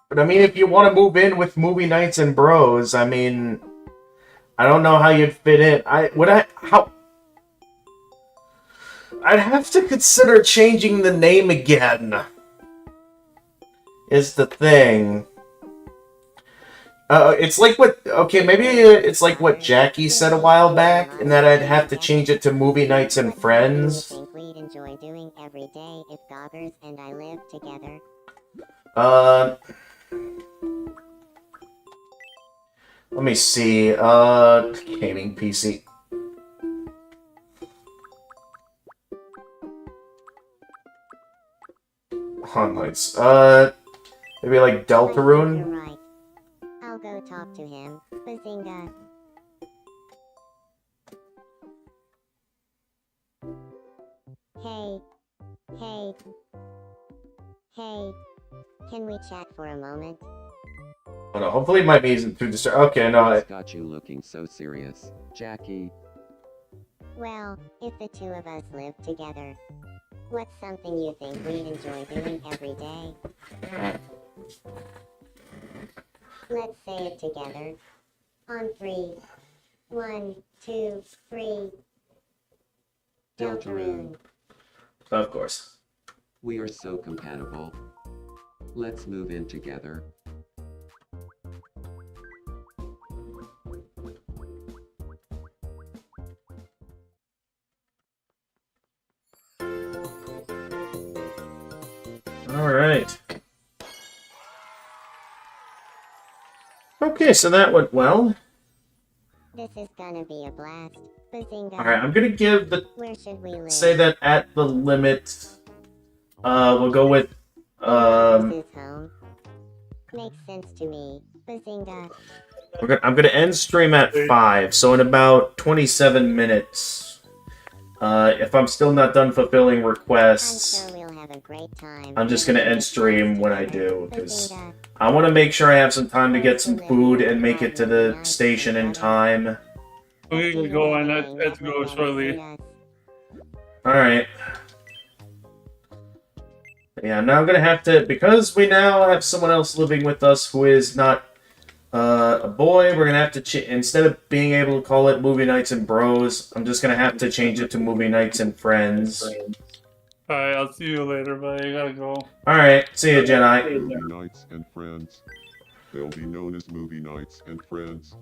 But I mean, if you want to move in with Movie Nights and Bros, I mean, I don't know how you'd fit in. I'd have to consider changing the name again. Is the thing. It's like what... Okay, maybe it's like what Jackie said a while back, and that I'd have to change it to Movie Nights and What Friends. do you think we'd enjoy doing every day if Goggers and I lived together? Let me see. Gaming PC. Highlights. Maybe like I think you're Deltarune? right. I'll go talk to him. Bazinga. Hey. Hey. Hey. Can we chat for a moment? Oh, no, hopefully my me isn't too disturbed. Okay, no, What's got you looking so serious, Jackie? Well, if the two of us lived together, what's something you think we'd enjoy doing every day? Let's say it together. On 3. 1, 2, 3. Deltarune. of course. We are so compatible. Let's move in together. Alright. Okay, so that went well. This is gonna be a blast. Bazinga. Alright, I'm gonna give the... Where should we live? Say that at the limit, we'll go with, This is home. Makes sense to me. Bazinga. I'm gonna end stream at 5, so in about 27 minutes. If I'm still not done fulfilling I'm requests, sure we'll have a great time. I'm just gonna end stream when I do, because I want to make sure I have some time to get some food and make it to the station in time. We can go and let's go shortly. Alright. Yeah, now I'm gonna have to, because we now have someone else living with us who is not a boy, we're gonna have to, instead of being able to call it Movie Nights and Bros, I'm just gonna have to change it to Movie Nights and Friends. Alright, I'll see you later, but I gotta go. Alright, see you, Jedi. Movie Nights and Friends. They'll be known as Movie Nights and Friends.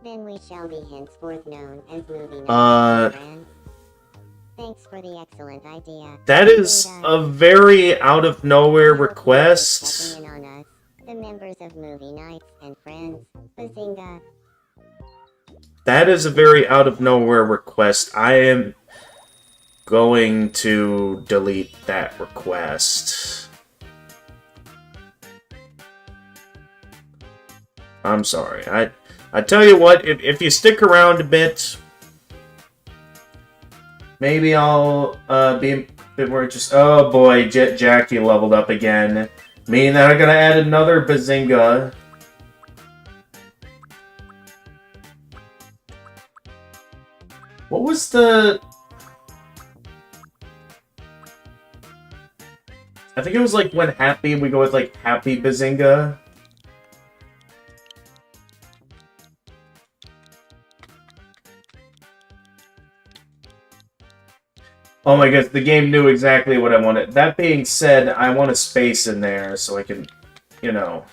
Then we shall be henceforth known as Movie Nights and Friends. Thanks for the excellent idea. That is a very out of nowhere request. Checking in on us, the members of Movie Nights and Friends. Bazinga. That is a very out of nowhere request. I am going to delete that request. I'm sorry. I tell you what, if you stick around a bit, maybe I'll be a bit more interested. Oh boy, Jackie leveled up again. Meaning that I'm gonna add another Bazinga. What was the... I think it was like when Happy, we go with like Happy Bazinga. Oh my gosh, the game knew exactly what I wanted. That being said, I want a space in there so I can, you know...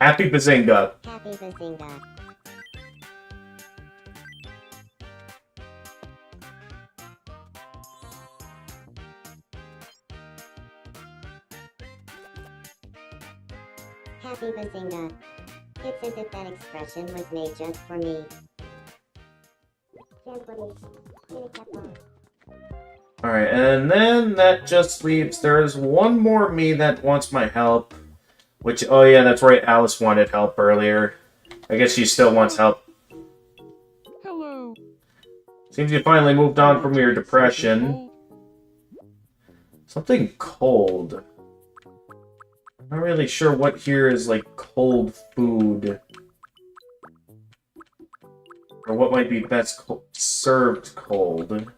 Happy Bazinga. Happy Bazinga. Happy Bazinga. It's as if that expression was made just for me. Alright, and then that just leaves... There's one more me that wants my help. Which, oh yeah, that's right, Alice wanted help earlier. I guess she still wants help. Hello. Seems you finally moved on from your depression. Something cold. I'm not really sure what here is, like, cold food. Or what might be best served cold.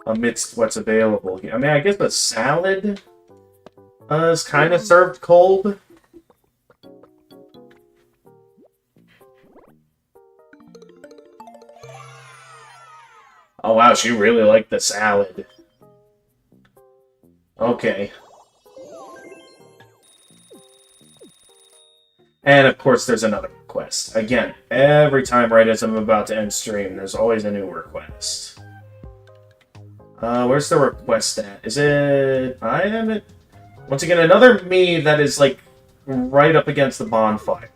Amidst what's available here. I mean, I guess a salad is kind of served cold. Oh wow, she really liked the salad. Okay. And of course there's another request. Again, every time right as I'm about to end stream, there's always a new request. Where's the request at? Is it... I haven't... Once again, another me that is, like, right up against the bonfire.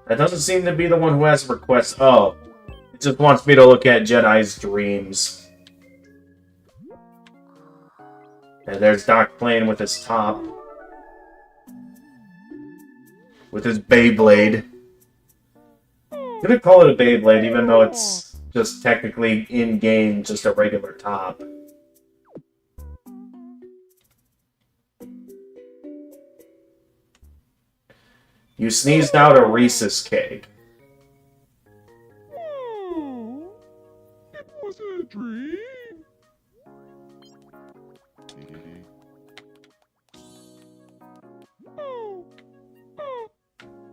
That doesn't seem to be the one who has a request. Oh. It just wants me to look at Jedi's dreams. And there's Doc playing with his top. With his Beyblade. I'm gonna call it a Beyblade, even though it's just technically in-game just a regular top. You sneezed out a Reese's cake. It was a dream.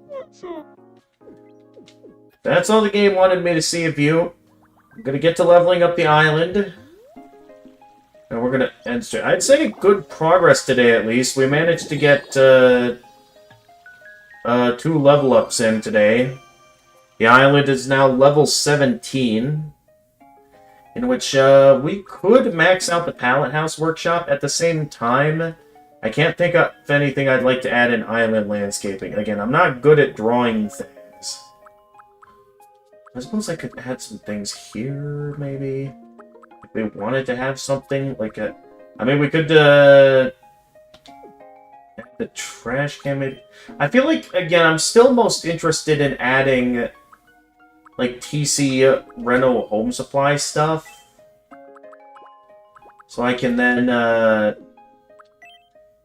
What's up? That's all the game wanted me to see of you. I'm gonna get to leveling up the island. And we're gonna end stream. I'd say good progress today, at least. We managed to get, 2 level ups in today. The island is now level 17. in which we could max out the Pallet House Workshop. At the same time, I can't think of anything I'd like to add in island landscaping. Again, I'm not good at drawing things. I suppose I could add some things here, maybe. If we wanted to have something like a... I mean, we could, add the trash can, maybe. I feel like, again, I'm still most interested in adding, like, TC Reno home supply stuff. So I can then,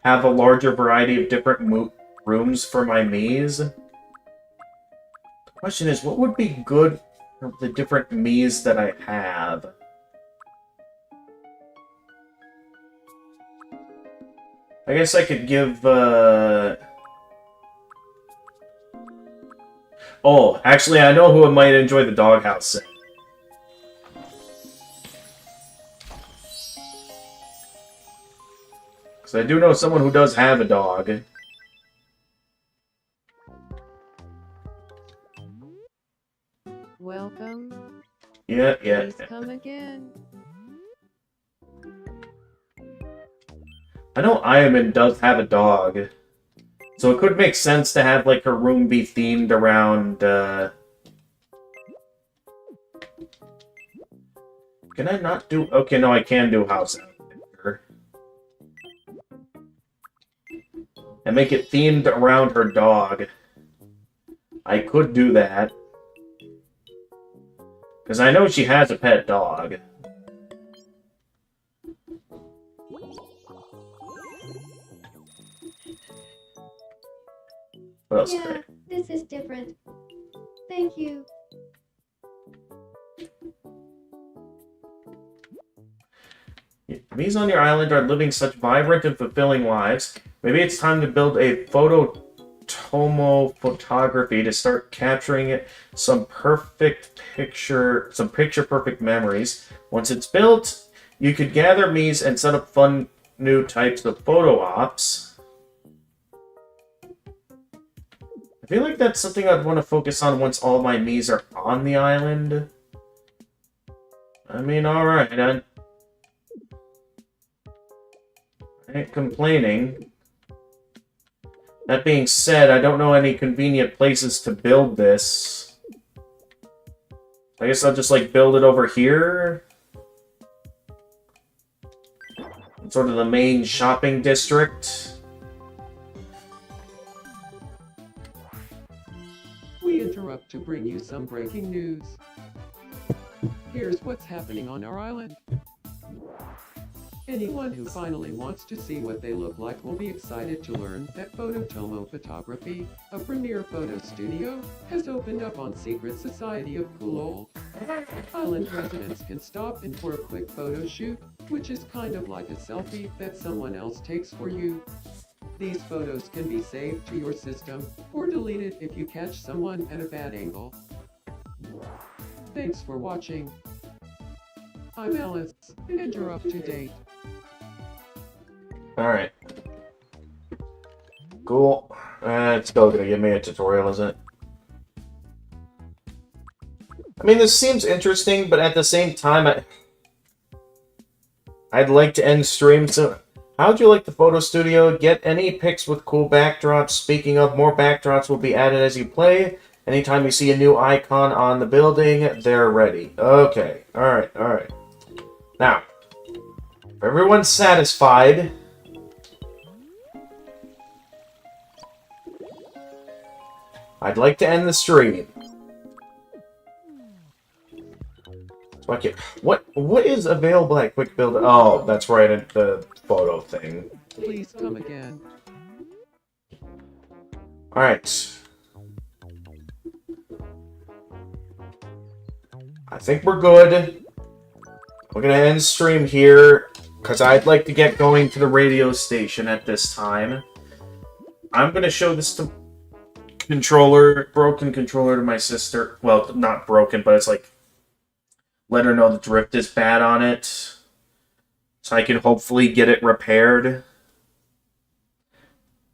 have a larger variety of different rooms for my Miis. The question is, what would be good for the different Miis that I have? I guess I could give, Oh, actually, I know who might enjoy the doghouse set. Because I do know someone who does have a dog. Welcome. Yeah. Please come again. I know Ayaman does have a dog. So it could make sense to have, like, her room be themed around, Can I not do... Okay, no, I can do house out. And make it themed around her dog. I could do that. Because I know she has a pet dog. What else? Yeah, this is different. Thank you. Bees on your island are living such vibrant and fulfilling lives. Maybe it's time to build a photography to start capturing some picture-perfect memories. Once it's built, you could gather Miis and set up fun new types of photo ops. I feel like that's something I'd want to focus on once all my Miis are on the island. I mean, alright, I ain't complaining. That being said, I don't know any convenient places to build this. I guess I'll just, like, build it over here. Sort of the main shopping district. We interrupt to bring you some breaking news. Here's what's happening on our island. Anyone who finally wants to see what they look like will be excited to learn that Phototomo Photography, a premier photo studio, has opened up on Secret Society of Kulol. Island residents can stop in for a quick photo shoot, which is kind of like a selfie that someone else takes for you. These photos can be saved to your system, or deleted if you catch someone at a bad angle. Thanks for watching. I'm Alice, and you're up to date. Alright. Cool. It's still gonna give me a tutorial, isn't it? I mean, this seems interesting, but at the same time, I'd like to end stream soon. How'd you like the photo studio? Get any pics with cool backdrops. Speaking of, more backdrops will be added as you play. Anytime you see a new icon on the building, they're ready. Okay. Alright. Now, if everyone's satisfied, I'd like to end the stream. So I can... What is available at Quick Build? Oh, that's right, the photo thing. Please come again. Alright. I think we're good. We're gonna end stream here, because I'd like to get going to the radio station at this time. I'm gonna show this to broken controller to my sister. Well, not broken, but it's like, let her know the drift is bad on it, so I can hopefully get it repaired.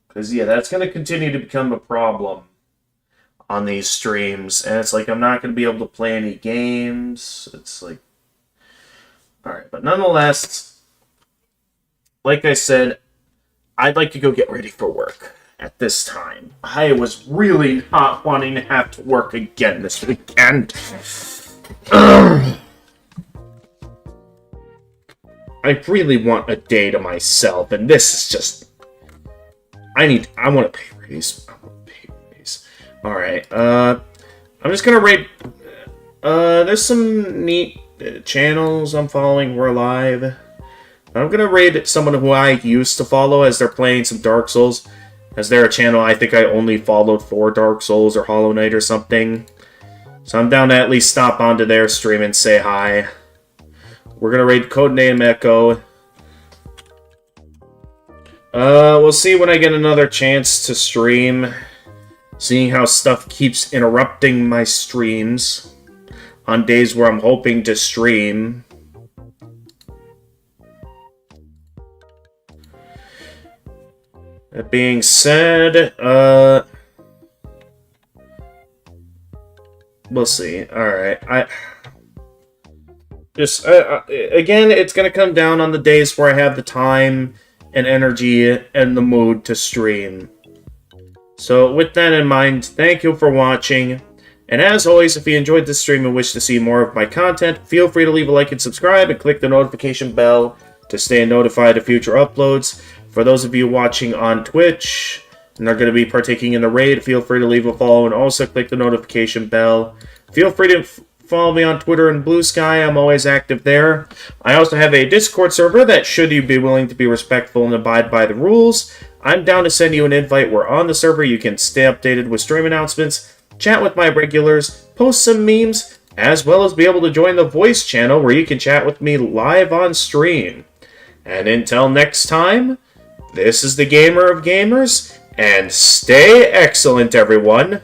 Because, yeah, that's going to continue to become a problem on these streams. And it's like, I'm not going to be able to play any games. It's like, Alright, but nonetheless, like I said, I'd like to go get ready for work at this time. I was really not wanting to have to work again this weekend. I really want a day to myself, and this is just... I want a pay raise. Alright, I'm just gonna rate... there's some neat channels I'm following who are live. I'm gonna rate someone who I used to follow as they're playing some Dark Souls. As they're a channel I think I only followed for Dark Souls or Hollow Knight or something. So I'm down to at least stop onto their stream and say hi. We're gonna rate Codename Echo. We'll see when I get another chance to stream. Seeing how stuff keeps interrupting my streams on days where I'm hoping to stream. That being said, we'll see. Alright, again, it's gonna come down on the days where I have the time and energy and the mood to stream. So, with that in mind, thank you for watching. And as always, if you enjoyed this stream and wish to see more of my content, feel free to leave a like and subscribe and click the notification bell to stay notified of future uploads. For those of you watching on Twitch and are going to be partaking in the raid, feel free to leave a follow and also click the notification bell. Feel free to follow me on Twitter and Blue Sky. I'm always active there. I also have a Discord server that, should you be willing to be respectful and abide by the rules, I'm down to send you an invite where on the server you can stay updated with stream announcements, chat with my regulars, post some memes, as well as be able to join the voice channel where you can chat with me live on stream. And until next time, this is the Gamer of Gamers, and stay excellent, everyone.